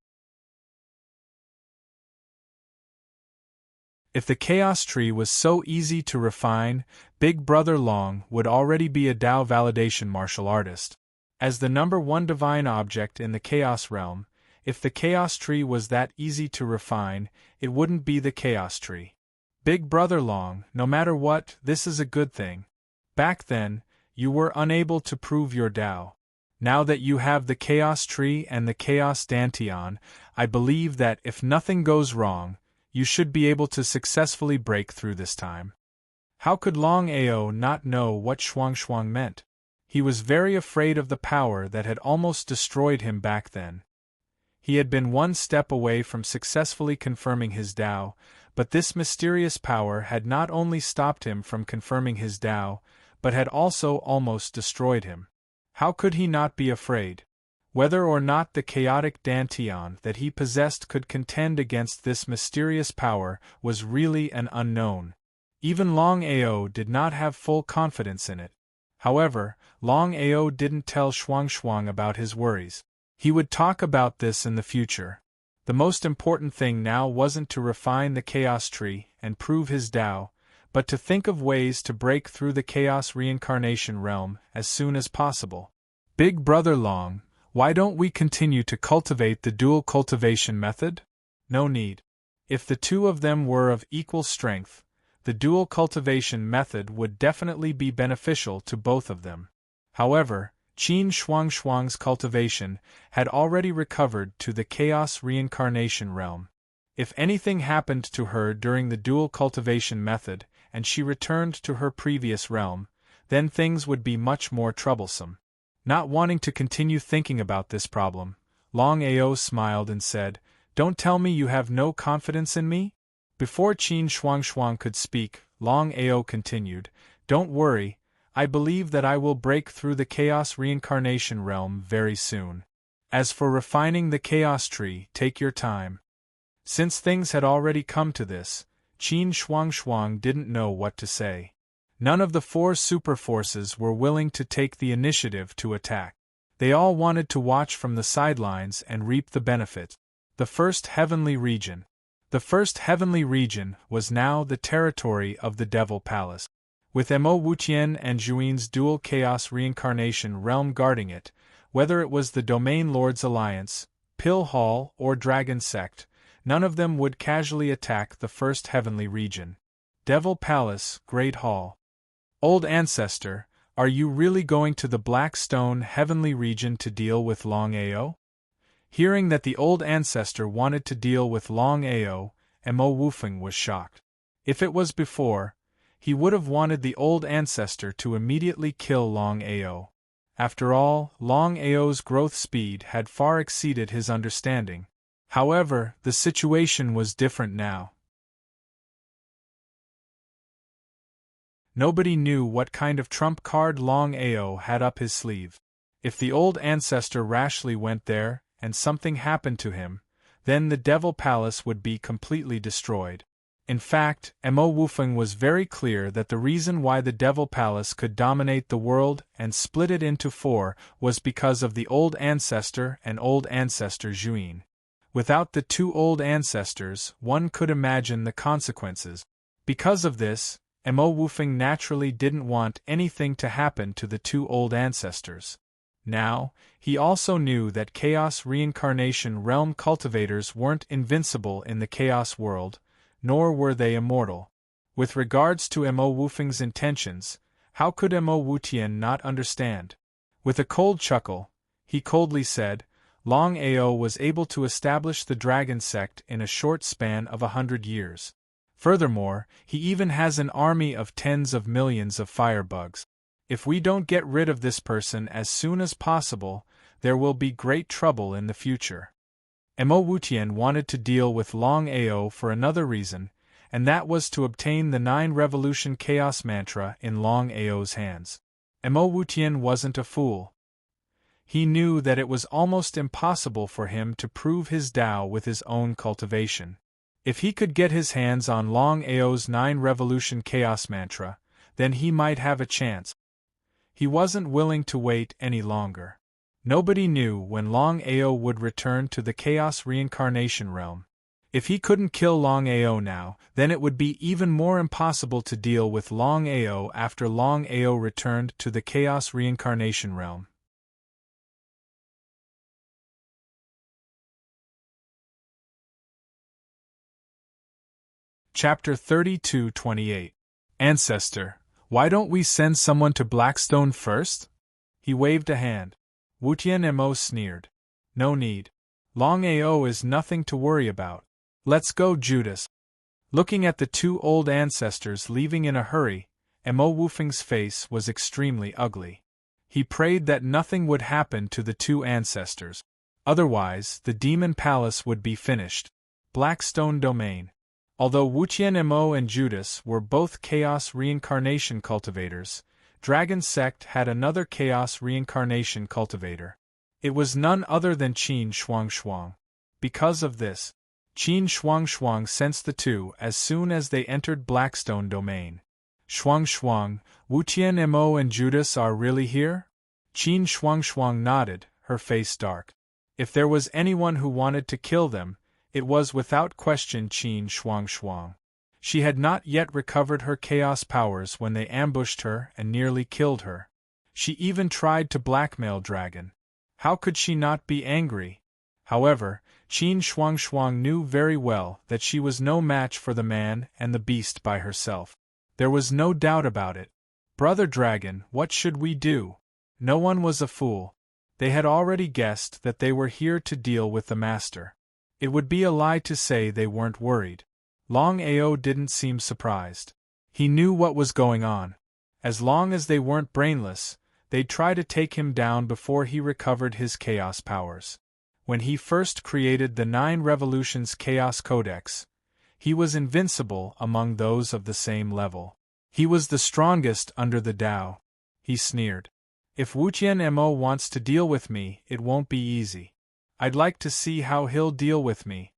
If the Chaos Tree was so easy to refine, Big Brother Long would already be a Tao validation martial artist. As the number one divine object in the Chaos realm, if the Chaos Tree was that easy to refine, it wouldn't be the Chaos Tree. Big Brother Long, no matter what, this is a good thing. Back then, you were unable to prove your Tao. Now that you have the Chaos Tree and the Chaos Dantian, I believe that if nothing goes wrong, you should be able to successfully break through this time. How could Longao not know what Shuangshang meant? He was very afraid of the power that had almost destroyed him back then. He had been one step away from successfully confirming his Tao, but this mysterious power had not only stopped him from confirming his Tao, but had also almost destroyed him. How could he not be afraid? Whether or not the chaotic Dantian that he possessed could contend against this mysterious power was really an unknown. Even Longao did not have full confidence in it. However, Longao didn't tell Shuangshang about his worries. He would talk about this in the future. The most important thing now wasn't to refine the Chaos Tree and prove his Tao, but to think of ways to break through the Chaos reincarnation realm as soon as possible. "Big Brother Long, why don't we continue to cultivate the dual cultivation method?" "No need. If the two of them were of equal strength, the dual cultivation method would definitely be beneficial to both of them." However, Qin Shuangshang's cultivation had already recovered to the Chaos reincarnation realm. If anything happened to her during the dual cultivation method, and she returned to her previous realm, then things would be much more troublesome. Not wanting to continue thinking about this problem, Longao smiled and said, "Don't tell me you have no confidence in me?" Before Qin Shuangshang could speak, Longao continued, "Don't worry, I believe that I will break through the Chaos reincarnation realm very soon. As for refining the Chaos Tree, take your time." Since things had already come to this, Qin Shuangshang didn't know what to say. None of the four superforces were willing to take the initiative to attack. They all wanted to watch from the sidelines and reap the benefit. The first heavenly region. The first heavenly region was now the territory of the Devil Palace. With Mo Wuqian and Zhuin's dual Chaos reincarnation realm guarding it, whether it was the Domain Lords Alliance, Pill Hall, or Dragon Sect, none of them would casually attack the first heavenly region. Devil Palace, Great Hall. "Old Ancestor, Are you really going to the Black Stone Heavenly region to deal with Longao? Hearing that the old ancestor wanted to deal with Longao, Mo Wufeng was shocked. If it was before, he would have wanted the old ancestor to immediately kill Longao. After all, Longao's growth speed had far exceeded his understanding. However, the situation was different now. Nobody knew what kind of trump card Longao had up his sleeve. If the old ancestor rashly went there, and something happened to him, then the Devil Palace would be completely destroyed. In fact, Mo Wufeng was very clear that the reason why the Devil Palace could dominate the world and split it into four was because of the old ancestor and old ancestor Zhuyin. Without the two old ancestors, one could imagine the consequences. Because of this, Mo Wufeng naturally didn't want anything to happen to the two old ancestors. Now, he also knew that Chaos Reincarnation Realm cultivators weren't invincible in the Chaos world, nor were they immortal. With regards to Mo Wufeng's intentions, how could Mo Wutian not understand? With a cold chuckle, he coldly said, Longao was able to establish the Dragon Sect in a short span of 100 years. Furthermore, he even has an army of tens of millions of firebugs. If we don't get rid of this person as soon as possible, there will be great trouble in the future. Mo Wutian wanted to deal with Longao for another reason, and that was to obtain the 9 Revolution Chaos Mantra in Longao's hands. Mo Wutian wasn't a fool. He knew that it was almost impossible for him to prove his Tao with his own cultivation. If he could get his hands on Longao's 9 Revolution Chaos Mantra, then he might have a chance. He wasn't willing to wait any longer. Nobody knew when Longao would return to the Chaos Reincarnation Realm. If he couldn't kill Longao now, then it would be even more impossible to deal with Longao after Longao returned to the Chaos Reincarnation Realm. Chapter 32-28. Ancestor, why don't we send someone to Blackstone first? He waved a hand. Wutian Mo sneered. No need. Longao is nothing to worry about. Let's go, Judas. Looking at the two old ancestors leaving in a hurry, Mo Wufeng's face was extremely ugly. He prayed that nothing would happen to the two ancestors. Otherwise, the Demon Palace would be finished. Blackstone Domain. Although Wutian Mo and Judas were both Chaos Reincarnation cultivators, Dragon Sect had another Chaos Reincarnation cultivator. It was none other than Qin Shuang. Because of this, Qin Shuang sensed the two as soon as they entered Blackstone Domain. Shuang, Wutian Mo and Judas are really here? Qin Shuang nodded, her face dark. If there was anyone who wanted to kill them, it was without question Qin Shuang. She had not yet recovered her chaos powers when they ambushed her and nearly killed her. She even tried to blackmail Dragon. How could she not be angry? However, Qin Shuang knew very well that she was no match for the man and the beast by herself. There was no doubt about it. Brother Dragon, what should we do? No one was a fool. They had already guessed that they were here to deal with the master. It would be a lie to say they weren't worried. Longao didn't seem surprised. He knew what was going on. As long as they weren't brainless, they'd try to take him down before he recovered his chaos powers. When he first created the 9 Revolutions Chaos Codex, he was invincible among those of the same level. He was the strongest under the Tao. He sneered. If Wutian Mo wants to deal with me, it won't be easy. I'd like to see how he'll deal with me.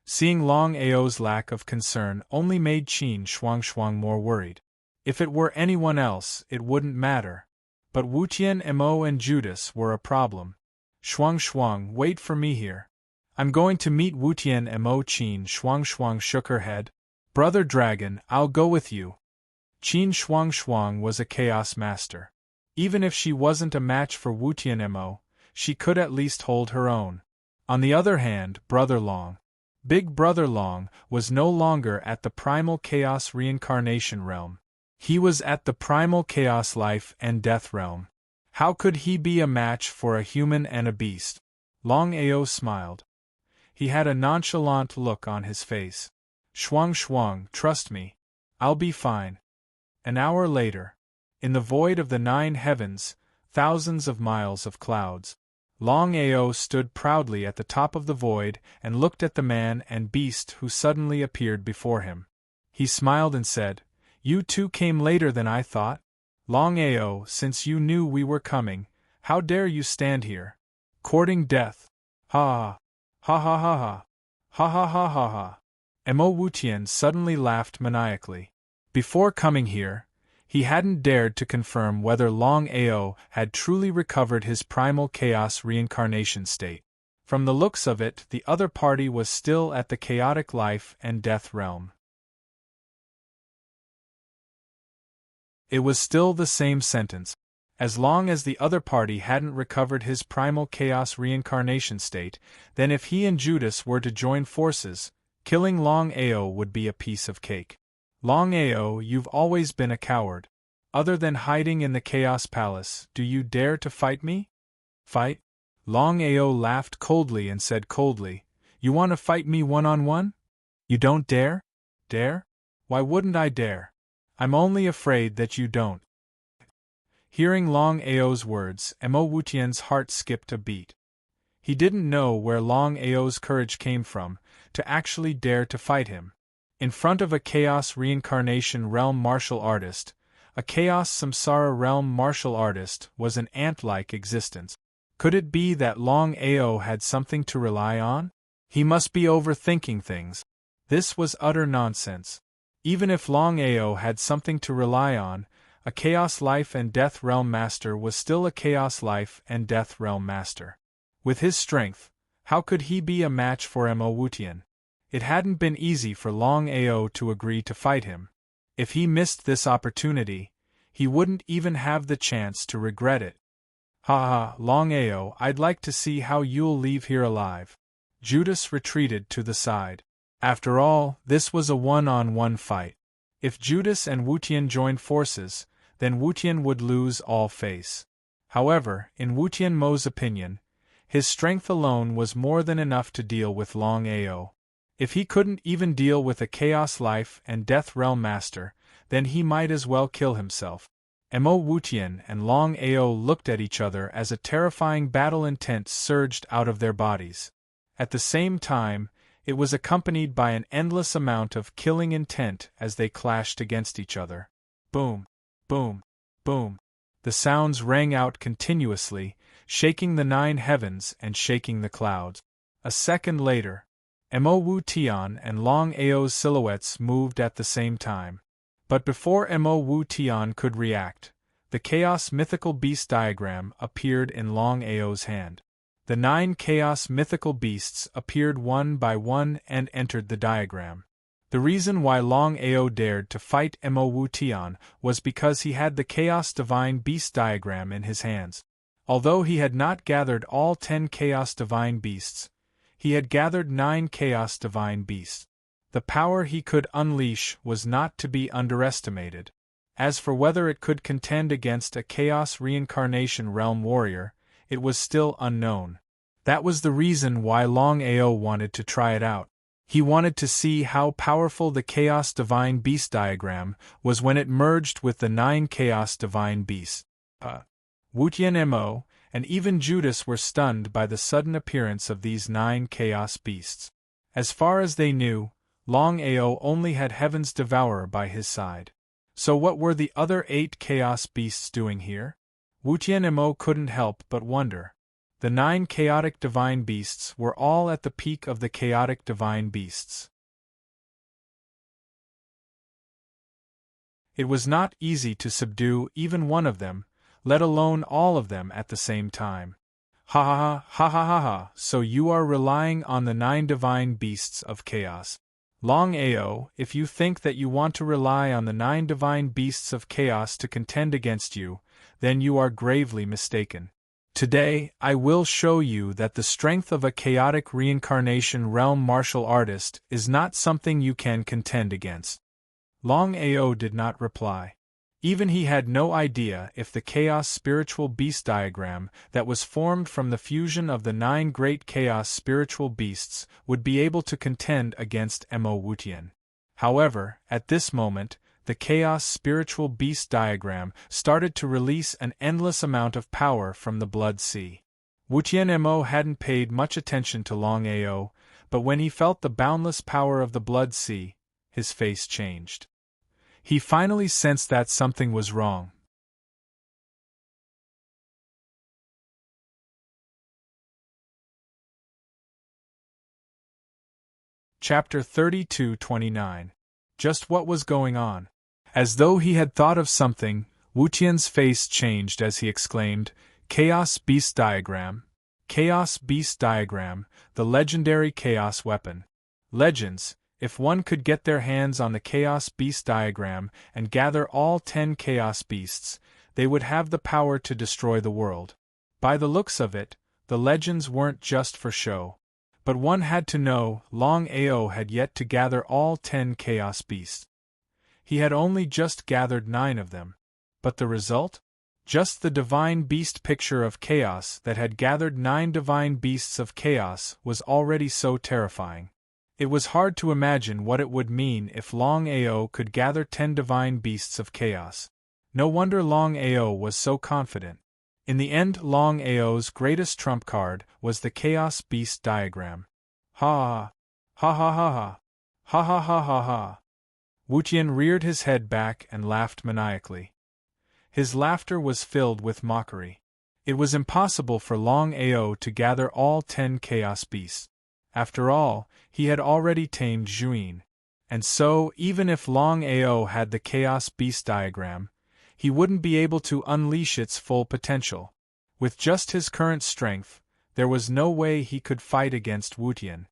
Seeing Longao's lack of concern only made Qin Shuang more worried. If it were anyone else, it wouldn't matter. But Wutian Mo and Judas were a problem. Shuang, wait for me here. I'm going to meet Wutian Mo. Qin Shuang shook her head. Brother Dragon, I'll go with you. Qin Shuang was a chaos master. Even if she wasn't a match for Wutian Mo, she could at least hold her own. On the other hand, Brother Long, Big Brother Long, was no longer at the primal chaos reincarnation realm. He was at the primal chaos life and death realm. How could he be a match for a human and a beast? Longao smiled. He had a nonchalant look on his face. Shuang Shuang, trust me. I'll be fine. An hour later. In the void of the 9 heavens, thousands of miles of clouds. Longao stood proudly at the top of the void and looked at the man and beast who suddenly appeared before him. He smiled and said, "You two came later than I thought? Longao, since you knew we were coming, how dare you stand here? Courting death? Ha ha ha ha ha ha ha ha ha ha." Mo Wutian suddenly laughed maniacally. Before coming here, he hadn't dared to confirm whether Longao had truly recovered his primal chaos reincarnation state. From the looks of it, the other party was still at the chaotic life and death realm. It was still the same sentence. As long as the other party hadn't recovered his primal chaos reincarnation state, then if he and Judas were to join forces, killing Longao would be a piece of cake. Longao, you've always been a coward. Other than hiding in the Chaos Palace, do you dare to fight me? Fight? Longao laughed coldly and said coldly, "You want to fight me one-on-one? You don't dare? Dare? Why wouldn't I dare? I'm only afraid that you don't." Hearing Longao's words, Mo Wutian's heart skipped a beat. He didn't know where Longao's courage came from, to actually dare to fight him. In front of a Chaos Reincarnation Realm martial artist, a Chaos Samsara Realm martial artist was an ant-like existence. Could it be that Longao had something to rely on? He must be overthinking things. This was utter nonsense. Even if Longao had something to rely on, a Chaos Life and Death Realm Master was still a Chaos Life and Death Realm Master. With his strength, how could he be a match for Mo Wutian? It hadn't been easy for Longao to agree to fight him. If he missed this opportunity, he wouldn't even have the chance to regret it. Ha ha, Longao, I'd like to see how you'll leave here alive. Judas retreated to the side. After all, this was a one-on-one fight. If Judas and Wutian joined forces, then Wutian would lose all face. However, in Wutian Mo's opinion, his strength alone was more than enough to deal with Longao. If he couldn't even deal with a Chaos Life and Death Realm Master, then he might as well kill himself. Mo Wutian and Longao looked at each other as a terrifying battle intent surged out of their bodies. At the same time, it was accompanied by an endless amount of killing intent as they clashed against each other. Boom, boom, boom. The sounds rang out continuously, shaking the 9 heavens and shaking the clouds. A second later, Mo Wutian and Longao's silhouettes moved at the same time. But before Mo Wutian could react, the Chaos Mythical Beast diagram appeared in Longao's hand. The 9 Chaos Mythical Beasts appeared one by one and entered the diagram. The reason why Longao dared to fight Mo Wutian was because he had the Chaos Divine Beast diagram in his hands. Although he had not gathered all 10 Chaos Divine Beasts, he had gathered 9 Chaos Divine Beasts. The power he could unleash was not to be underestimated. As for whether it could contend against a Chaos Reincarnation Realm warrior, it was still unknown. That was the reason why Longao wanted to try it out. He wanted to see how powerful the Chaos Divine Beast diagram was when it merged with the 9 Chaos Divine Beasts. Wutian Mo, and even Judas were stunned by the sudden appearance of these 9 Chaos Beasts. As far as they knew, Longao only had Heaven's Devourer by his side. So what were the other 8 Chaos Beasts doing here? Wutian Mo couldn't help but wonder. The 9 Chaotic Divine Beasts were all at the peak of the Chaotic Divine Beasts. It was not easy to subdue even one of them, let alone all of them at the same time. Ha ha ha ha ha ha, so you are relying on the 9 Divine Beasts of Chaos. Longao, if you think that you want to rely on the 9 Divine Beasts of Chaos to contend against you, then you are gravely mistaken. Today, I will show you that the strength of a Chaotic Reincarnation Realm martial artist is not something you can contend against. Longao did not reply. Even he had no idea if the Chaos Spiritual Beast diagram that was formed from the fusion of the 9 great Chaos Spiritual Beasts would be able to contend against Mo Wutian. However, at this moment, the Chaos Spiritual Beast diagram started to release an endless amount of power from the Blood Sea. Wutian Mo hadn't paid much attention to Longao, but when he felt the boundless power of the Blood Sea, his face changed. He finally sensed that something was wrong. Chapter 32:29. Just what was going on? As though he had thought of something, Wutian's face changed as he exclaimed, "Chaos Beast Diagram! Chaos Beast Diagram, the legendary Chaos weapon. Legends, if one could get their hands on the Chaos Beast diagram and gather all 10 Chaos Beasts, they would have the power to destroy the world." By the looks of it, the legends weren't just for show. But one had to know, Longao had yet to gather all 10 Chaos Beasts. He had only just gathered 9 of them. But the result? Just the Divine Beast picture of Chaos that had gathered 9 Divine Beasts of Chaos was already so terrifying. It was hard to imagine what it would mean if Longao could gather 10 Divine Beasts of Chaos. No wonder Longao was so confident. In the end, Longao's greatest trump card was the Chaos Beast diagram. Ha ha ha ha ha ha ha ha ha ha. Wutian reared his head back and laughed maniacally. His laughter was filled with mockery. It was impossible for Longao to gather all 10 Chaos Beasts. After all, he had already tamed Juin. And so, even if Longao had the Chaos Beast diagram, he wouldn't be able to unleash its full potential. With just his current strength, there was no way he could fight against Wutian.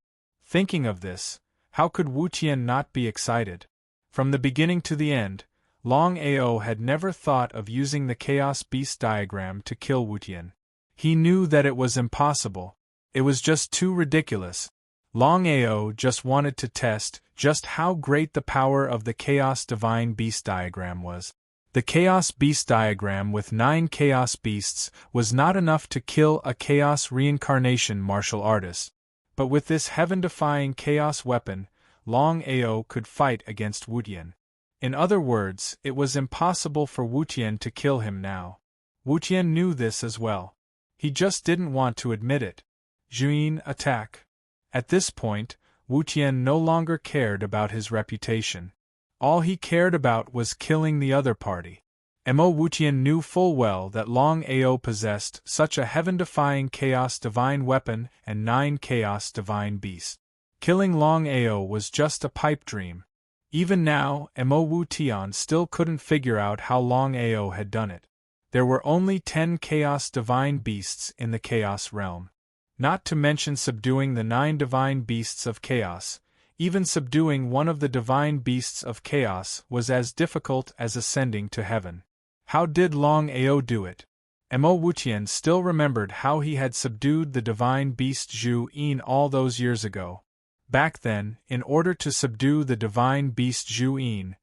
Thinking of this, how could Wutian not be excited? From the beginning to the end, Longao had never thought of using the Chaos Beast diagram to kill Wutian. He knew that it was impossible. It was just too ridiculous. Longao just wanted to test just how great the power of the Chaos Divine Beast diagram was. The Chaos Beast diagram with 9 Chaos Beasts was not enough to kill a Chaos reincarnation martial artist. But with this heaven-defying Chaos weapon, Longao could fight against Wutian. In other words, it was impossible for Wutian to kill him now. Wutian knew this as well. He just didn't want to admit it. Juin, attack. At this point, Wutian no longer cared about his reputation. All he cared about was killing the other party. Mo Wutian knew full well that Longao possessed such a heaven-defying Chaos Divine weapon and 9 Chaos Divine Beasts. Killing Longao was just a pipe dream. Even now, Mo Wutian still couldn't figure out how Longao had done it. There were only 10 Chaos Divine Beasts in the Chaos realm. Not to mention subduing the 9 Divine Beasts of Chaos. Even subduing one of the Divine Beasts of Chaos was as difficult as ascending to heaven. How did Longao do it? Mo Wutian still remembered how he had subdued the Divine Beast Juin all those years ago. Back then, in order to subdue the Divine Beast Juin,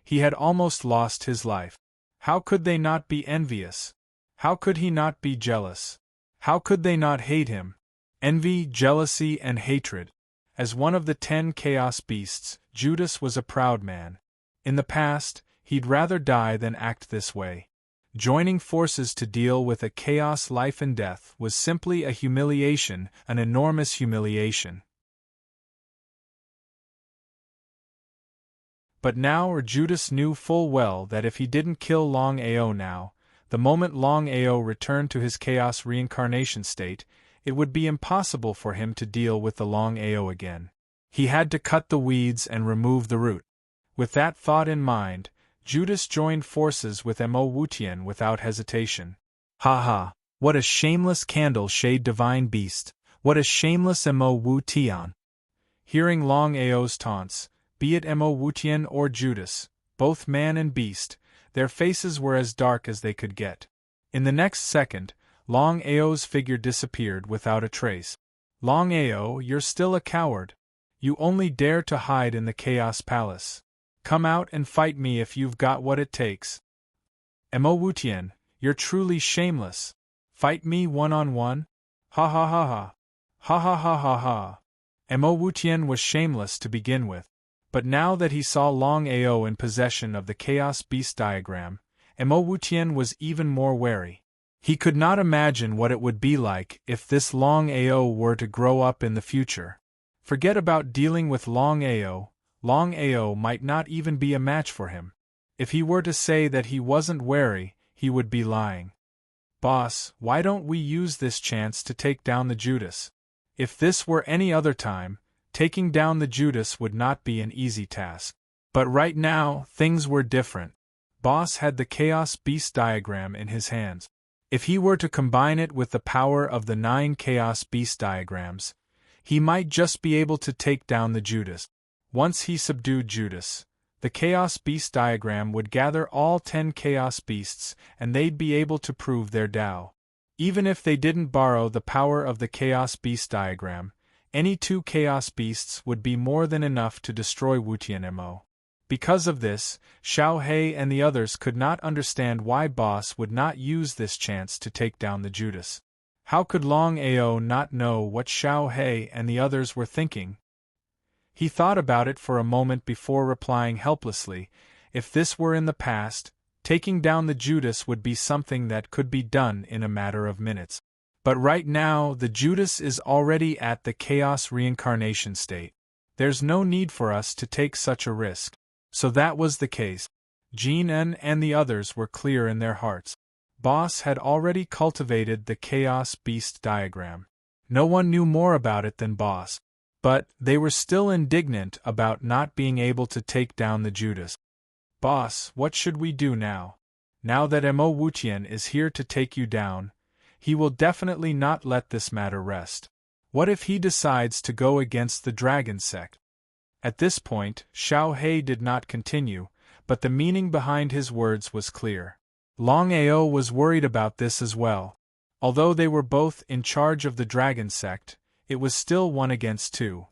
he had almost lost his life. How could they not be envious? How could he not be jealous? How could they not hate him? Envy, jealousy, and hatred. As one of the 10 Chaos Beasts, Judas was a proud man. In the past, he'd rather die than act this way. Joining forces to deal with a Chaos life and death was simply a humiliation, an enormous humiliation. But now Judas knew full well that if he didn't kill Longao now, the moment Longao returned to his Chaos reincarnation state, it would be impossible for him to deal with the Longao again. He had to cut the weeds and remove the root. With that thought in mind, Judas joined forces with Mo Wutian without hesitation. Ha ha! What a shameless candle shade Divine Beast! What a shameless Mo Wutian! Hearing Longao's taunts, be it Mo Wutian or Judas, both man and beast, their faces were as dark as they could get. In the next second, Longao's figure disappeared without a trace. Longao, you're still a coward. You only dare to hide in the Chaos Palace. Come out and fight me if you've got what it takes. Mo Wutian, you're truly shameless. Fight me one-on-one? Ha ha ha ha. Ha ha ha ha ha. Mo Wutian was shameless to begin with. But now that he saw Longao in possession of the Chaos Beast diagram, Mo Wutian was even more wary. He could not imagine what it would be like if this Longao were to grow up in the future. Forget about dealing with Longao might not even be a match for him. If he were to say that he wasn't wary, he would be lying. Boss, why don't we use this chance to take down the Judas? If this were any other time, taking down the Judas would not be an easy task. But right now, things were different. Boss had the Chaos Beast diagram in his hands. If he were to combine it with the power of the 9 Chaos Beast diagrams, he might just be able to take down the Judas. Once he subdued Judas, the Chaos Beast diagram would gather all 10 Chaos Beasts and they'd be able to prove their Tao. Even if they didn't borrow the power of the Chaos Beast diagram, any 2 Chaos Beasts would be more than enough to destroy Wutian Mo. Because of this, Xiao He and the others could not understand why Boss would not use this chance to take down the Judas. How could Longao not know what Xiao He and the others were thinking? He thought about it for a moment before replying helplessly. If this were in the past, taking down the Judas would be something that could be done in a matter of minutes. But right now, the Judas is already at the Chaos reincarnation state. There's no need for us to take such a risk. So that was the case. Jin and the others were clear in their hearts. Boss had already cultivated the Chaos Beast diagram. No one knew more about it than Boss. But they were still indignant about not being able to take down the Judas. Boss, what should we do now? Now that Mo Wutian is here to take you down, he will definitely not let this matter rest. What if he decides to go against the Dragon Sect? At this point, Xiao He did not continue, but the meaning behind his words was clear. Longao was worried about this as well. Although they were both in charge of the Dragon Sect, it was still 1 against 2.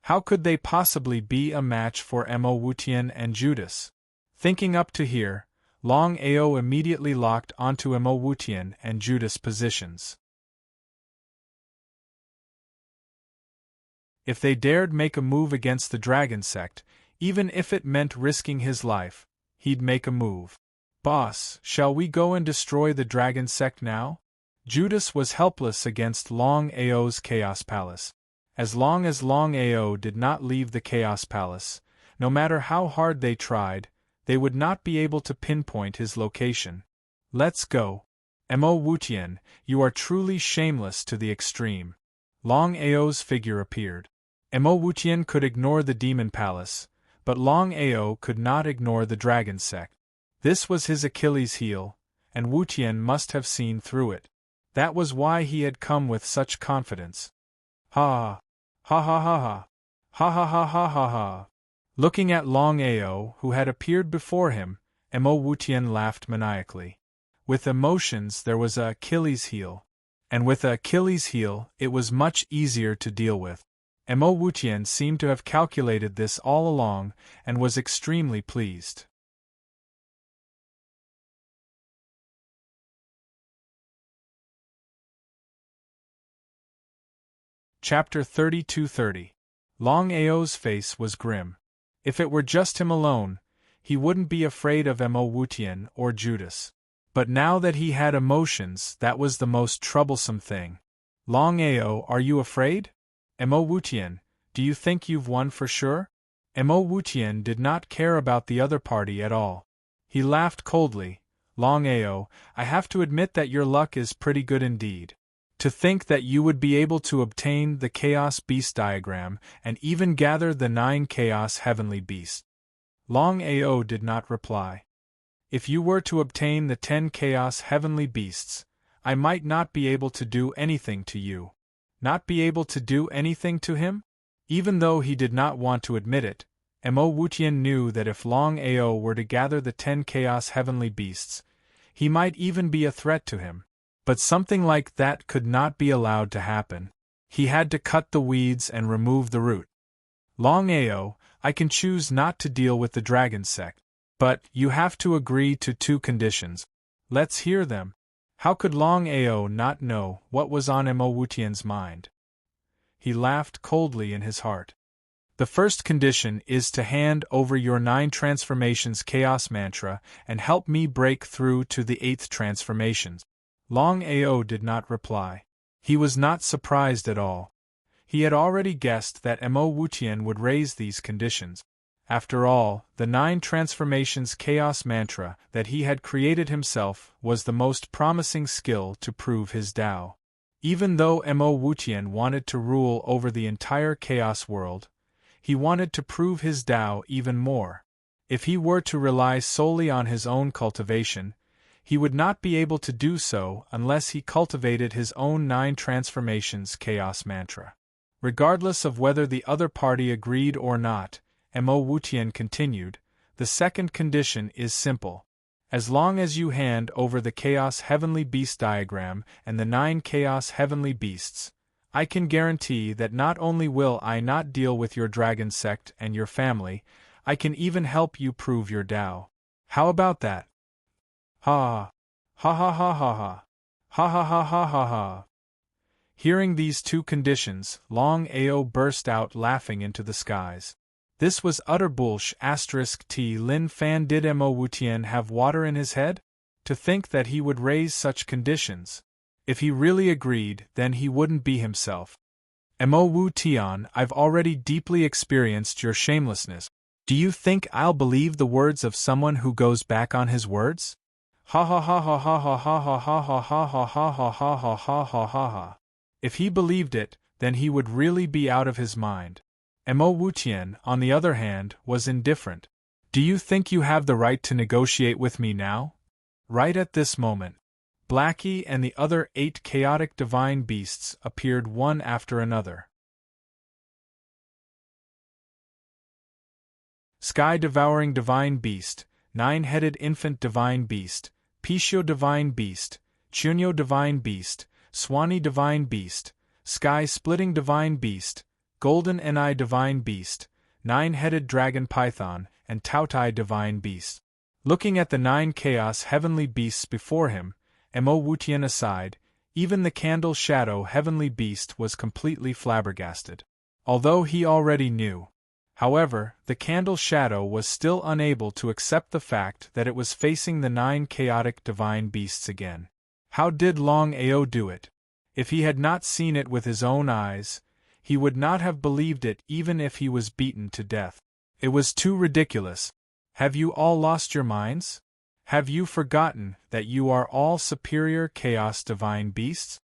How could they possibly be a match for Mo Wutian and Judas? Thinking up to here, Longao immediately locked onto Mo Wutian and Judas' positions. If they dared make a move against the Dragon Sect, even if it meant risking his life, he'd make a move. Boss, shall we go and destroy the Dragon Sect now? Judas was helpless against Longao's Chaos Palace. As long as Longao did not leave the Chaos Palace, no matter how hard they tried, they would not be able to pinpoint his location. Let's go. Mo Wutian, you are truly shameless to the extreme. Longao's figure appeared. Mo Wutian could ignore the Demon Palace, but Longao could not ignore the Dragon Sect. This was his Achilles heel, and Wutian must have seen through it. That was why he had come with such confidence. Ha! Ha ha ha ha! Ha ha ha ha ha ha! Looking at Longao, who had appeared before him, Mo Wutian laughed maniacally. With emotions there was a Achilles heel. And with a Achilles heel, it was much easier to deal with. Mo Wutian seemed to have calculated this all along, and was extremely pleased. Chapter 32-30. Longao's face was grim. If it were just him alone, he wouldn't be afraid of Mo Wutian or Judas. But now that he had emotions, that was the most troublesome thing. Longao, are you afraid? Mo Wutian, do you think you've won for sure? Mo Wutian did not care about the other party at all. He laughed coldly. Longao, I have to admit that your luck is pretty good indeed. To think that you would be able to obtain the Chaos Beast diagram and even gather the 9 Chaos Heavenly Beasts. Longao did not reply. If you were to obtain the 10 Chaos Heavenly Beasts, I might not be able to do anything to you. Not be able to do anything to him? Even though he did not want to admit it, Mo Wutian knew that if Longao were to gather the 10 Chaos Heavenly Beasts, he might even be a threat to him. But something like that could not be allowed to happen. He had to cut the weeds and remove the root. Longao, I can choose not to deal with the Dragon Sect, but you have to agree to 2 conditions. Let's hear them. How could Longao not know what was on Mo Wutian's mind? He laughed coldly in his heart. The first condition is to hand over your 9 transformations chaos mantra and help me break through to the 8th transformation. Longao did not reply. He was not surprised at all. He had already guessed that Mo Wutian would raise these conditions. After all, the 9 transformations chaos mantra that he had created himself was the most promising skill to prove his Tao. Even though Mo Wutian wanted to rule over the entire chaos world, he wanted to prove his Tao even more. If he were to rely solely on his own cultivation, he would not be able to do so unless he cultivated his own 9 transformations chaos mantra. Regardless of whether the other party agreed or not, Mo Wutian continued, the second condition is simple. As long as you hand over the Chaos Heavenly Beast diagram and the 9 Chaos Heavenly Beasts, I can guarantee that not only will I not deal with your dragon sect and your family, I can even help you prove your Tao. How about that? Ha ha ha ha ha ha ha ha ha ha ha ha. Hearing these 2 conditions, Longao burst out laughing into the skies. This was utter bullsh. T. Lin Fan. Did Mo Wutian have water in his head? To think that he would raise such conditions. If he really agreed, then he wouldn't be himself. Mo Wutian, I've already deeply experienced your shamelessness. Do you think I'll believe the words of someone who goes back on his words? Ha ha ha ha ha ha ha ha ha ha ha ha ha ha ha ha ha ha ha ha. If he believed it, then he would really be out of his mind. Mo Wutian, on the other hand, was indifferent. Do you think you have the right to negotiate with me now? Right at this moment, Blackie and the other 8 chaotic divine beasts appeared one after another. Sky-devouring divine beast, 9-headed infant divine beast, Pishio divine beast, Chunyo divine beast, Swanee divine beast, sky-splitting divine beast, Golden Ni divine beast, 9-headed dragon python, and Tautai divine beast. Looking at the 9 chaos heavenly beasts before him, Mo Wutian aside, even the candle shadow heavenly beast was completely flabbergasted. Although he already knew. However, the candle shadow was still unable to accept the fact that it was facing the 9 chaotic divine beasts again. How did Longao do it? If he had not seen it with his own eyes, he would not have believed it even if he was beaten to death. It was too ridiculous. Have you all lost your minds? Have you forgotten that you are all superior chaos divine beasts?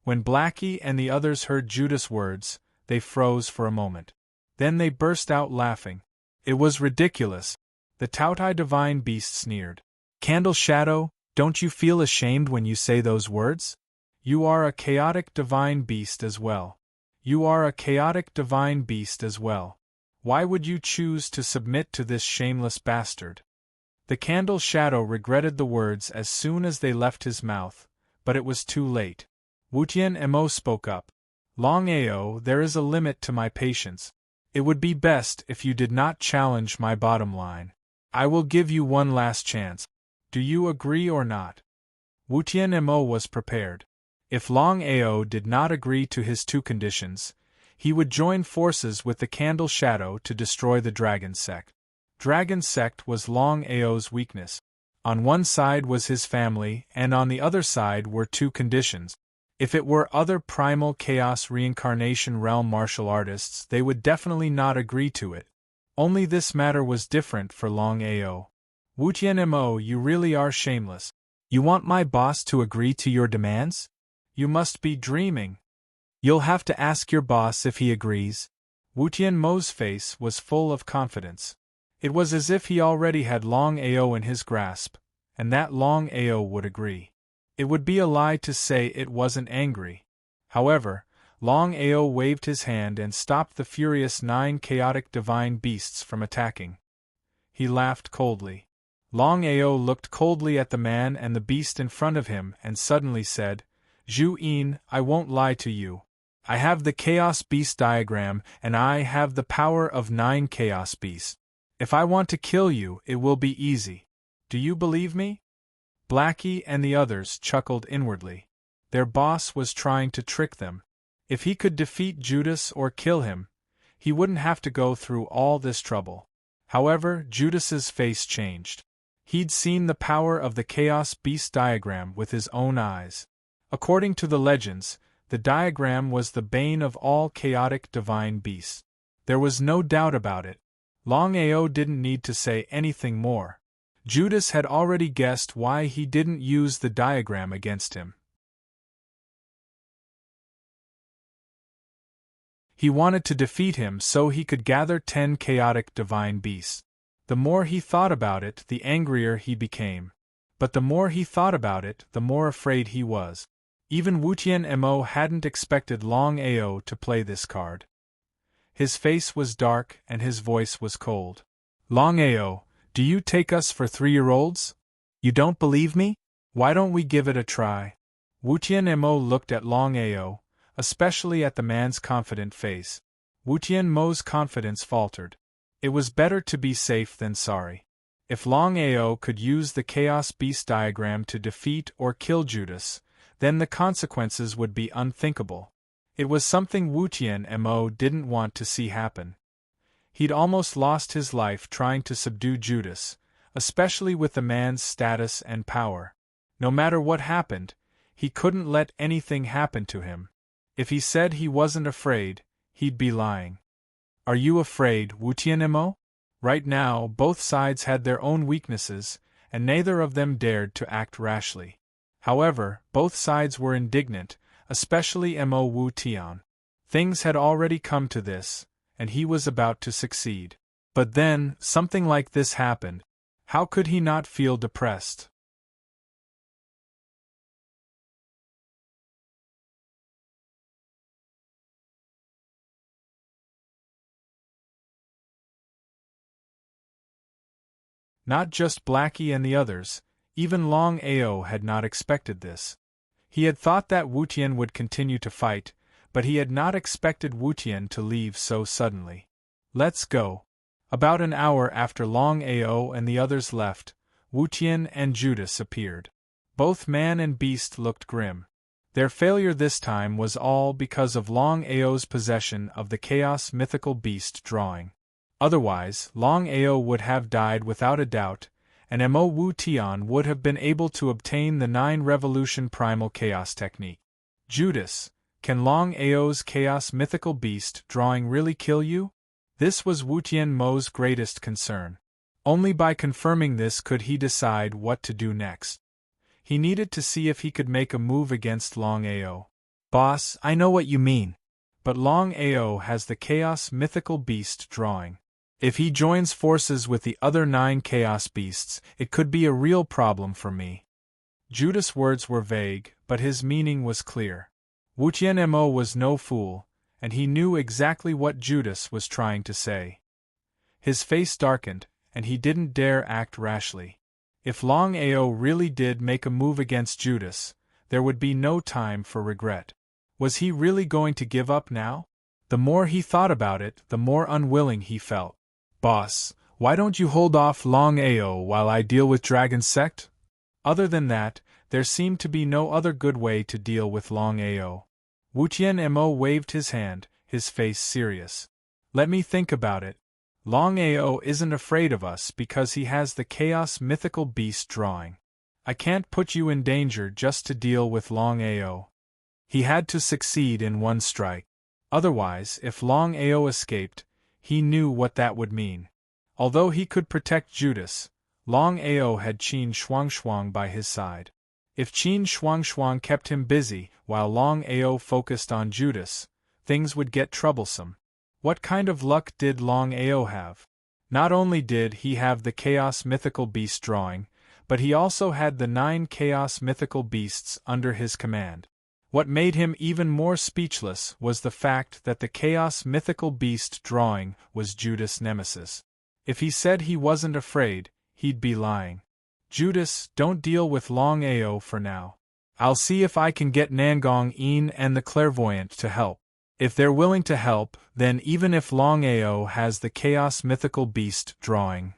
When Blackie and the others heard Judas' words, they froze for a moment. Then they burst out laughing. It was ridiculous. The Tautai divine beast sneered. Candle Shadow, don't you feel ashamed when you say those words? You are a chaotic divine beast as well. You are a chaotic divine beast as well. Why would you choose to submit to this shameless bastard? The candle shadow regretted the words as soon as they left his mouth, but it was too late. Wutian Mo spoke up. Longao, there is a limit to my patience. It would be best if you did not challenge my bottom line. I will give you one last chance. Do you agree or not? Wutian Mo was prepared. If Longao did not agree to his 2 conditions, he would join forces with the Candle Shadow to destroy the Dragon Sect. Dragon Sect was Longao's weakness. On one side was his family, and on the other side were 2 conditions. If it were other primal chaos reincarnation realm martial artists, they would definitely not agree to it. Only this matter was different for Longao. Wutian Mo, you really are shameless. You want my boss to agree to your demands? You must be dreaming. You'll have to ask your boss if he agrees. Wutian Mo's face was full of confidence. It was as if he already had Longao in his grasp, and that Longao would agree. It would be a lie to say it wasn't angry. However, Longao waved his hand and stopped the furious 9 chaotic divine beasts from attacking. He laughed coldly. Longao looked coldly at the man and the beast in front of him and suddenly said, Zhu Yin, I won't lie to you. I have the Chaos Beast diagram and I have the power of 9 Chaos Beasts. If I want to kill you, it will be easy. Do you believe me? Blackie and the others chuckled inwardly. Their boss was trying to trick them. If he could defeat Judas or kill him, he wouldn't have to go through all this trouble. However, Judas's face changed. He'd seen the power of the Chaos Beast diagram with his own eyes. According to the legends, the diagram was the bane of all chaotic divine beasts. There was no doubt about it. Longao didn't need to say anything more. Judas had already guessed why he didn't use the diagram against him. He wanted to defeat him so he could gather 10 chaotic divine beasts. The more he thought about it, the angrier he became. But the more he thought about it, the more afraid he was. Even Wutian Mo hadn't expected Longao to play this card. His face was dark and his voice was cold. Longao, do you take us for 3-year-olds? You don't believe me? Why don't we give it a try? Wutian Mo looked at Longao, especially at the man's confident face. Wutian Mo's confidence faltered. It was better to be safe than sorry. If Longao could use the Chaos Beast diagram to defeat or kill Judas, then the consequences would be unthinkable. It was something Wutian Mo didn't want to see happen. He'd almost lost his life trying to subdue Judas, especially with the man's status and power. No matter what happened, he couldn't let anything happen to him. If he said he wasn't afraid, he'd be lying. Are you afraid, Wutian Mo? Right now, both sides had their own weaknesses, and neither of them dared to act rashly. However, both sides were indignant, especially Mo Wutian. Things had already come to this, and he was about to succeed. But then, something like this happened. How could he not feel depressed? Not just Blackie and the others, even Longao had not expected this. He had thought that Wutian would continue to fight, but he had not expected Wutian to leave so suddenly. Let's go. About an hour after Longao and the others left, Wutian and Judas appeared. Both man and beast looked grim. Their failure this time was all because of Longao's possession of the Chaos Mythical Beast drawing. Otherwise, Longao would have died without a doubt, and Mo Wutian would have been able to obtain the 9 Revolution Primal Chaos technique. Judas, can Longao's Chaos Mythical Beast drawing really kill you? This was Wutian Mo's greatest concern. Only by confirming this could he decide what to do next. He needed to see if he could make a move against Longao. Boss, I know what you mean. But Longao has the Chaos Mythical Beast drawing. If he joins forces with the other 9 Chaos Beasts, it could be a real problem for me. Judas' words were vague, but his meaning was clear. Wutian Mo was no fool, and he knew exactly what Judas was trying to say. His face darkened, and he didn't dare act rashly. If Longao really did make a move against Judas, there would be no time for regret. Was he really going to give up now? The more he thought about it, the more unwilling he felt. Boss, why don't you hold off Longao while I deal with Dragon Sect? Other than that, there seemed to be no other good way to deal with Longao. Wutian Mo waved his hand, his face serious. Let me think about it. Longao isn't afraid of us because he has the Chaos Mythical Beast drawing. I can't put you in danger just to deal with Longao. He had to succeed in one strike. Otherwise, if Longao escaped, he knew what that would mean. Although he could protect Judas, Longao had Qin Shuangxuang by his side. If Qin Shuangxuang kept him busy while Longao focused on Judas, things would get troublesome. What kind of luck did Longao have? Not only did he have the Chaos Mythical Beast drawing, but he also had the 9 Chaos Mythical Beasts under his command. What made him even more speechless was the fact that the Chaos Mythical Beast drawing was Judas' nemesis. If he said he wasn't afraid, he'd be lying. Judas, don't deal with Longao for now. I'll see if I can get Nangong Yin and the Clairvoyant to help. If they're willing to help, then even if Longao has the Chaos Mythical Beast drawing.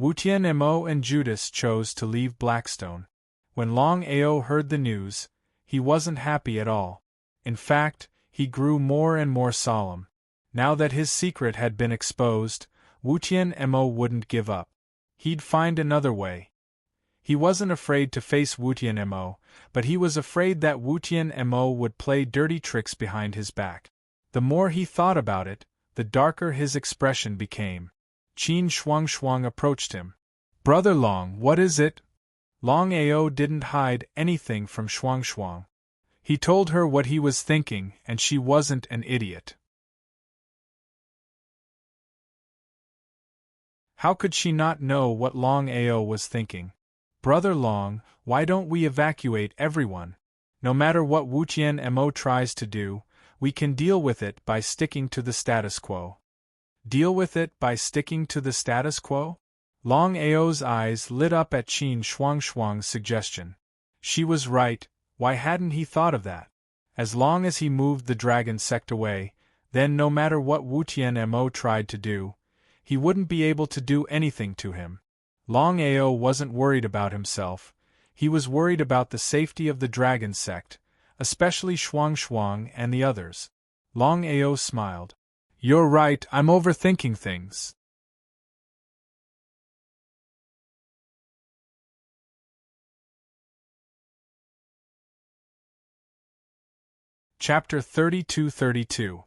Wutian Mo and Judas chose to leave Blackstone. When Longao heard the news, he wasn't happy at all. In fact, he grew more and more solemn. Now that his secret had been exposed, Wutian Mo wouldn't give up. He'd find another way. He wasn't afraid to face Wutian Mo, but he was afraid that Wutian Mo would play dirty tricks behind his back. The more he thought about it, the darker his expression became. Qin Shuangshuang approached him. "Brother Long, what is it?" Longao didn't hide anything from Shuangshuang. He told her what he was thinking, and she wasn't an idiot. How could she not know what Longao was thinking? "Brother Long, why don't we evacuate everyone? No matter what Wutian Mo tries to do, we can deal with it by sticking to the status quo." Deal with it by sticking to the status quo? Longao's eyes lit up at Qin Shuangshuang's suggestion. She was right. Why hadn't he thought of that? As long as he moved the dragon sect away, then no matter what Wutian Mo tried to do, he wouldn't be able to do anything to him. Longao wasn't worried about himself, he was worried about the safety of the dragon sect, especially Shuangshuang and the others. Longao smiled. "You're right, I'm overthinking things." Chapter 32-32.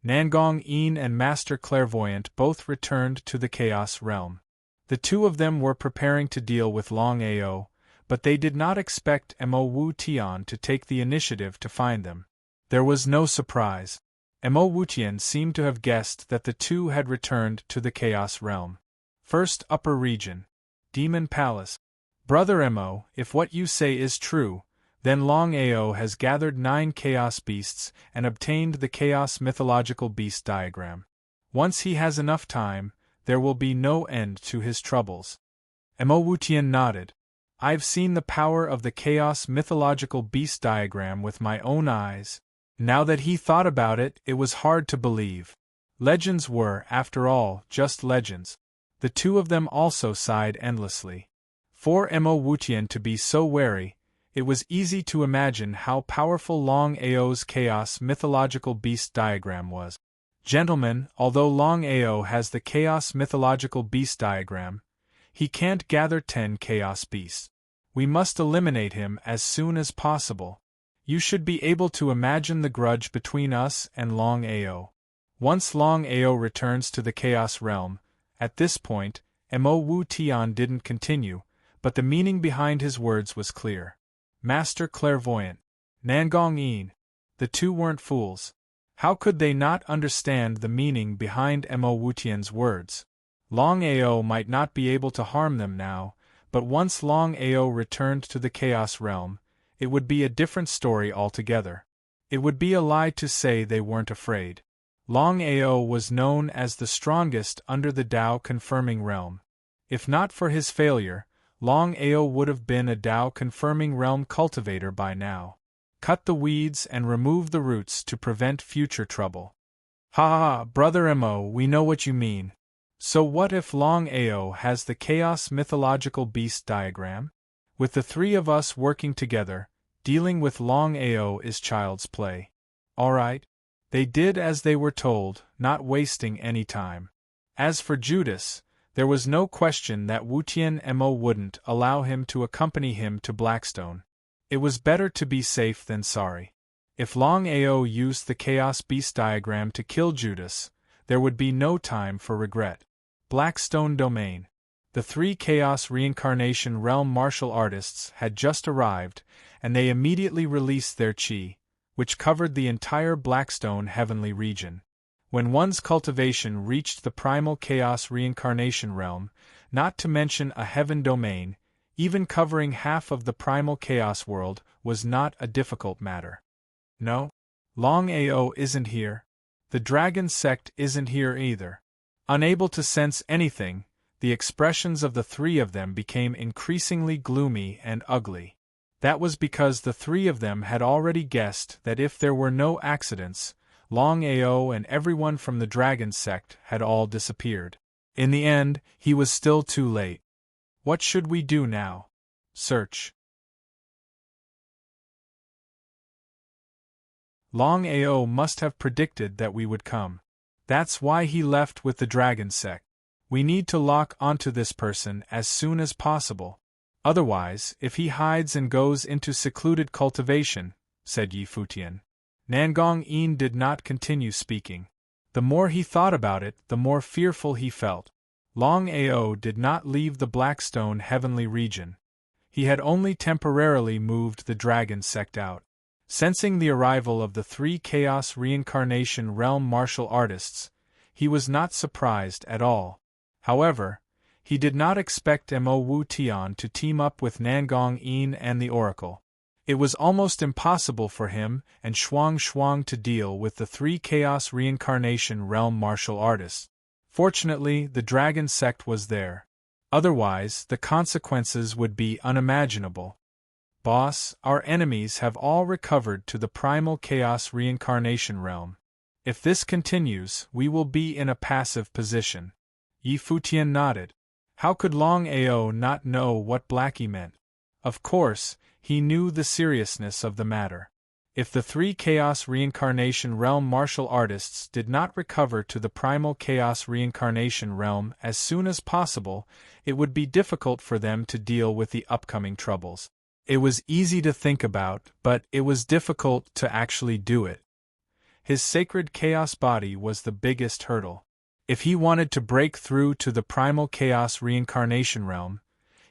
Nangong Yin and Master Clairvoyant both returned to the Chaos Realm. The two of them were preparing to deal with Longao, but they did not expect Mo Wu Tian to take the initiative to find them. There was no surprise. Mo Wutian seemed to have guessed that the two had returned to the Chaos Realm. First Upper Region. Demon Palace. "Brother Mo, if what you say is true, then Longao has gathered 9 Chaos Beasts and obtained the Chaos Mythological Beast diagram. Once he has enough time, there will be no end to his troubles." Mo Wutian nodded. "I've seen the power of the Chaos Mythological Beast diagram with my own eyes." Now that he thought about it, it was hard to believe. Legends were, after all, just legends. The two of them also sighed endlessly. For Mo Wutian to be so wary, it was easy to imagine how powerful Longao's Chaos Mythological Beast diagram was. "Gentlemen, although Longao has the Chaos Mythological Beast diagram, he can't gather 10 Chaos Beasts. We must eliminate him as soon as possible. You should be able to imagine the grudge between us and Longao. Once Longao returns to the Chaos Realm." At this point, Mo Wu Tian didn't continue, but the meaning behind his words was clear. Master Clairvoyant, Nangong Yin. The two weren't fools. How could they not understand the meaning behind Mo Wutian's words? Longao might not be able to harm them now, but once Longao returned to the Chaos Realm, it would be a different story altogether. It would be a lie to say they weren't afraid. Longao was known as the strongest under the Tao-confirming realm. If not for his failure, Longao would have been a Tao-confirming realm cultivator by now. Cut the weeds and remove the roots to prevent future trouble. "Ha ha, Brother Mo, we know what you mean. So what if Longao has the Chaos Mythological Beast diagram? With the three of us working together, dealing with Longao is child's play." Alright. They did as they were told, not wasting any time. As for Judas, there was no question that Wutian Mo wouldn't allow him to accompany him to Blackstone. It was better to be safe than sorry. If Longao used the Chaos Beast diagram to kill Judas, there would be no time for regret. Blackstone Domain. The 3 Chaos Reincarnation Realm martial artists had just arrived, and they immediately released their chi, which covered the entire Blackstone heavenly region. When one's cultivation reached the primal Chaos Reincarnation Realm, not to mention a heaven domain, even covering half of the primal Chaos world was not a difficult matter. No? Longao isn't here. The Dragon Sect isn't here either. Unable to sense anything, the expressions of the three of them became increasingly gloomy and ugly. That was because the three of them had already guessed that if there were no accidents, Longao and everyone from the Dragon Sect had all disappeared. In the end, he was still too late. What should we do now? Search. Longao must have predicted that we would come. That's why he left with the dragon sect. We need to lock onto this person as soon as possible. Otherwise, if he hides and goes into secluded cultivation, said Yi Futian. Nangong Yin did not continue speaking. The more he thought about it, the more fearful he felt. Longao did not leave the Blackstone heavenly region. He had only temporarily moved the dragon sect out. Sensing the arrival of the 3 Chaos Reincarnation Realm martial artists, he was not surprised at all. However, he did not expect Mo Wu Tian to team up with Nangong Yin and the Oracle. It was almost impossible for him and Shuang to deal with the 3 Chaos Reincarnation Realm martial artists. Fortunately, the dragon sect was there. Otherwise, the consequences would be unimaginable. Boss, our enemies have all recovered to the primal chaos reincarnation realm. If this continues, we will be in a passive position. Yi Futian nodded. How could Longao not know what Blackie meant? Of course, he knew the seriousness of the matter. If the 3 Chaos Reincarnation Realm martial artists did not recover to the primal Chaos Reincarnation Realm as soon as possible, it would be difficult for them to deal with the upcoming troubles. It was easy to think about, but it was difficult to actually do it. His sacred Chaos body was the biggest hurdle. If he wanted to break through to the primal Chaos Reincarnation Realm,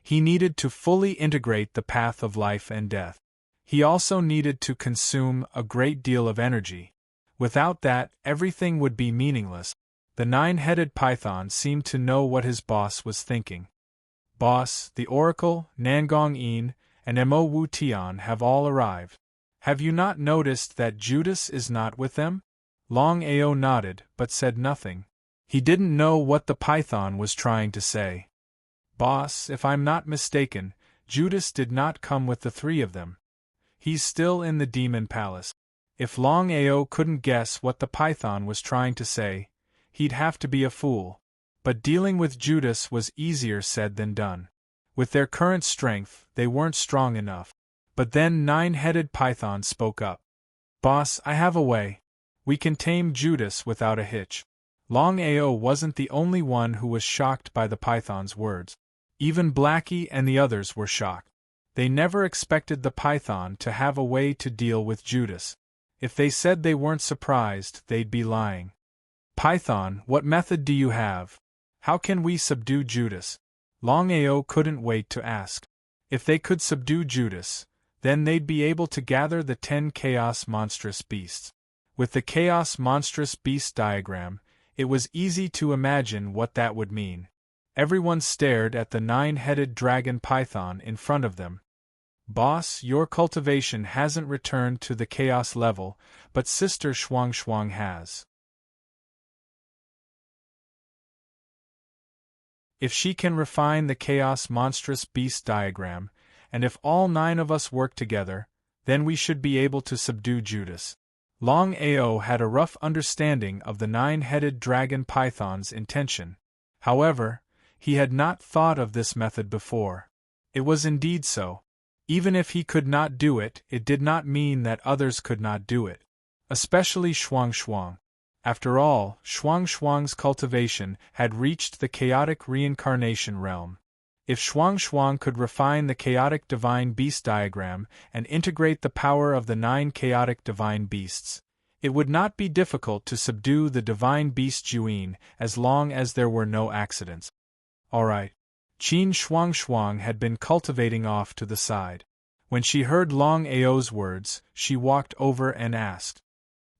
he needed to fully integrate the path of life and death. He also needed to consume a great deal of energy. Without that, everything would be meaningless. The 9-headed python seemed to know what his boss was thinking. Boss, the Oracle, Nangong Yin, and Mo Wu Tian have all arrived. Have you not noticed that Judas is not with them? Longao nodded, but said nothing. He didn't know what the python was trying to say. Boss, if I'm not mistaken, Judas did not come with the 3 of them. He's still in the Demon Palace. If Longao couldn't guess what the python was trying to say, he'd have to be a fool. But dealing with Judas was easier said than done. With their current strength, they weren't strong enough. But then 9-headed python spoke up. Boss, I have a way. We can tame Judas without a hitch. Longao wasn't the only one who was shocked by the python's words. Even Blackie and the others were shocked. They never expected the python to have a way to deal with Judas. If they said they weren't surprised, they'd be lying. Python, what method do you have? How can we subdue Judas? Longao couldn't wait to ask. If they could subdue Judas, then they'd be able to gather the 10 Chaos Monstrous Beasts. With the Chaos Monstrous Beast diagram, it was easy to imagine what that would mean. Everyone stared at the 9-headed dragon python in front of them. Boss, your cultivation hasn't returned to the chaos level, but Sister Shuang has. If she can refine the Chaos Monstrous Beast diagram, and if all 9 of us work together, then we should be able to subdue Judas. Longao had a rough understanding of the 9-headed dragon python's intention. However, he had not thought of this method before. It was indeed so. Even if he could not do it, it did not mean that others could not do it. Especially Shuang. After all, Shuang's cultivation had reached the chaotic reincarnation realm. If Shuang could refine the chaotic divine beast diagram and integrate the power of the 9 chaotic divine beasts, it would not be difficult to subdue the divine beast Juyin as long as there were no accidents. Alright. Qin Shuang had been cultivating off to the side. When she heard Longao's words, she walked over and asked,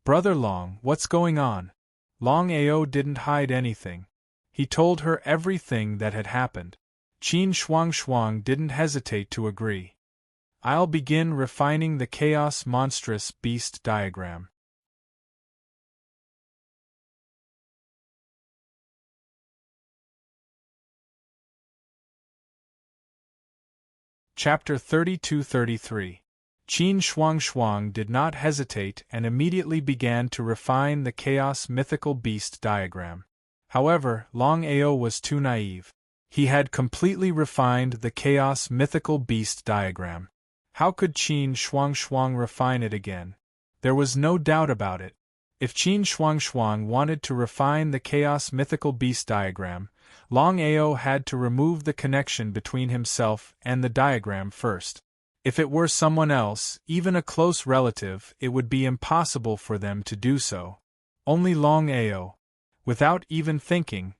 Brother Long, what's going on? Longao didn't hide anything. He told her everything that had happened. Qin Shuang didn't hesitate to agree. I'll begin refining the Chaos Monstrous Beast diagram. Chapter 32-33. Qin Shuang did not hesitate and immediately began to refine the Chaos Mythical Beast diagram. However, Longao was too naive. He had completely refined the Chaos Mythical Beast diagram. How could Qin Shuang refine it again? There was no doubt about it. If Qin Shuangxuang wanted to refine the chaos mythical beast diagram, Longao had to remove the connection between himself and the diagram first. If it were someone else, even a close relative, it would be impossible for them to do so. Only Longao. Without even thinking,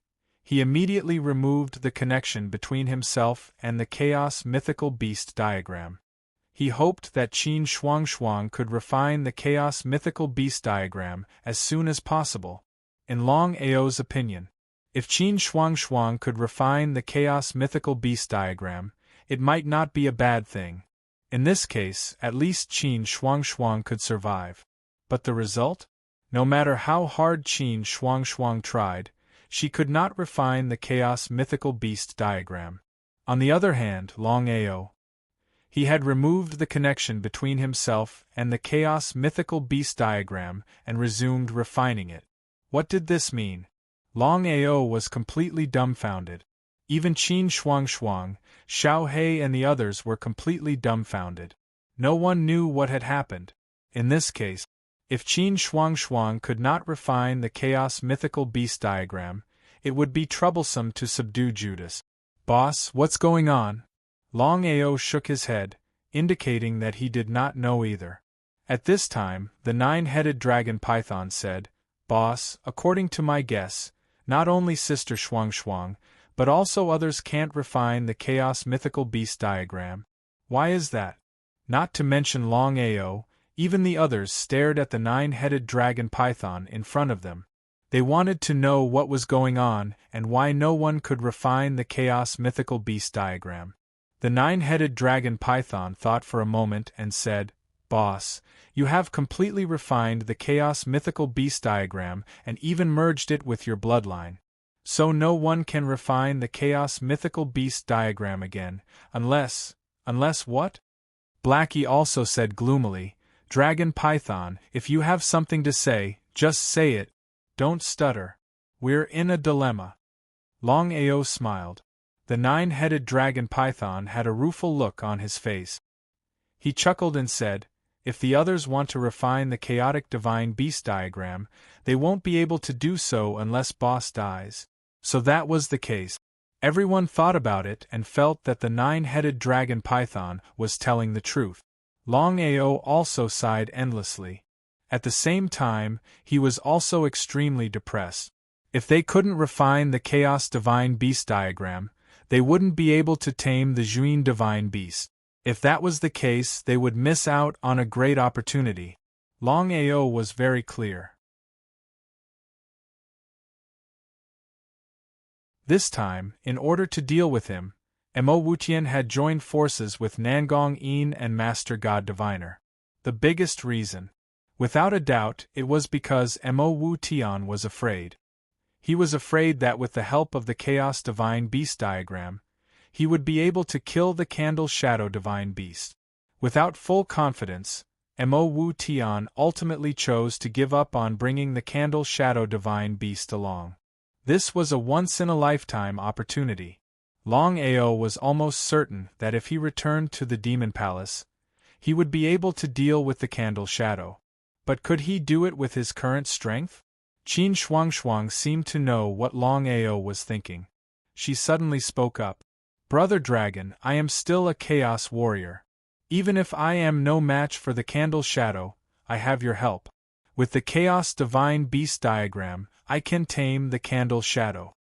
he immediately removed the connection between himself and the chaos mythical beast diagram. He hoped that Qin Shuangxuang could refine the chaos mythical beast diagram as soon as possible. In Longao's opinion, if Qin Shuangxuang could refine the chaos mythical beast diagram, it might not be a bad thing. In this case, at least Qin Shuangxuang could survive. But the result? No matter how hard Qin Shuangxuang tried, she could not refine the chaos mythical beast diagram. On the other hand, Longao, he had removed the connection between himself and the chaos mythical beast diagram and resumed refining it. What did this mean? Longao was completely dumbfounded. Even Qin Shuangxuang, Xiao He and the others were completely dumbfounded. No one knew what had happened. In this case, if Qin Shuangxuang could not refine the chaos mythical beast diagram, it would be troublesome to subdue Judas. Boss, what's going on? Longao shook his head, indicating that he did not know either. At this time, the nine-headed dragon python said, Boss, according to my guess, not only Sister Shuangxuang, but also others can't refine the chaos mythical beast diagram. Why is that? Not to mention Longao, even the others stared at the nine-headed dragon python in front of them. They wanted to know what was going on and why no one could refine the chaos mythical beast diagram. The nine-headed dragon python thought for a moment and said, Boss, you have completely refined the chaos mythical beast diagram and even merged it with your bloodline. So no one can refine the chaos mythical beast diagram again, unless what? Blackie also said gloomily, Dragon Python, if you have something to say, just say it. Don't stutter. We're in a dilemma. Longao smiled. The nine-headed dragon python had a rueful look on his face. He chuckled and said, If the others want to refine the chaotic divine beast diagram, they won't be able to do so unless Boss dies. So that was the case. Everyone thought about it and felt that the nine-headed dragon python was telling the truth. Longao also sighed endlessly. At the same time, he was also extremely depressed. If they couldn't refine the chaos divine beast diagram, they wouldn't be able to tame the Juin divine beast. If that was the case, they would miss out on a great opportunity. Longao was very clear. This time, in order to deal with him, Mo Wutian had joined forces with Nangong Yin and Master God Diviner. The biggest reason. Without a doubt, it was because Mo Wutian was afraid. He was afraid that with the help of the Chaos Divine Beast diagram, he would be able to kill the Candle Shadow Divine Beast. Without full confidence, Mo Wutian ultimately chose to give up on bringing the Candle Shadow Divine Beast along. This was a once-in-a-lifetime opportunity. Longao was almost certain that if he returned to the Demon Palace, he would be able to deal with the Candle Shadow. But could he do it with his current strength? Qin Shuangxuang seemed to know what Longao was thinking. She suddenly spoke up. Brother Dragon, I am still a Chaos Warrior. Even if I am no match for the Candle Shadow, I have your help. With the Chaos Divine Beast diagram, I can tame the Candle Shadow.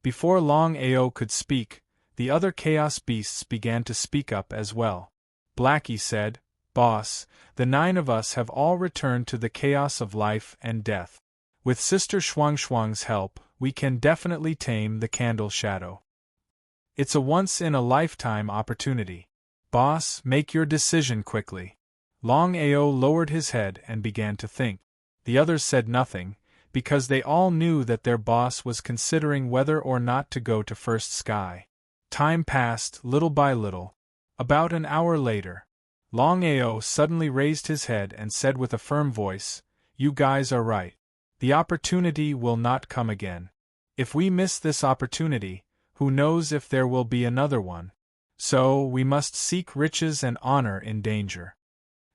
Before Longao could speak, the other Chaos Beasts began to speak up as well. Blackie said, Boss, the 9 of us have all returned to the chaos of life and death. With Sister Shuangxuang's help, we can definitely tame the Candle Shadow. It's a once-in-a-lifetime opportunity. Boss, make your decision quickly. Longao lowered his head and began to think. The others said nothing, because they all knew that their boss was considering whether or not to go to First Sky. Time passed, little by little. About an hour later, Longao suddenly raised his head and said with a firm voice, You guys are right. The opportunity will not come again. If we miss this opportunity, who knows if there will be another one. So, we must seek riches and honor in danger.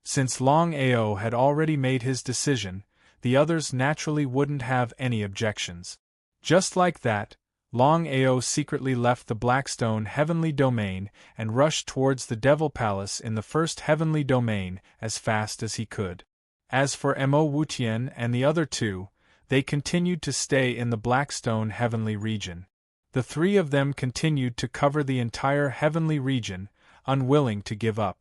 Since Longao had already made his decision, the others naturally wouldn't have any objections. Just like that, Longao secretly left the Blackstone Heavenly Domain and rushed towards the Devil Palace in the first Heavenly Domain as fast as he could. As for Mo Wutian and the other two, they continued to stay in the Blackstone Heavenly Region. The three of them continued to cover the entire Heavenly Region, unwilling to give up.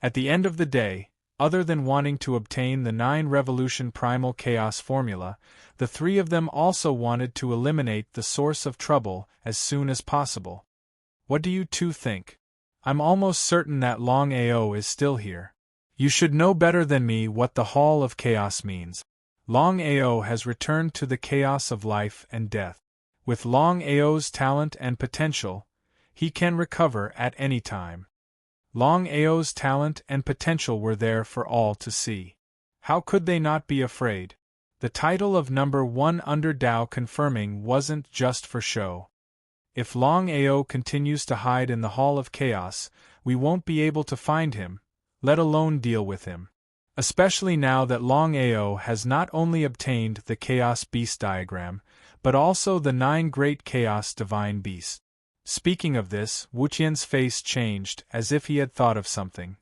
At the end of the day, other than wanting to obtain the 9-revolution primal chaos formula, the three of them also wanted to eliminate the source of trouble as soon as possible. What do you two think? I'm almost certain that Longao is still here. You should know better than me what the Hall of Chaos means. Longao has returned to the chaos of life and death. With Longao's talent and potential, he can recover at any time. Longao's talent and potential were there for all to see. How could they not be afraid? The title of number 1 under Dao confirming wasn't just for show. If Longao continues to hide in the Hall of Chaos, we won't be able to find him, let alone deal with him. Especially now that Longao has not only obtained the Chaos Beast diagram, but also the 9 Great Chaos Divine Beasts. Speaking of this, Wutian's face changed as if he had thought of something.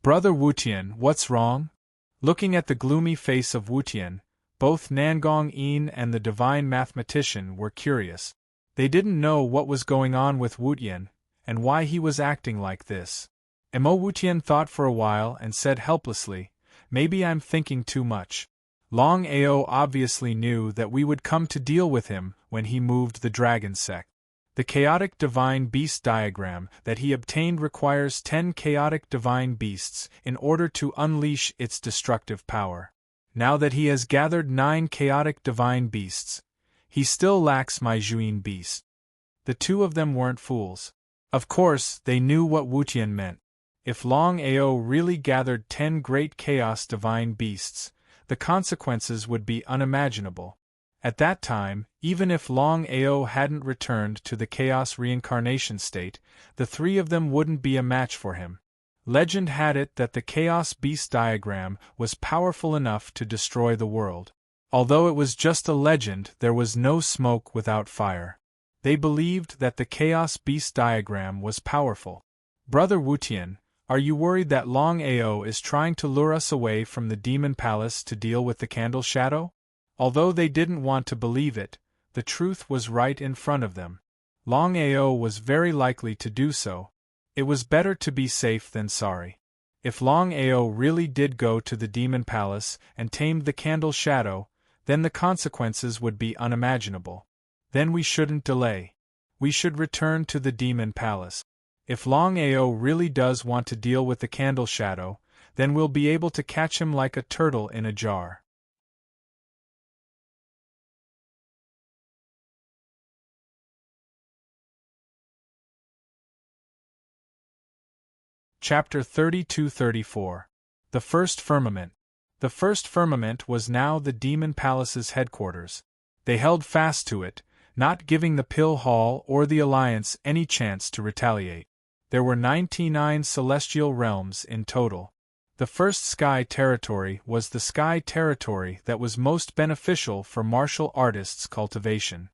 Brother Wutian, what's wrong? Looking at the gloomy face of Wutian, both Nangong Yin and the divine mathematician were curious. They didn't know what was going on with Wutian, and why he was acting like this. Mo Wutian thought for a while and said helplessly, "Maybe I'm thinking too much." Longao obviously knew that we would come to deal with him when he moved the dragon sect. The chaotic divine beast diagram that he obtained requires 10 chaotic divine beasts in order to unleash its destructive power. Now that he has gathered 9 chaotic divine beasts, he still lacks my Juin beast. The two of them weren't fools. Of course, they knew what Wutian meant. If Longao really gathered 10 great chaos divine beasts, the consequences would be unimaginable. At that time, even if Longao hadn't returned to the chaos reincarnation state, the three of them wouldn't be a match for him. Legend had it that the Chaos Beast diagram was powerful enough to destroy the world. Although it was just a legend, there was no smoke without fire. They believed that the Chaos Beast diagram was powerful. Brother Wutian, are you worried that Longao is trying to lure us away from the Demon Palace to deal with the Candle Shadow? Although they didn't want to believe it, the truth was right in front of them. Longao was very likely to do so. It was better to be safe than sorry. If Longao really did go to the Demon Palace and tamed the Candle Shadow, then the consequences would be unimaginable. Then we shouldn't delay. We should return to the Demon Palace. If Longao really does want to deal with the Candle Shadow, then we'll be able to catch him like a turtle in a jar. Chapter 32-34. The First Firmament. The First Firmament was now the Demon Palace's headquarters. They held fast to it, not giving the Pill Hall or the Alliance any chance to retaliate. There were 99 celestial realms in total. The first sky territory was the sky territory that was most beneficial for martial artists' cultivation.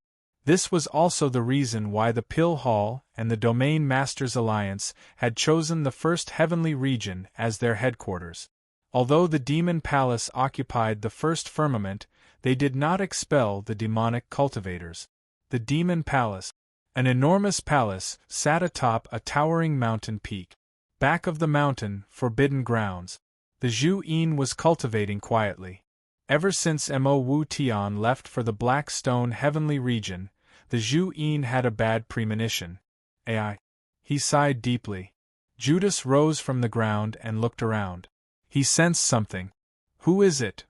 This was also the reason why the Pill Hall and the Domain Masters Alliance had chosen the first heavenly region as their headquarters. Although the Demon Palace occupied the first firmament, they did not expel the demonic cultivators. The Demon Palace, an enormous palace, sat atop a towering mountain peak. Back of the mountain, forbidden grounds. The Zhu Yin was cultivating quietly. Ever since Mo Wu Tian left for the Black Stone Heavenly Region, the Zhu Yin had a bad premonition. Ai. He sighed deeply. Judas rose from the ground and looked around. He sensed something. Who is it?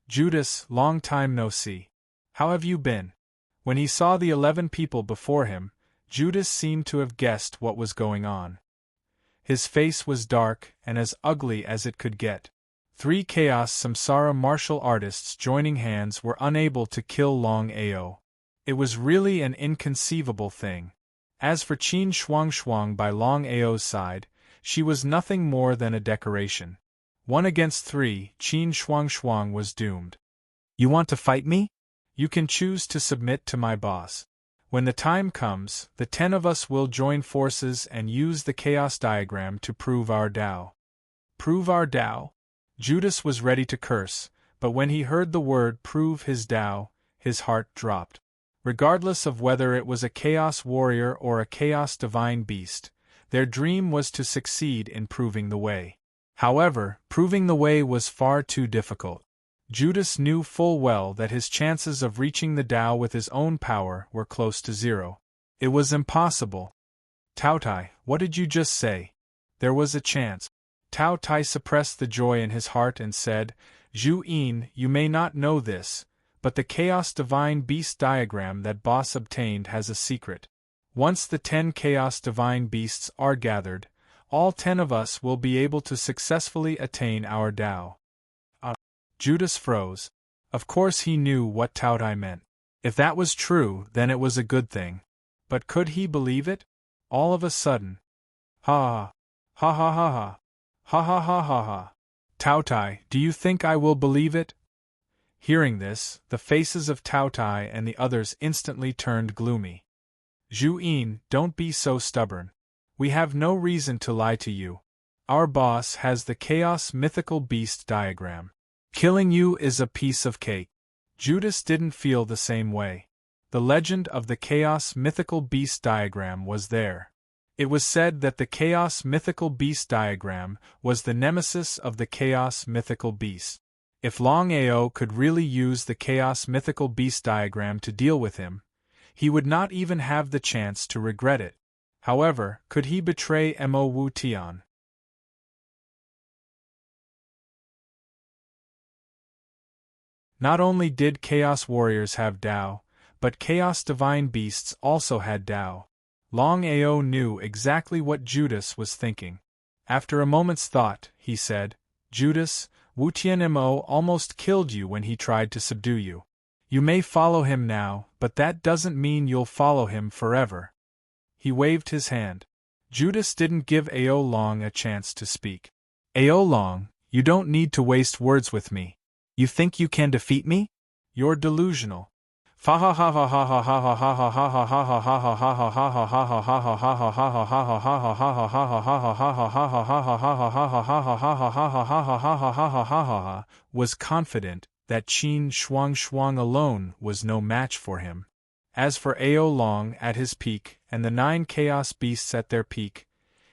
Judas, long time no see. How have you been? When he saw the 11 people before him, Judas seemed to have guessed what was going on. His face was dark and as ugly as it could get. 3 Chaos Samsara martial artists joining hands were unable to kill Longao. It was really an inconceivable thing. As for Qin Shuang Shuang by Long Ao's side, she was nothing more than a decoration. 1 against 3, Qin Shuang Shuang was doomed. You want to fight me? You can choose to submit to my boss. When the time comes, the 10 of us will join forces and use the chaos diagram to prove our Tao. Prove our Tao? Judas was ready to curse, but when he heard the word prove his Tao, his heart dropped. Regardless of whether it was a chaos warrior or a chaos divine beast, their dream was to succeed in proving the way. However, proving the way was far too difficult. Judas knew full well that his chances of reaching the Tao with his own power were close to 0. It was impossible. Tao Tai, what did you just say? There was a chance. Tao Tai suppressed the joy in his heart and said, Zhu Yin, you may not know this, but the Chaos Divine Beast diagram that boss obtained has a secret. Once the 10 Chaos Divine Beasts are gathered, all 10 of us will be able to successfully attain our Tao. Judas froze. Of course he knew what Tao Tai meant. If that was true, then it was a good thing. But could he believe it? All of a sudden. Ha ha ha ha ha ha ha ha ha ha. Tao Tai, do you think I will believe it? Hearing this, the faces of Tao Tai and the others instantly turned gloomy. Zhu Yin, don't be so stubborn. We have no reason to lie to you. Our boss has the Chaos Mythical Beast diagram. Killing you is a piece of cake. Judas didn't feel the same way. The legend of the Chaos Mythical Beast diagram was there. It was said that the Chaos Mythical Beast diagram was the nemesis of the Chaos Mythical Beast. If Long Ao could really use the Chaos Mythical Beast diagram to deal with him, he would not even have the chance to regret it. However, could he betray Mo Wu Tian? Not only did Chaos Warriors have Tao, but Chaos Divine Beasts also had Tao. Long Ao knew exactly what Judas was thinking. After a moment's thought, he said, Judas, Wu Tianmo almost killed you when he tried to subdue you. You may follow him now, but that doesn't mean you'll follow him forever. He waved his hand. Judas didn't give Ao Long a chance to speak. Ao Long, you don't need to waste words with me. You think you can defeat me? You're delusional. Fa ha ha ha ha ha ha ha ha ha ha ha ha ha ha ha ha was confident that Qin Shuang Shuang alone was no match for him. As for Ao Long at his peak and the 9 Chaos Beasts at their peak,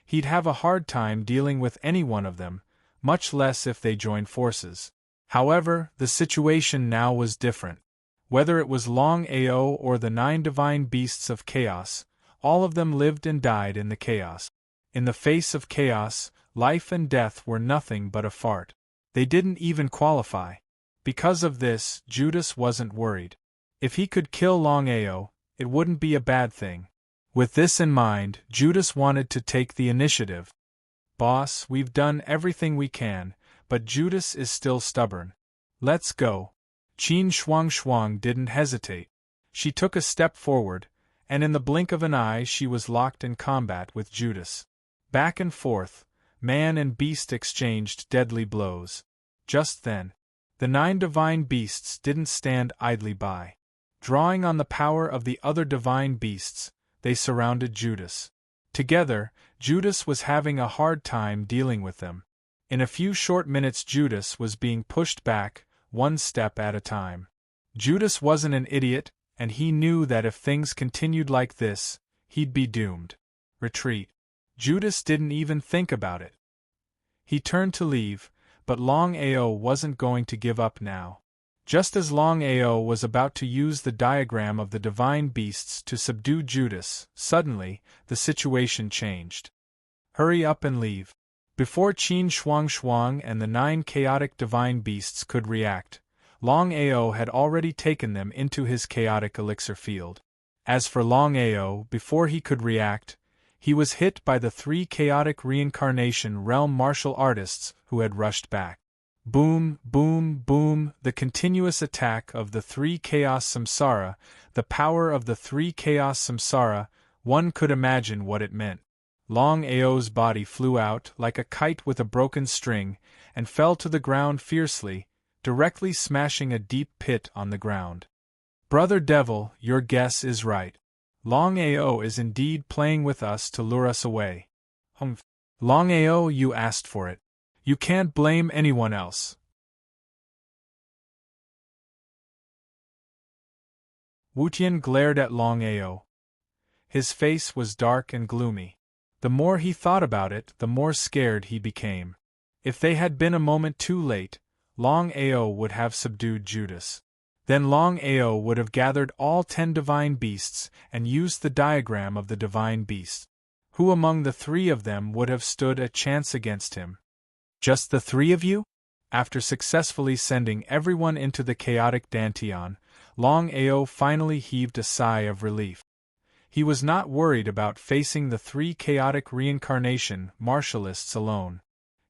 he'd have a hard time dealing with any one of them, much less if they joined forces. However, the situation now was different. Whether it was Long Ao or the 9 divine beasts of chaos, all of them lived and died in the chaos. In the face of chaos, life and death were nothing but a fart. They didn't even qualify. Because of this, Judas wasn't worried. If he could kill Long Ao, it wouldn't be a bad thing. With this in mind, Judas wanted to take the initiative. Boss, we've done everything we can, but Judas is still stubborn. Let's go. Qin Shuang Shuang didn't hesitate. She took a step forward, and in the blink of an eye she was locked in combat with Judas. Back and forth, man and beast exchanged deadly blows. Just then, the 9 divine beasts didn't stand idly by. Drawing on the power of the other divine beasts, they surrounded Judas. Together, Judas was having a hard time dealing with them. In a few short minutes Judas was being pushed back, one step at a time. Judas wasn't an idiot, and he knew that if things continued like this, he'd be doomed. Retreat. Judas didn't even think about it. He turned to leave, but Long Ao wasn't going to give up now. Just as Long Ao was about to use the diagram of the divine beasts to subdue Judas, suddenly, the situation changed. Hurry up and leave. Before Qin Shuang Shuang and the 9 chaotic divine beasts could react, Long Ao had already taken them into his chaotic elixir field. As for Long Ao, before he could react, he was hit by the 3 chaotic reincarnation realm martial artists who had rushed back. Boom, boom, boom, the continuous attack of the 3 chaos samsara, the power of the 3 chaos samsara, One could imagine what it meant. Longao's body flew out like a kite with a broken string, and fell to the ground fiercely, directly smashing a deep pit on the ground. Brother Devil, your guess is right. Longao is indeed playing with us to lure us away. Humph. Longao, you asked for it. You can't blame anyone else. Wutian glared at Longao. His face was dark and gloomy. The more he thought about it, the more scared he became. If they had been a moment too late, Longao would have subdued Judas. Then Longao would have gathered all 10 divine beasts and used the diagram of the divine beast. Who among the 3 of them would have stood a chance against him? Just the 3 of you? After successfully sending everyone into the chaotic Danteon, Longao finally heaved a sigh of relief. He was not worried about facing the 3 chaotic reincarnation martialists alone.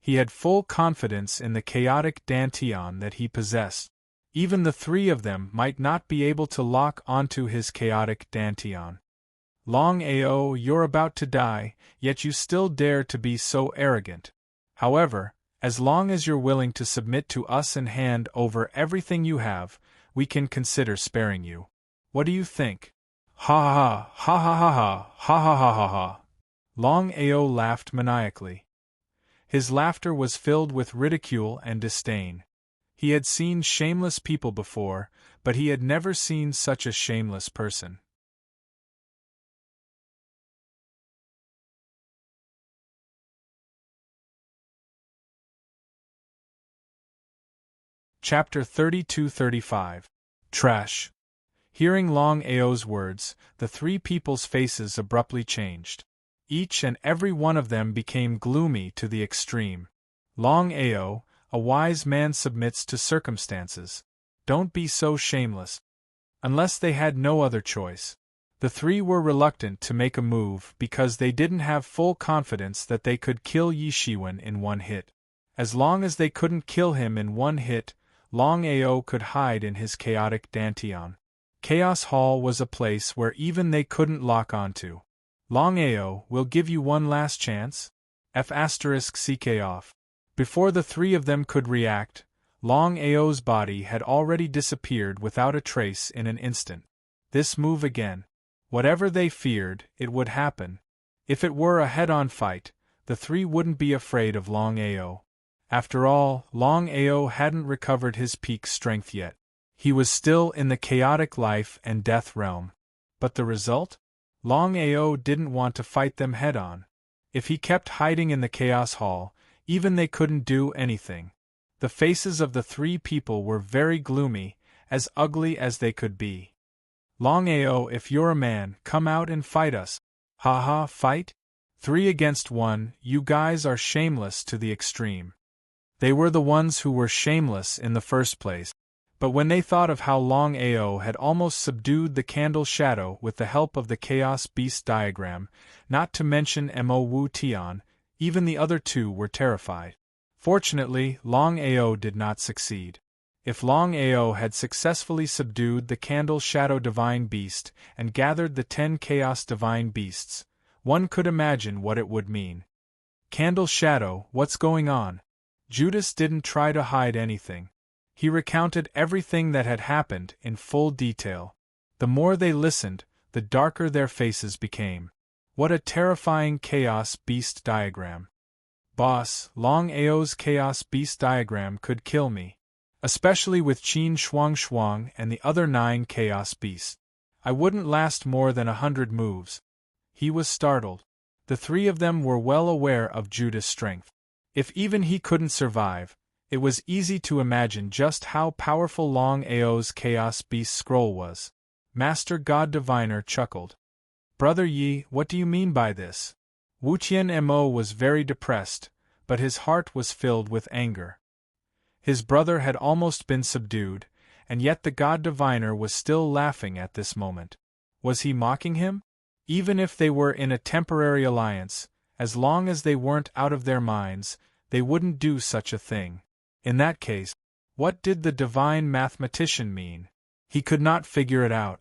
He had full confidence in the chaotic Danteon that he possessed. Even the 3 of them might not be able to lock onto his chaotic Danteon. Longao, you're about to die, yet you still dare to be so arrogant. However, as long as you're willing to submit to us and hand over everything you have, we can consider sparing you. What do you think? Ha ha ha ha ha ha ha ha ha ha. Longao laughed maniacally. His laughter was filled with ridicule and disdain. He had seen shameless people before, but he had never seen such a shameless person. Chapter 32-35. Trash. Hearing Longao's words, the 3 people's faces abruptly changed. Each and every one of them became gloomy to the extreme. Longao, a wise man submits to circumstances. Don't be so shameless. Unless they had no other choice. The 3 were reluctant to make a move because they didn't have full confidence that they could kill Yi Shiwen in one hit. As long as they couldn't kill him in one hit, Longao could hide in his chaotic Danteon. Chaos Hall was a place where even they couldn't lock onto. Longao, we'll give you one last chance? F***ck off. Before the 3 of them could react, Longao's body had already disappeared without a trace in an instant. This move again. Whatever they feared, it would happen. If it were a head-on fight, the 3 wouldn't be afraid of Longao. After all, Longao hadn't recovered his peak strength yet. He was still in the chaotic life and death realm. But the result? Longao didn't want to fight them head-on. If he kept hiding in the Chaos Hall, even they couldn't do anything. The faces of the 3 people were very gloomy, as ugly as they could be. Longao, if you're a man, come out and fight us. Ha ha, fight? 3 against 1, you guys are shameless to the extreme. They were the ones who were shameless in the first place. But when they thought of how Longao had almost subdued the candle shadow with the help of the Chaos Beast diagram, not to mention Mo Wu Tian, even the other 2 were terrified. Fortunately, Longao did not succeed. If Longao had successfully subdued the Candle Shadow Divine Beast and gathered the 10 Chaos Divine Beasts, one could imagine what it would mean. Candle Shadow, what's going on? Judas didn't try to hide anything. He recounted everything that had happened in full detail. The more they listened, the darker their faces became. What a terrifying Chaos Beast diagram. Boss, Longao's Chaos Beast diagram could kill me. Especially with Qin Shuang Shuang and the other 9 Chaos Beasts. I wouldn't last more than 100 moves. He was startled. The 3 of them were well aware of Judas' strength. If even he couldn't survive, it was easy to imagine just how powerful Longao's Chaos Beast scroll was. Master God Diviner chuckled. Brother Yi, what do you mean by this? Wutian Mo was very depressed, but his heart was filled with anger. His brother had almost been subdued, and yet the God Diviner was still laughing at this moment. Was he mocking him? Even if they were in a temporary alliance, as long as they weren't out of their minds, they wouldn't do such a thing. In that case, what did the divine mathematician mean? He could not figure it out.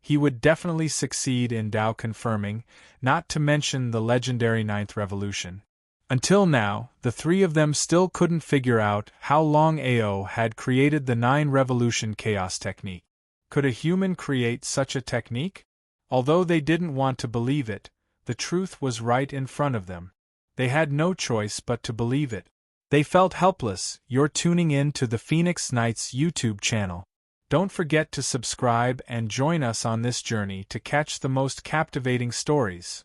he would definitely succeed in Tao confirming, not to mention the legendary Ninth Revolution. Until now, the three of them still couldn't figure out how Longao had created the Nine Revolution chaos technique. Could a human create such a technique? Although they didn't want to believe it, the truth was right in front of them. They had no choice but to believe it. They felt helpless. You're tuning in to the Phoenix Knights YouTube channel. Don't forget to subscribe and join us on this journey to catch the most captivating stories.